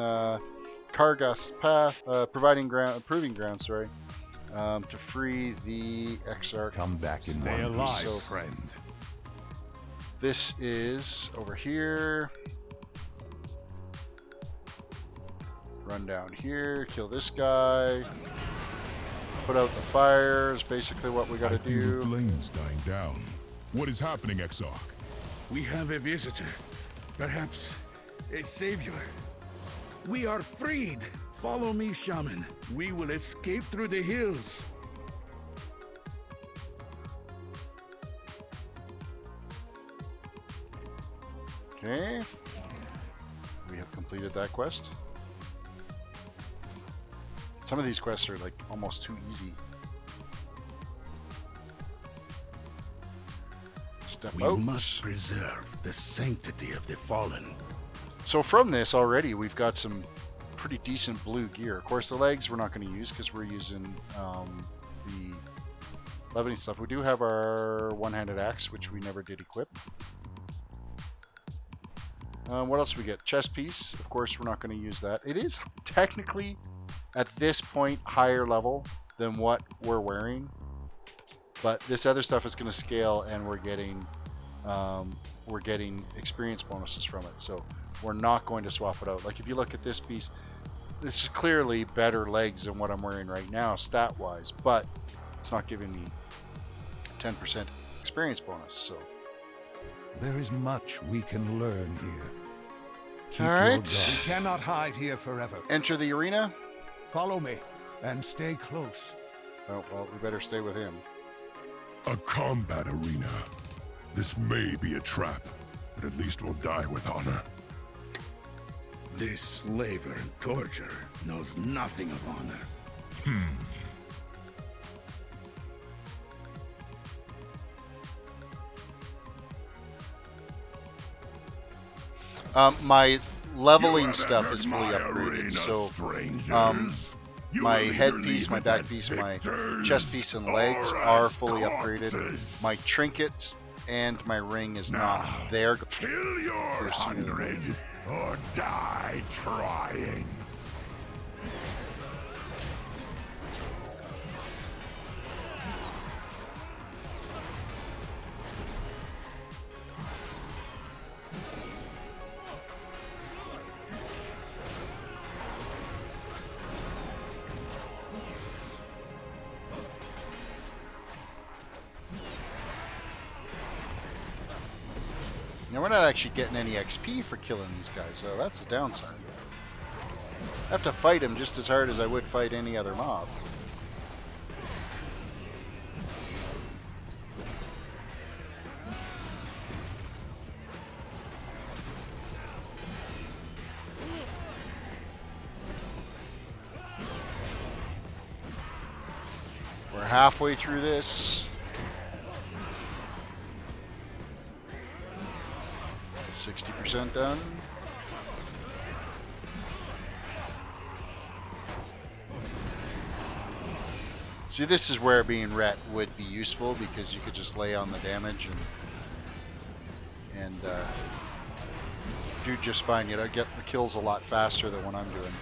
Kargath's path, proving ground, sorry, to free the Exarch. Come back in Stay one alive, piece. So- friend. This is over here. Run down here, kill this guy. Put out the fire is basically what we gotta I feel the do. flames dying down. What is happening, Exarch? We have a visitor. Perhaps a savior. We are freed. Follow me, shaman. We will escape through the hills. Okay. We have completed that quest. Some of these quests are like almost too easy. Step We out. must preserve the sanctity of the fallen. So from this already, we've got some pretty decent blue gear. Of course, the legs we're not going to use because we're using the leavening stuff. We do have our one-handed axe, which we never did equip. What else do we get? Chest piece. Of course, we're not going to use that. It is technically, at this point, higher level than what we're wearing. But this other stuff is going to scale, and we're getting experience bonuses from it. So we're not going to swap it out. Like if you look at this piece, this is clearly better legs than what I'm wearing right now, stat-wise. But it's not giving me 10% experience bonus. So there is much we can learn here. All right. We cannot hide here forever. Enter the arena. Follow me and stay close. Oh, well, we better stay with him. A combat arena. This may be a trap, but at least we'll die with honor. This slaver and torturer knows nothing of honor. My leveling stuff is fully upgraded, so my headpiece, my back piece, my chest piece, and legs are fully upgraded. My trinkets and my ring is not there. Kill your 100 or die trying. Now we're not actually getting any XP for killing these guys, so that's the downside. I have to fight him just as hard as I would fight any other mob. We're halfway through this. 60% done. See, this is where being ret would be useful because you could just lay on the damage and do just fine. You know, get the kills a lot faster than what I'm doing.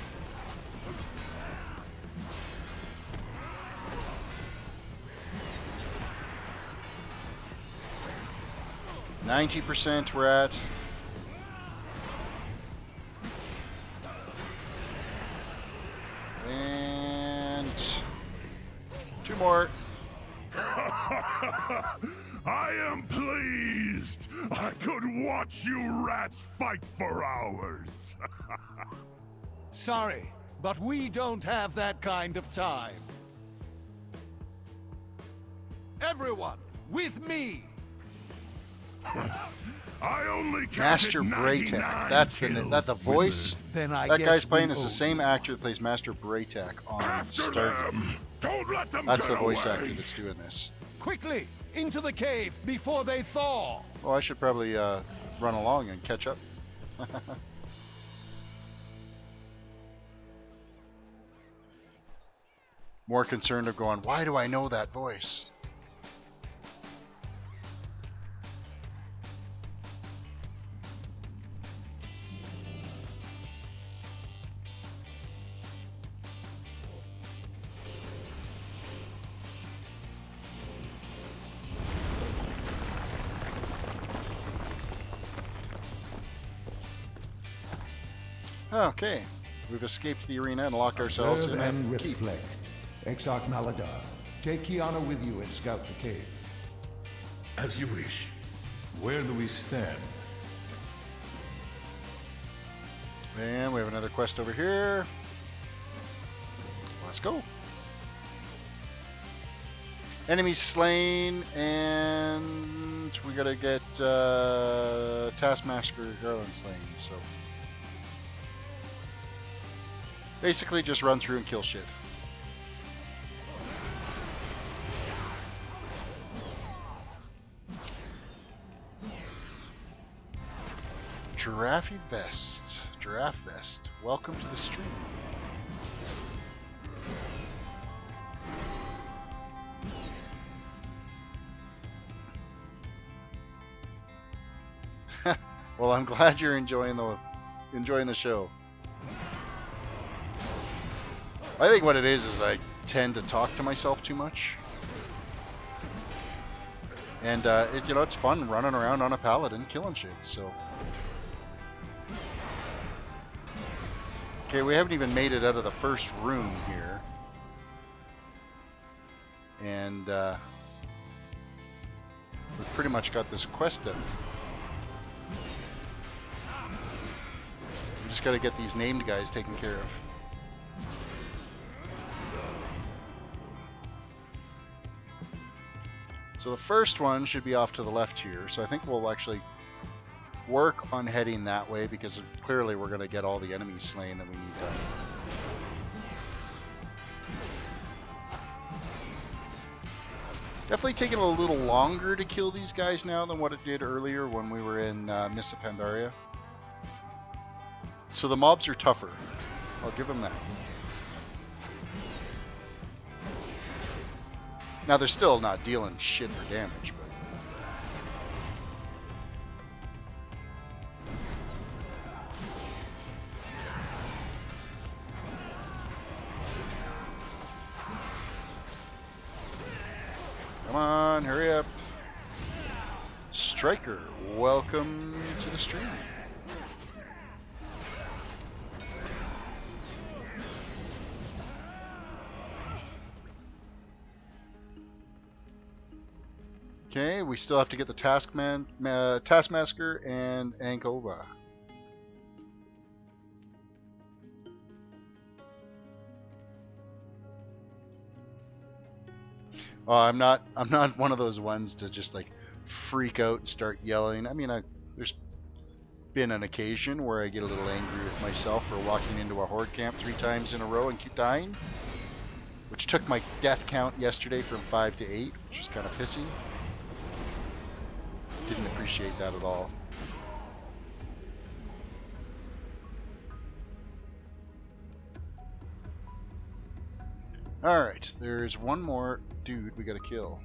%, we're at. And 2 more. I am pleased. I could watch you rats fight for hours. Sorry, but we don't have that kind of time. Everyone, with me! I only Master Braytak. That's the voice. Then I that guess guy's playing we is the same actor that plays Master Braytak on Stargate. Don't let them That's get the voice away. actor that's doing this. Quickly, into the cave before they thaw! Oh, I should probably run along and catch up. More concerned of going, why do I know that voice? Okay, we've escaped the arena and locked ourselves in a keep. reflect. Exarch Maladar, take Kiana with you and scout the cave. As you wish. Where do we stand? And we have another quest over here. Let's go. Enemies slain, and we gotta get Taskmaster Garland slain, so Basically, just run through and kill shit. Giraffe Vest. Giraffe Vest. Welcome to the stream. Well, I'm glad you're enjoying the show. I think what it is I tend to talk to myself too much. And it's fun running around on a paladin killing shit, so. Okay, we haven't even made it out of the first room here. And we've pretty much got this quest done. We just got to get these named guys taken care of. So the first one should be off to the left here, so I think we'll actually work on heading that way because clearly we're going to get all the enemies slain that we need done. Definitely taking a little longer to kill these guys now than what it did earlier when we were in Mists of Pandaria. So the mobs are tougher. I'll give them that. Now they're still not dealing shit for damage, but come on, hurry up. Striker, welcome to the stream. Okay, we still have to get the Taskmaster and Ankova. Oh, I'm not one of those ones to just like freak out and start yelling. I mean, there's been an occasion where I get a little angry with myself for walking into a horde camp 3 times in a row and keep dying, which took my death count yesterday from 5 to 8, which was kind of pissy. Didn't appreciate that at all. Alright, there's one more dude we gotta kill.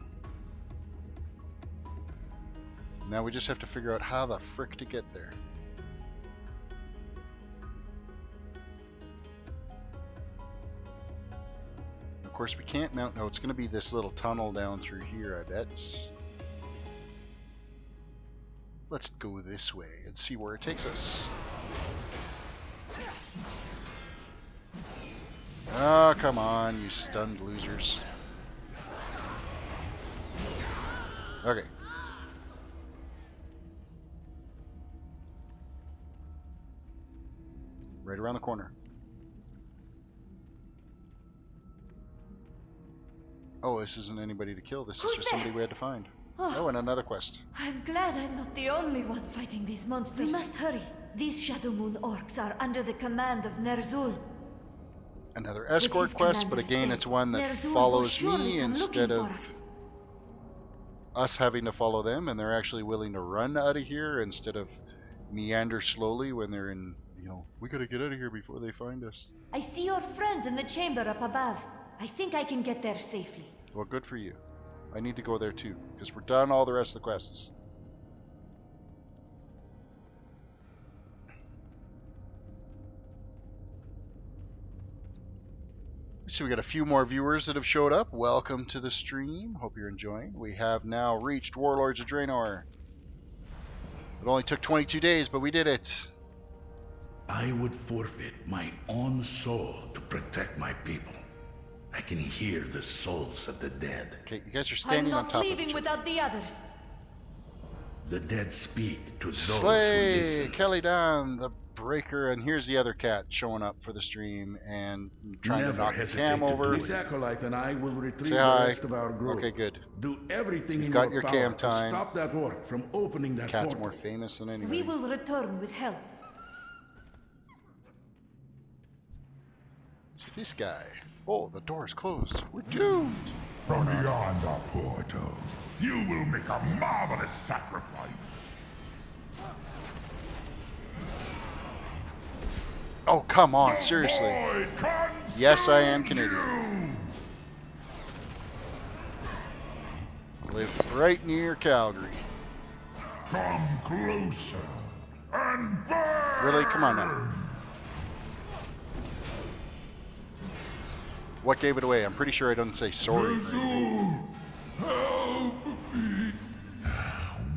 Now we just have to figure out how the frick to get there. Of course we can't mount. No, it's gonna be this little tunnel down through here, I bet. Let's go this way and see where it takes us. Oh, come on, you stunned losers. Okay. Right around the corner. Oh, this isn't anybody to kill. This is just somebody we had to find. Oh, and another quest. I'm glad I'm not the only one fighting these monsters. We must hurry. These Shadow Moon orcs are under the command of Ner'zhul. Another escort quest, but again, it's one that follows me instead of us having to follow them, and they're actually willing to run out of here instead of meander slowly when they're in, we gotta get out of here before they find us. I see your friends in the chamber up above. I think I can get there safely. Well, good for you. I need to go there too, because we're done all the rest of the quests. So we got a few more viewers that have showed up. Welcome to the stream. Hope you're enjoying. We have now reached Warlords of Draenor. It only took 22 days, but we did it. I would forfeit my own soul to protect my people. I can hear the souls of the dead. Okay, you guys are standing on top of each other. I'm not leaving without the others. The dead speak to those Slay, who listen. Kalidan, the breaker, and here's the other cat showing up for the stream and trying to knock the cam over. This acolyte and I will retrieve Say the hi. rest of our group. Okay, good. Do everything You've in got your your power cam to time. stop that orc from opening that Cat's portal. more famous than anybody. We will return with help. This guy. Oh, the door is closed. We're doomed. From beyond the portal, you will make a marvelous sacrifice. Oh, come on, seriously. Yes, I am Canadian. I live right near Calgary. Come closer and burn! Really? Come on now. What gave it away? I'm pretty sure I don't say sorry. Help me!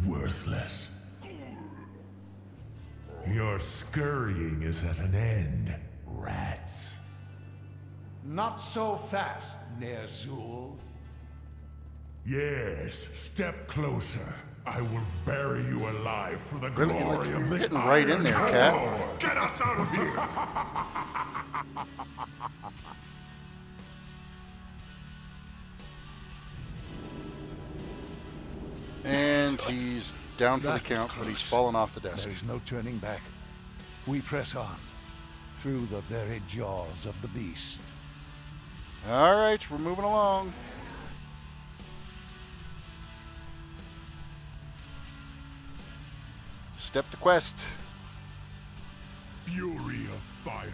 Worthless. Your scurrying is at an end, rats. Not so fast, Ner'zhul. Yes, step closer. I will bury you alive for the Really? glory of the You're getting right in there, Cat. Get us out of here! And he's down for the count, but he's fallen off the desk. There is no turning back. We press on, through the very jaws of the beast. Alright, we're moving along. Step the quest. Fury of fire.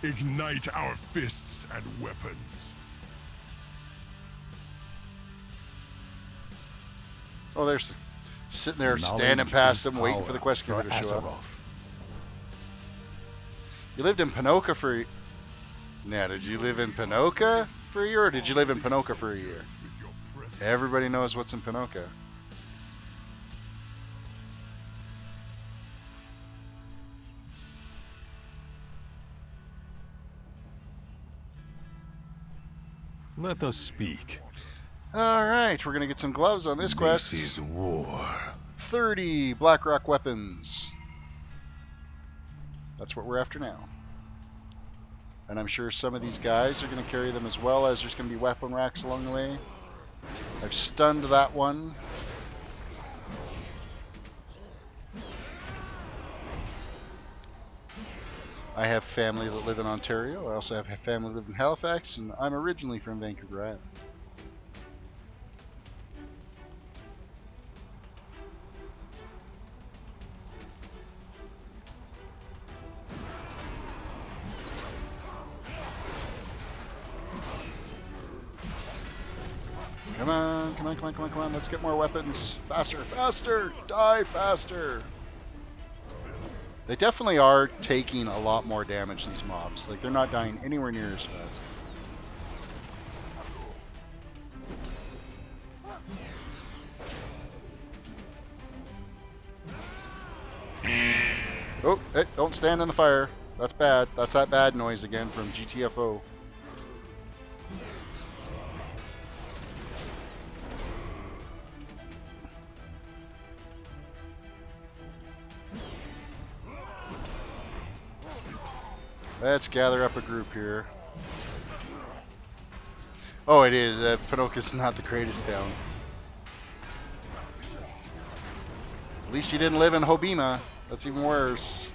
Ignite our fists and weapons. Oh, there's sitting there standing past him, waiting for the quest giver to show up. You lived in Panoka for... Now, did you live in Panoka for a year, or did you live in Panoka for a year? Everybody knows what's in Panoka. Let us speak. Alright, we're going to get some gloves on this quest. This is war. 30 Blackrock weapons. That's what we're after now. And I'm sure some of these guys are going to carry them as well, as there's going to be weapon racks along the way. I've stunned that one. I have family that live in Ontario. I also have family that live in Halifax, and I'm originally from Vancouver Island. Come on, come on, come on, come on, come on. Let's get more weapons. Faster, faster! Die faster! They definitely are taking a lot more damage, these mobs. Like, they're not dying anywhere near as fast. Oh, hey, don't stand in the fire. That's bad. That's that bad noise again from GTFO. Let's gather up a group here. Oh, it is. Panoka's not the greatest town. At least you didn't live in Hobima. That's even worse.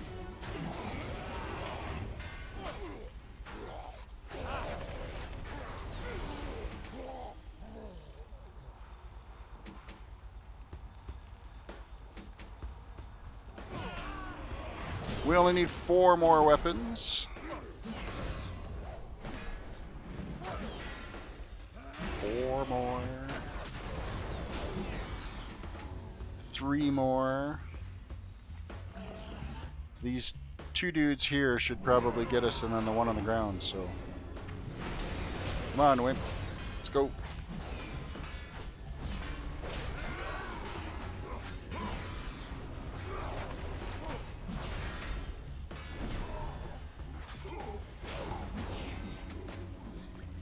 We only need 4 more weapons. 4 more. 3 more. These 2 dudes here should probably get us, and then the one on the ground, so. Come on, Wimp. Let's go.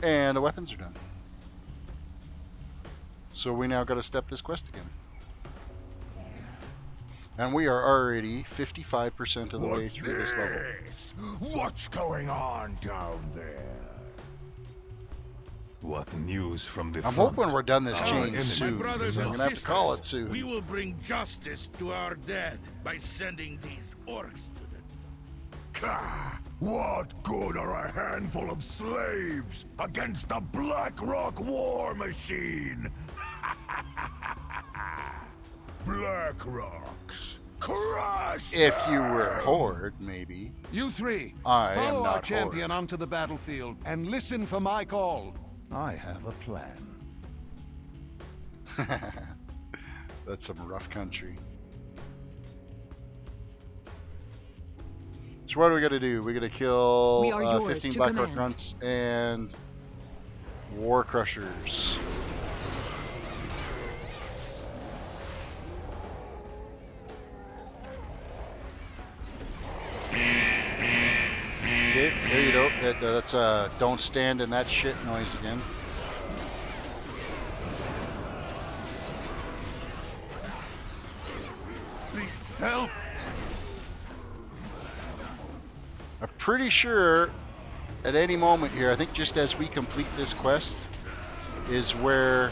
And the weapons are done. So we now got to step this quest again. And we are already 55% of the way through this level. What's going on down there? What news from the I'm front? hoping we're done this chain soon, brothers because I'm and going to have to sisters, call it soon. We will bring justice to our dead by sending these orcs to the What good are a handful of slaves against a Blackrock war machine? Blackrocks, crush If you were Horde, maybe. You three, I am follow our not champion onto the battlefield and listen for my call. I have a plan. That's some rough country. So what are we gonna do? We're gonna kill We are yours 15 to Blackrock command. grunts and war crushers. Okay, there you go. That's don't stand in that shit noise again. Please help. I'm pretty sure at any moment here, I think just as we complete this quest, is where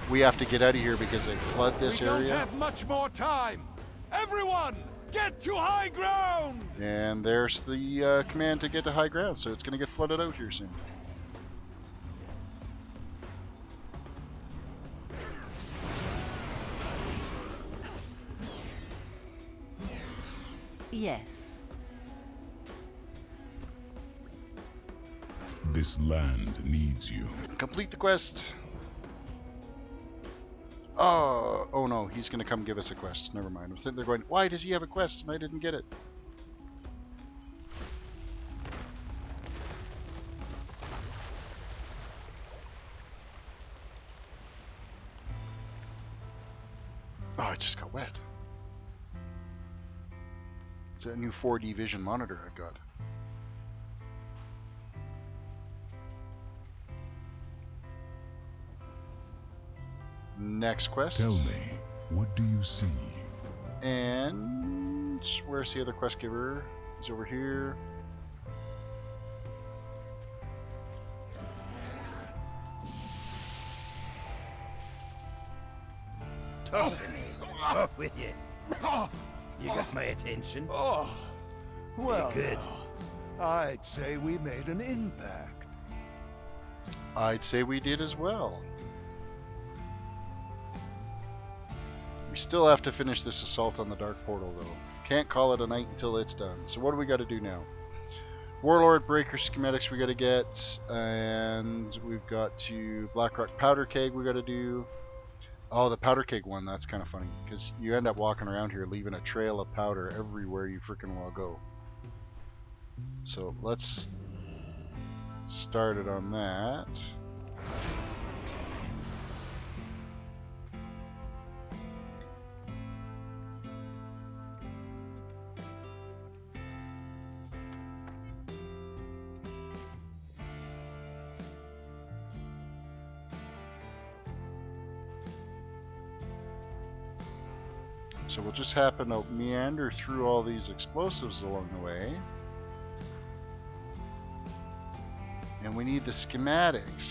we have to get out of here because they flood this We area. don't have much more time. Everyone, get to high ground! And there's the command to get to high ground, so it's going to get flooded out here soon. Yes. This land needs you. Complete the quest. Oh no, he's going to come give us a quest. Never mind. I'm sitting there going, why does he have a quest and I didn't get it? Oh, I just got wet. It's a new 4D vision monitor I've got. Next quest. Tell me, what do you see? And where's the other quest giver? He's over here. Talk to me. Off with you. You got my attention. Oh, well, Good. I'd say we made an impact. I'd say we did as well. We still have to finish this assault on the Dark Portal, though. Can't call it a night until it's done. So what do we got to do now? Warlord Breaker schematics we got to get, and we've got to Blackrock Powder Keg we got to do. Oh, the Powder Keg one, that's kind of funny, because you end up walking around here leaving a trail of powder everywhere you freaking well go. So let's start it on that. So we'll just happen to meander through all these explosives along the way. And we need the schematics.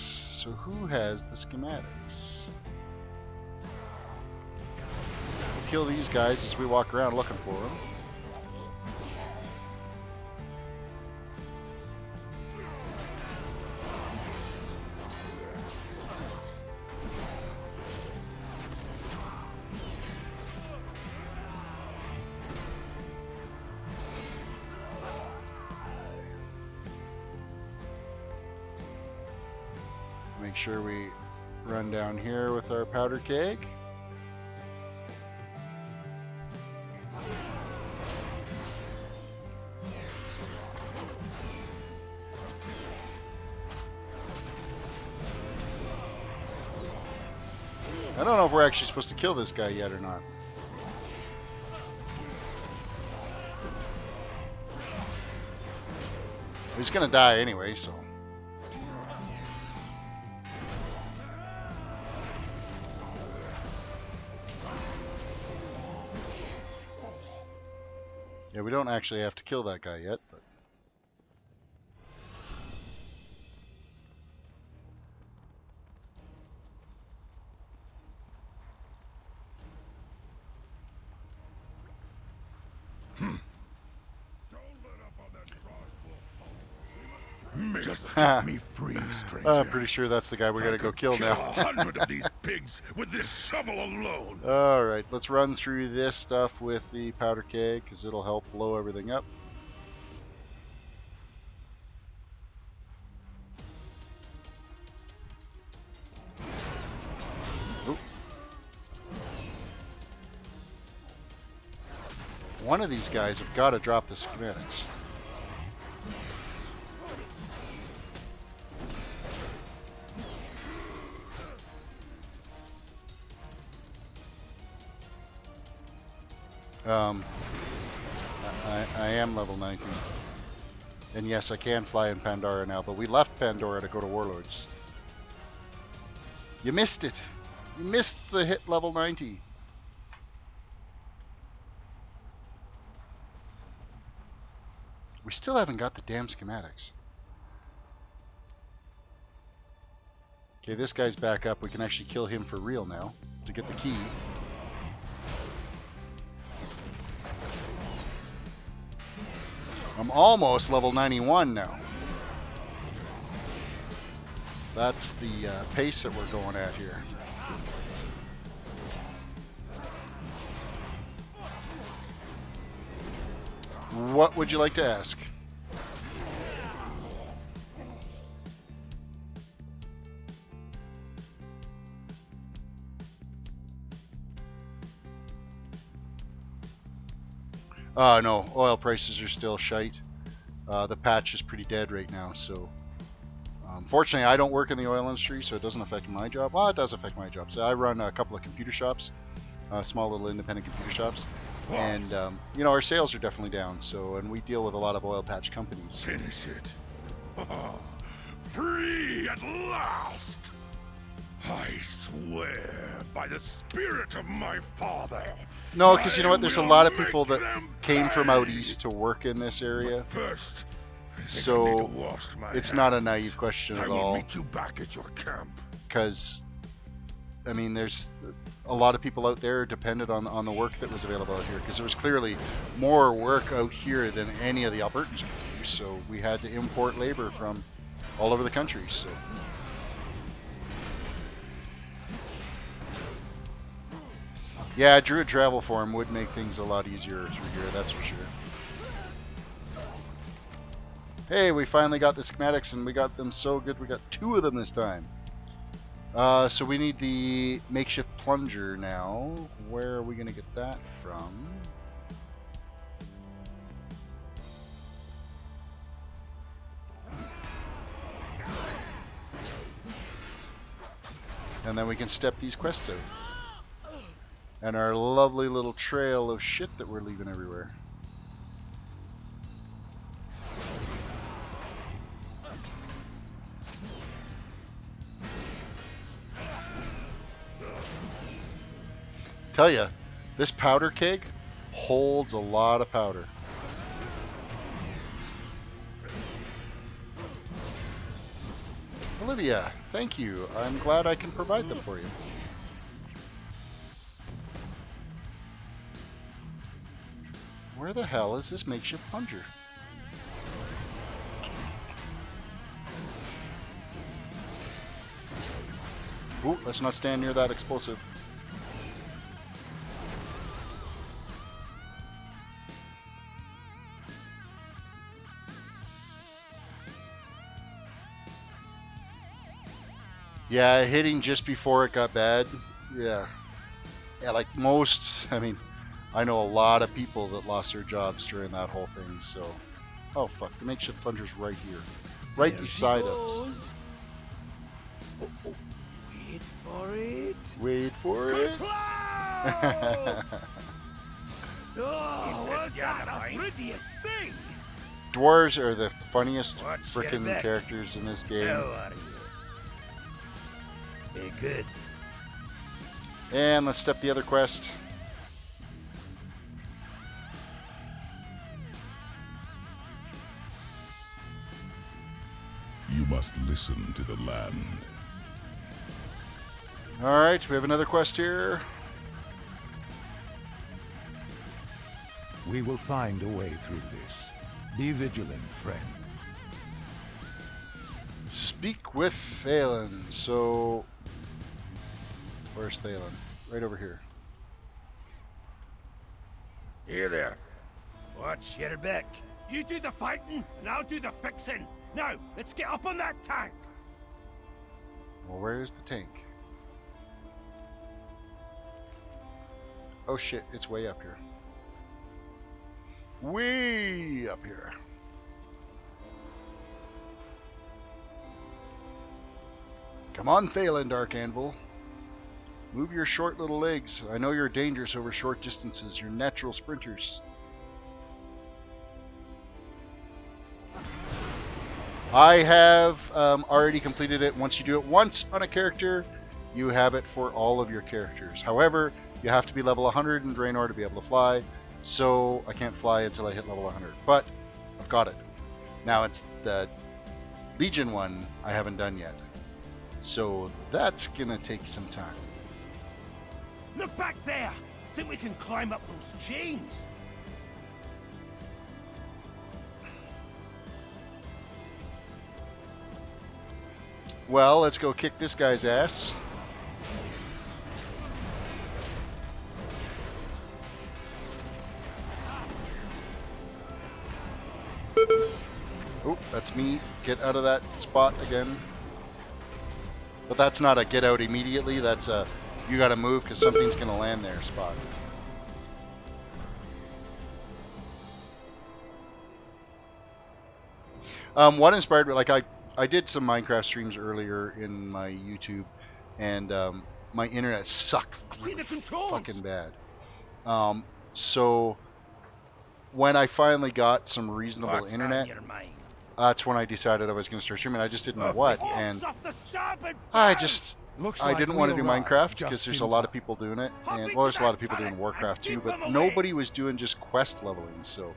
So who has the schematics? We'll kill these guys as we walk around looking for them. Make sure we run down here with our powder keg. I don't know if we're actually supposed to kill this guy yet or not. He's gonna die anyway, so. Yeah, we don't actually have to kill that guy yet, but. Just get me free, stranger. I'm pretty sure that's the guy we gotta go kill now. 100 of these pigs with this shovel alone. Alright, let's run through this stuff with the powder keg, because it'll help blow everything up. Oop. One of these guys have got to drop the schematics. I am level 19. And yes, I can fly in Pandora now, but we left Pandora to go to Warlords. You missed it! You missed the hit level 90. We still haven't got the damn schematics. Okay, this guy's back up. We can actually kill him for real now to get the key. I'm almost level 91 now. That's the pace that we're going at here. What would you like to ask? No, oil prices are still shite. The patch is pretty dead right now, so fortunately I don't work in the oil industry, so it doesn't affect my job. Well, it does affect my job. So I run a couple of computer shops, small little independent computer shops, and you know, our sales are definitely down. So, and we deal with a lot of oil patch companies. Finish it. Free at last! I swear by the spirit of my father. No, because you know what? There's a lot of people that came from out east to work in this area. First, so it's not a naive question at all. I will meet you back at your camp. Because, I mean, there's a lot of people out there depended on the work that was available out here. Because there was clearly more work out here than any of the Albertans could do. So we had to import labor from all over the country. So. Yeah, Druid travel form would make things a lot easier through here, that's for sure. Hey, we finally got the schematics, and we got them so good we got 2 of them this time. So we need the makeshift plunger now. Where are we going to get that from? And then we can step these quests out. And our lovely little trail of shit that we're leaving everywhere. Tell ya, this powder keg holds a lot of powder. Olivia, thank you. I'm glad I can provide them for you. Where the hell is this makeshift plunger? Ooh, let's not stand near that explosive. Yeah, hitting just before it got bad. Yeah. Yeah, like most, I mean, I know a lot of people that lost their jobs during that whole thing, so. Oh fuck, the makeshift plunger's right here. Right there beside us. Oh, wait for it. Wait for it. Oh, what's that the prettiest thing? Dwarves are the funniest frickin' characters in this game. How are you? Very good. And let's step the other quest. You must listen to the land. Alright, we have another quest here. We will find a way through this. Be vigilant, friend. Speak with Thalen. So, where's Thalen? Right over here. Here there. Watch your back. You do the fighting, and I'll do the fixing. Now, let's get up on that tank. Well, where's the tank? Oh shit, it's way up here. Way up here. Come on, Thalen, Dark Anvil. Move your short little legs. I know you're dangerous over short distances. You're natural sprinters. I have already completed it. Once you do it once on a character, you have it for all of your characters. However, you have to be level 100 in Draenor to be able to fly, so I can't fly until I hit level 100. But I've got it. Now it's the Legion one I haven't done yet. So that's gonna take some time. Look back there! Think we can climb up those chains? Well, let's go kick this guy's ass. Oh, that's me. Get out of that spot again. But that's not a get out immediately. That's a you gotta move because something's gonna land there spot. What inspired me, like I did some Minecraft streams earlier in my YouTube, and my internet sucked really fucking bad. So when I finally got some reasonable internet, that's when I decided I was going to start streaming. I just didn't know what, and I didn't want to do Minecraft because there's a lot of people doing it, and well, there's a lot of people doing Warcraft too, but nobody was doing just quest leveling. So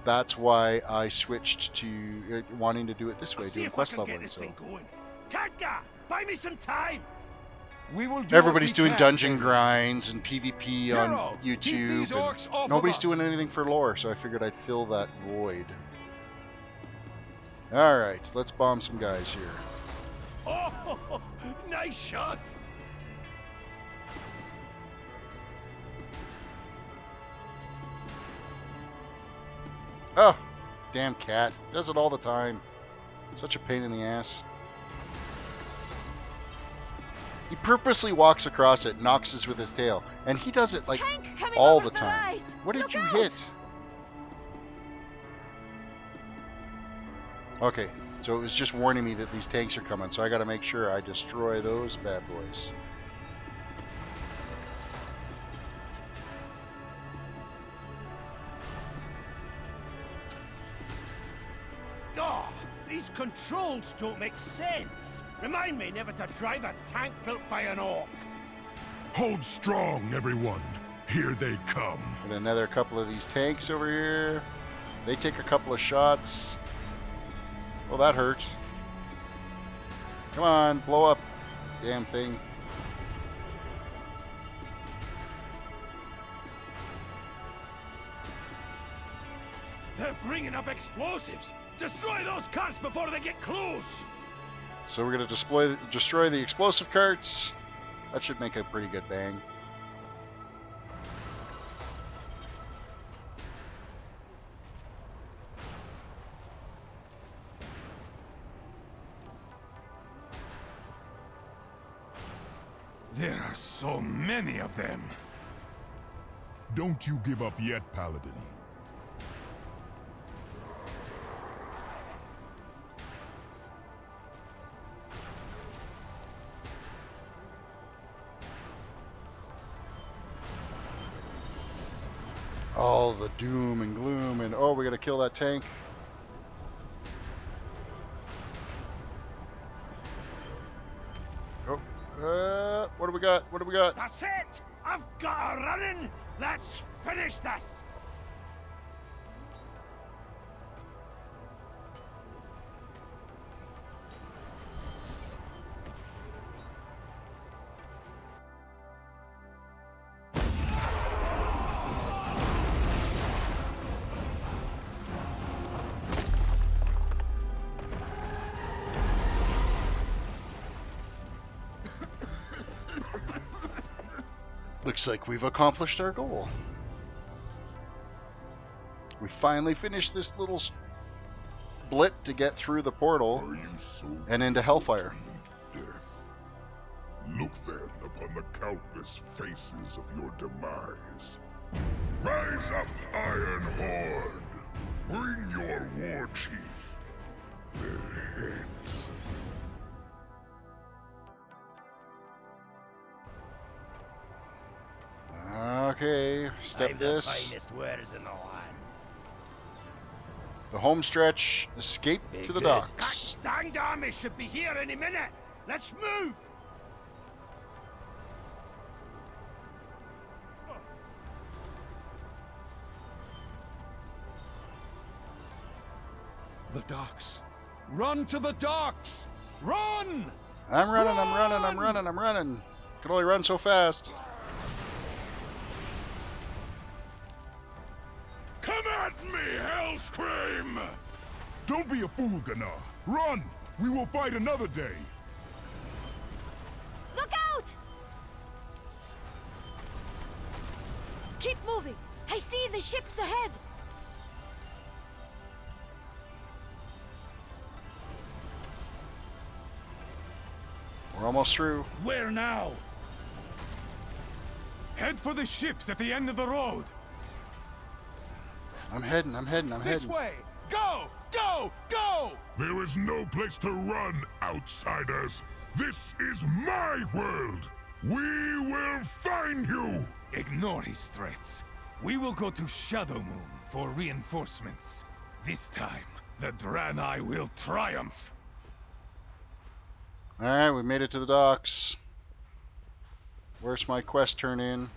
that's why I switched to wanting to do it this way, doing quest leveling. So buy me some time. Everybody's doing dungeon grinds and PvP on YouTube. And nobody's doing anything for lore, so I figured I'd fill that void. Alright, let's bomb some guys here. Oh, nice shot. Oh, damn cat. Does it all the time. Such a pain in the ass. He purposely walks across it, knocks us with his tail, and he does it like all the time. What did you hit? Okay, so it was just warning me that these tanks are coming, so I gotta make sure I destroy those bad boys. Oh, these controls don't make sense. Remind me never to drive a tank built by an orc. Hold strong, everyone. Here they come. And another couple of these tanks over here. They take a couple of shots. Well, that hurts. Come on, blow up, damn thing. They're bringing up explosives. Destroy those carts before they get close. So we're going to destroy the explosive carts. That should make a pretty good bang. There are so many of them. Don't you give up yet, Paladin. All the doom and gloom and oh, we gotta kill that tank. Oh, what do we got? What do we got? That's it! I've got a running! Let's finish this! Looks like we've accomplished our goal. We finally finished this little split to get through the portal and into Hellfire. Look then upon the countless faces of your demise. Rise up, Iron Horde! Bring your war chief their heads. Okay, step this. The finest wares in the land. The home stretch, escape to the docks. That danged army should be here any minute. Let's move! The docks. Run to the docks! Run! I'm running. Can only run so fast. Come at me, Hellscream! Don't be a fool, Gnar. Run! We will fight another day. Look out! Keep moving. I see the ships ahead. We're almost through. Where now? Head for the ships at the end of the road. I'm heading. This way! Go! Go! Go! There is no place to run, outsiders. This is my world. We will find you. Ignore his threats. We will go to Shadowmoon for reinforcements. This time, the Draenor will triumph. Alright, we made it to the docks. Where's my quest turn in?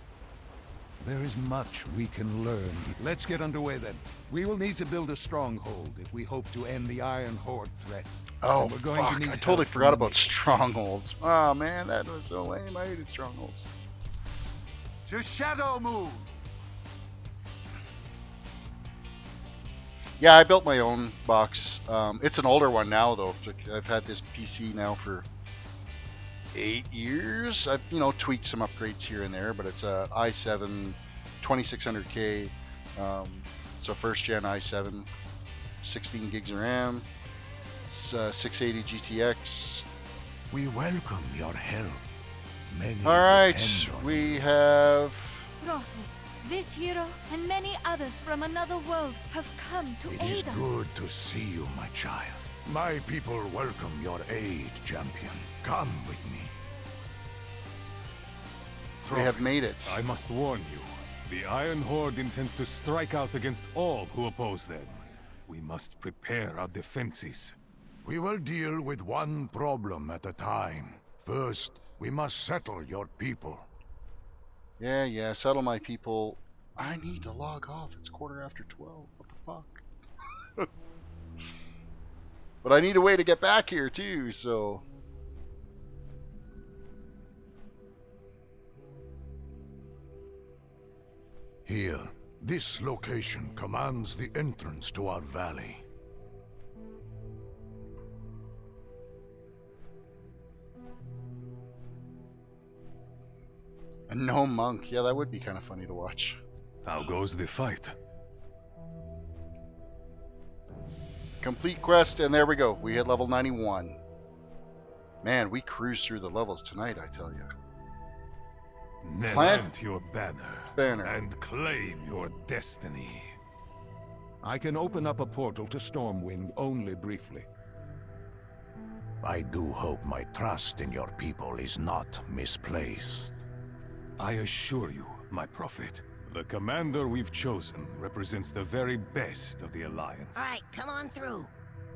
There is much we can learn. Let's get underway then. We will need to build a stronghold if we hope to end the Iron Horde threat. Oh, we're going fuck. to need I totally help forgot from about strongholds. Oh, man, that was so lame. I hated strongholds. To Shadowmoon! Yeah, I built my own box. It's an older one now, though. I've had this PC now for 8 years. I've, tweaked some upgrades here and there, but it's a i7 2600K. It's a first gen i7, 16 gigs of RAM, 680 GTX. We welcome your help. All right, we have. Prophet, this hero and many others from another world have come to It aid is us. good to see you, my child. My people welcome your aid, champion. Come with me. We have made it. I must warn you. The Iron Horde intends to strike out against all who oppose them. We must prepare our defenses. We will deal with one problem at a time. First, we must settle your people. Yeah, settle my people. I need to log off. It's 12:15. What the fuck? But I need a way to get back here too, so. Here, this location commands the entrance to our valley. A gnome monk. Yeah, that would be kind of funny to watch. How goes the fight? Complete quest, and there we go. We hit level 91. Man, we cruised through the levels tonight, I tell you. Plant your banner and claim your destiny. I can open up a portal to Stormwind only briefly. I do hope my trust in your people is not misplaced. I assure you, my prophet, the commander we've chosen represents the very best of the Alliance. Alright, come on through.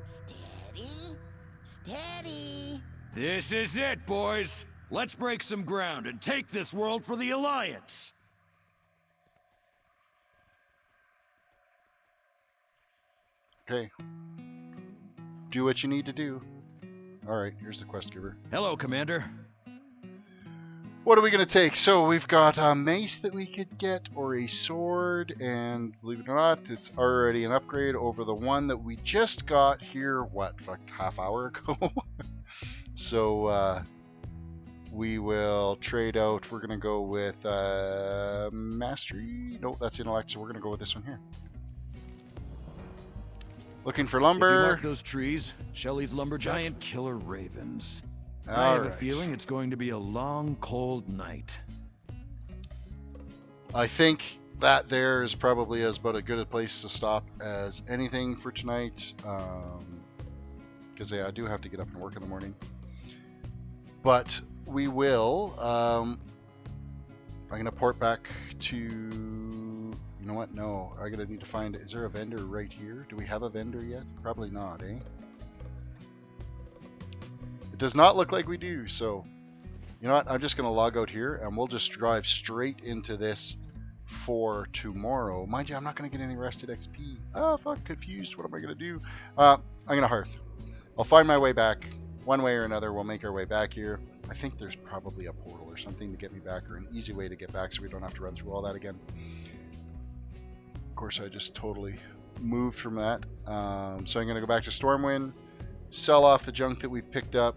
Steady. Steady. This is it, boys. Let's break some ground and take this world for the Alliance. Okay. Do what you need to do. Alright, here's the quest giver. Hello, Commander. What are we going to take? So we've got a mace that we could get, or a sword, and believe it or not, it's already an upgrade over the one that we just got here, what, like half hour ago? So, we will trade out. We're going to go with Mastery. Nope, that's Intellect, so we're going to go with this one here. Looking for lumber. If you mark those trees, Shelley's lumberjack. Giant killer ravens. I have a feeling it's going to be a long, cold night. I think that there is probably as about as good a place to stop as anything for tonight. Because I do have to get up and work in the morning. But we will. I'm going to port back to. You know what? No, I'm going to need to find. Is there a vendor right here? Do we have a vendor yet? Probably not, eh? It does not look like we do. So, you know what? I'm just going to log out here and we'll just drive straight into this for tomorrow. Mind you, I'm not going to get any rested XP. Oh, fuck, confused. What am I going to do? I'm going to hearth. I'll find my way back. One way or another, we'll make our way back here. I think there's probably a portal or something to get me back, or an easy way to get back so we don't have to run through all that again. Of course, I just totally moved from that. So I'm going to go back to Stormwind, sell off the junk that we've picked up,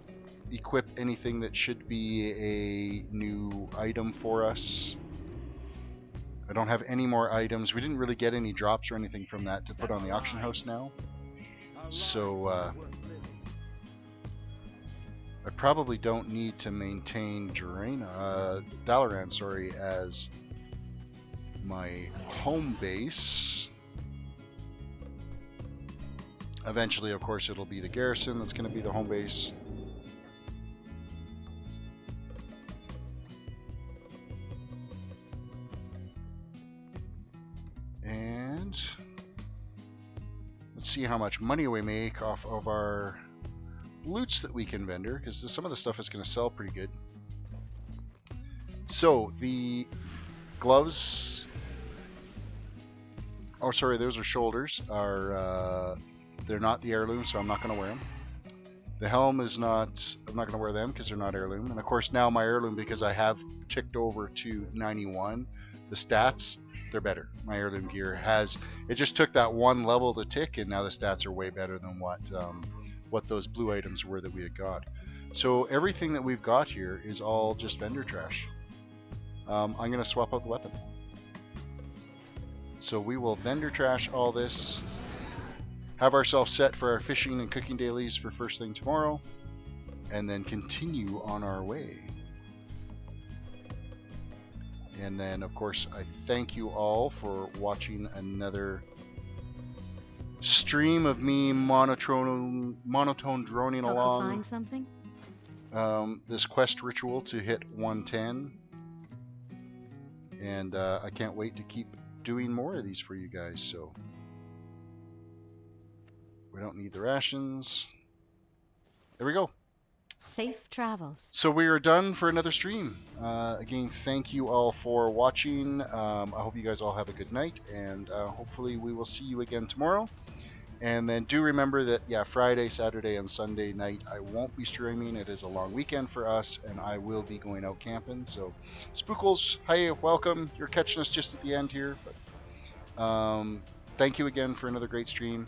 equip anything that should be a new item for us. I don't have any more items. We didn't really get any drops or anything from that to put on the auction house now. So I probably don't need to maintain Dalaran, as my home base. Eventually, of course, it'll be the garrison that's going to be the home base. And let's see how much money we make off of our loots that we can vendor, because some of the stuff is going to sell pretty good. So the gloves, oh sorry, those are shoulders, are they're not the heirloom, so I'm not going to wear them. The helm is not, I'm not going to wear them because they're not heirloom. And of course now my heirloom, because I have ticked over to 91, the stats, they're better. My heirloom gear has, it just took that one level to tick, and now the stats are way better than what those blue items were that we had got. So everything that we've got here is all just vendor trash. I'm going to swap out the weapon. So we will vendor trash all this, have ourselves set for our fishing and cooking dailies for first thing tomorrow, and then continue on our way. And then, of course, I thank you all for watching another stream of me monotone droning along. Find something? This quest ritual to hit 110. And I can't wait to keep doing more of these for you guys. So we don't need the rations. There we go. Safe travels. So we are done for another stream. Again, thank you all for watching. I hope you guys all have a good night, and hopefully we will see you again tomorrow. And then do remember that, yeah, Friday, Saturday, and Sunday night I won't be streaming. It is a long weekend for us, and I will be going out camping. So, Spookles, hi, welcome. You're catching us just at the end here. But thank you again for another great stream.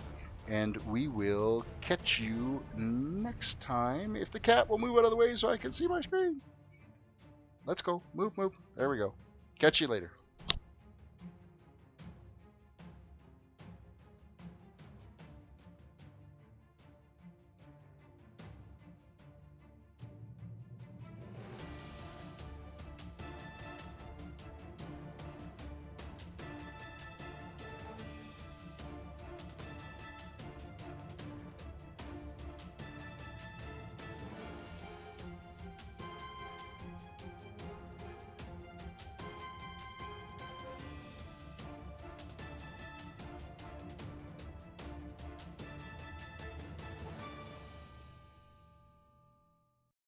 And we will catch you next time. If the cat will move out of the way so I can see my screen. Let's go. Move, move. There we go. Catch you later.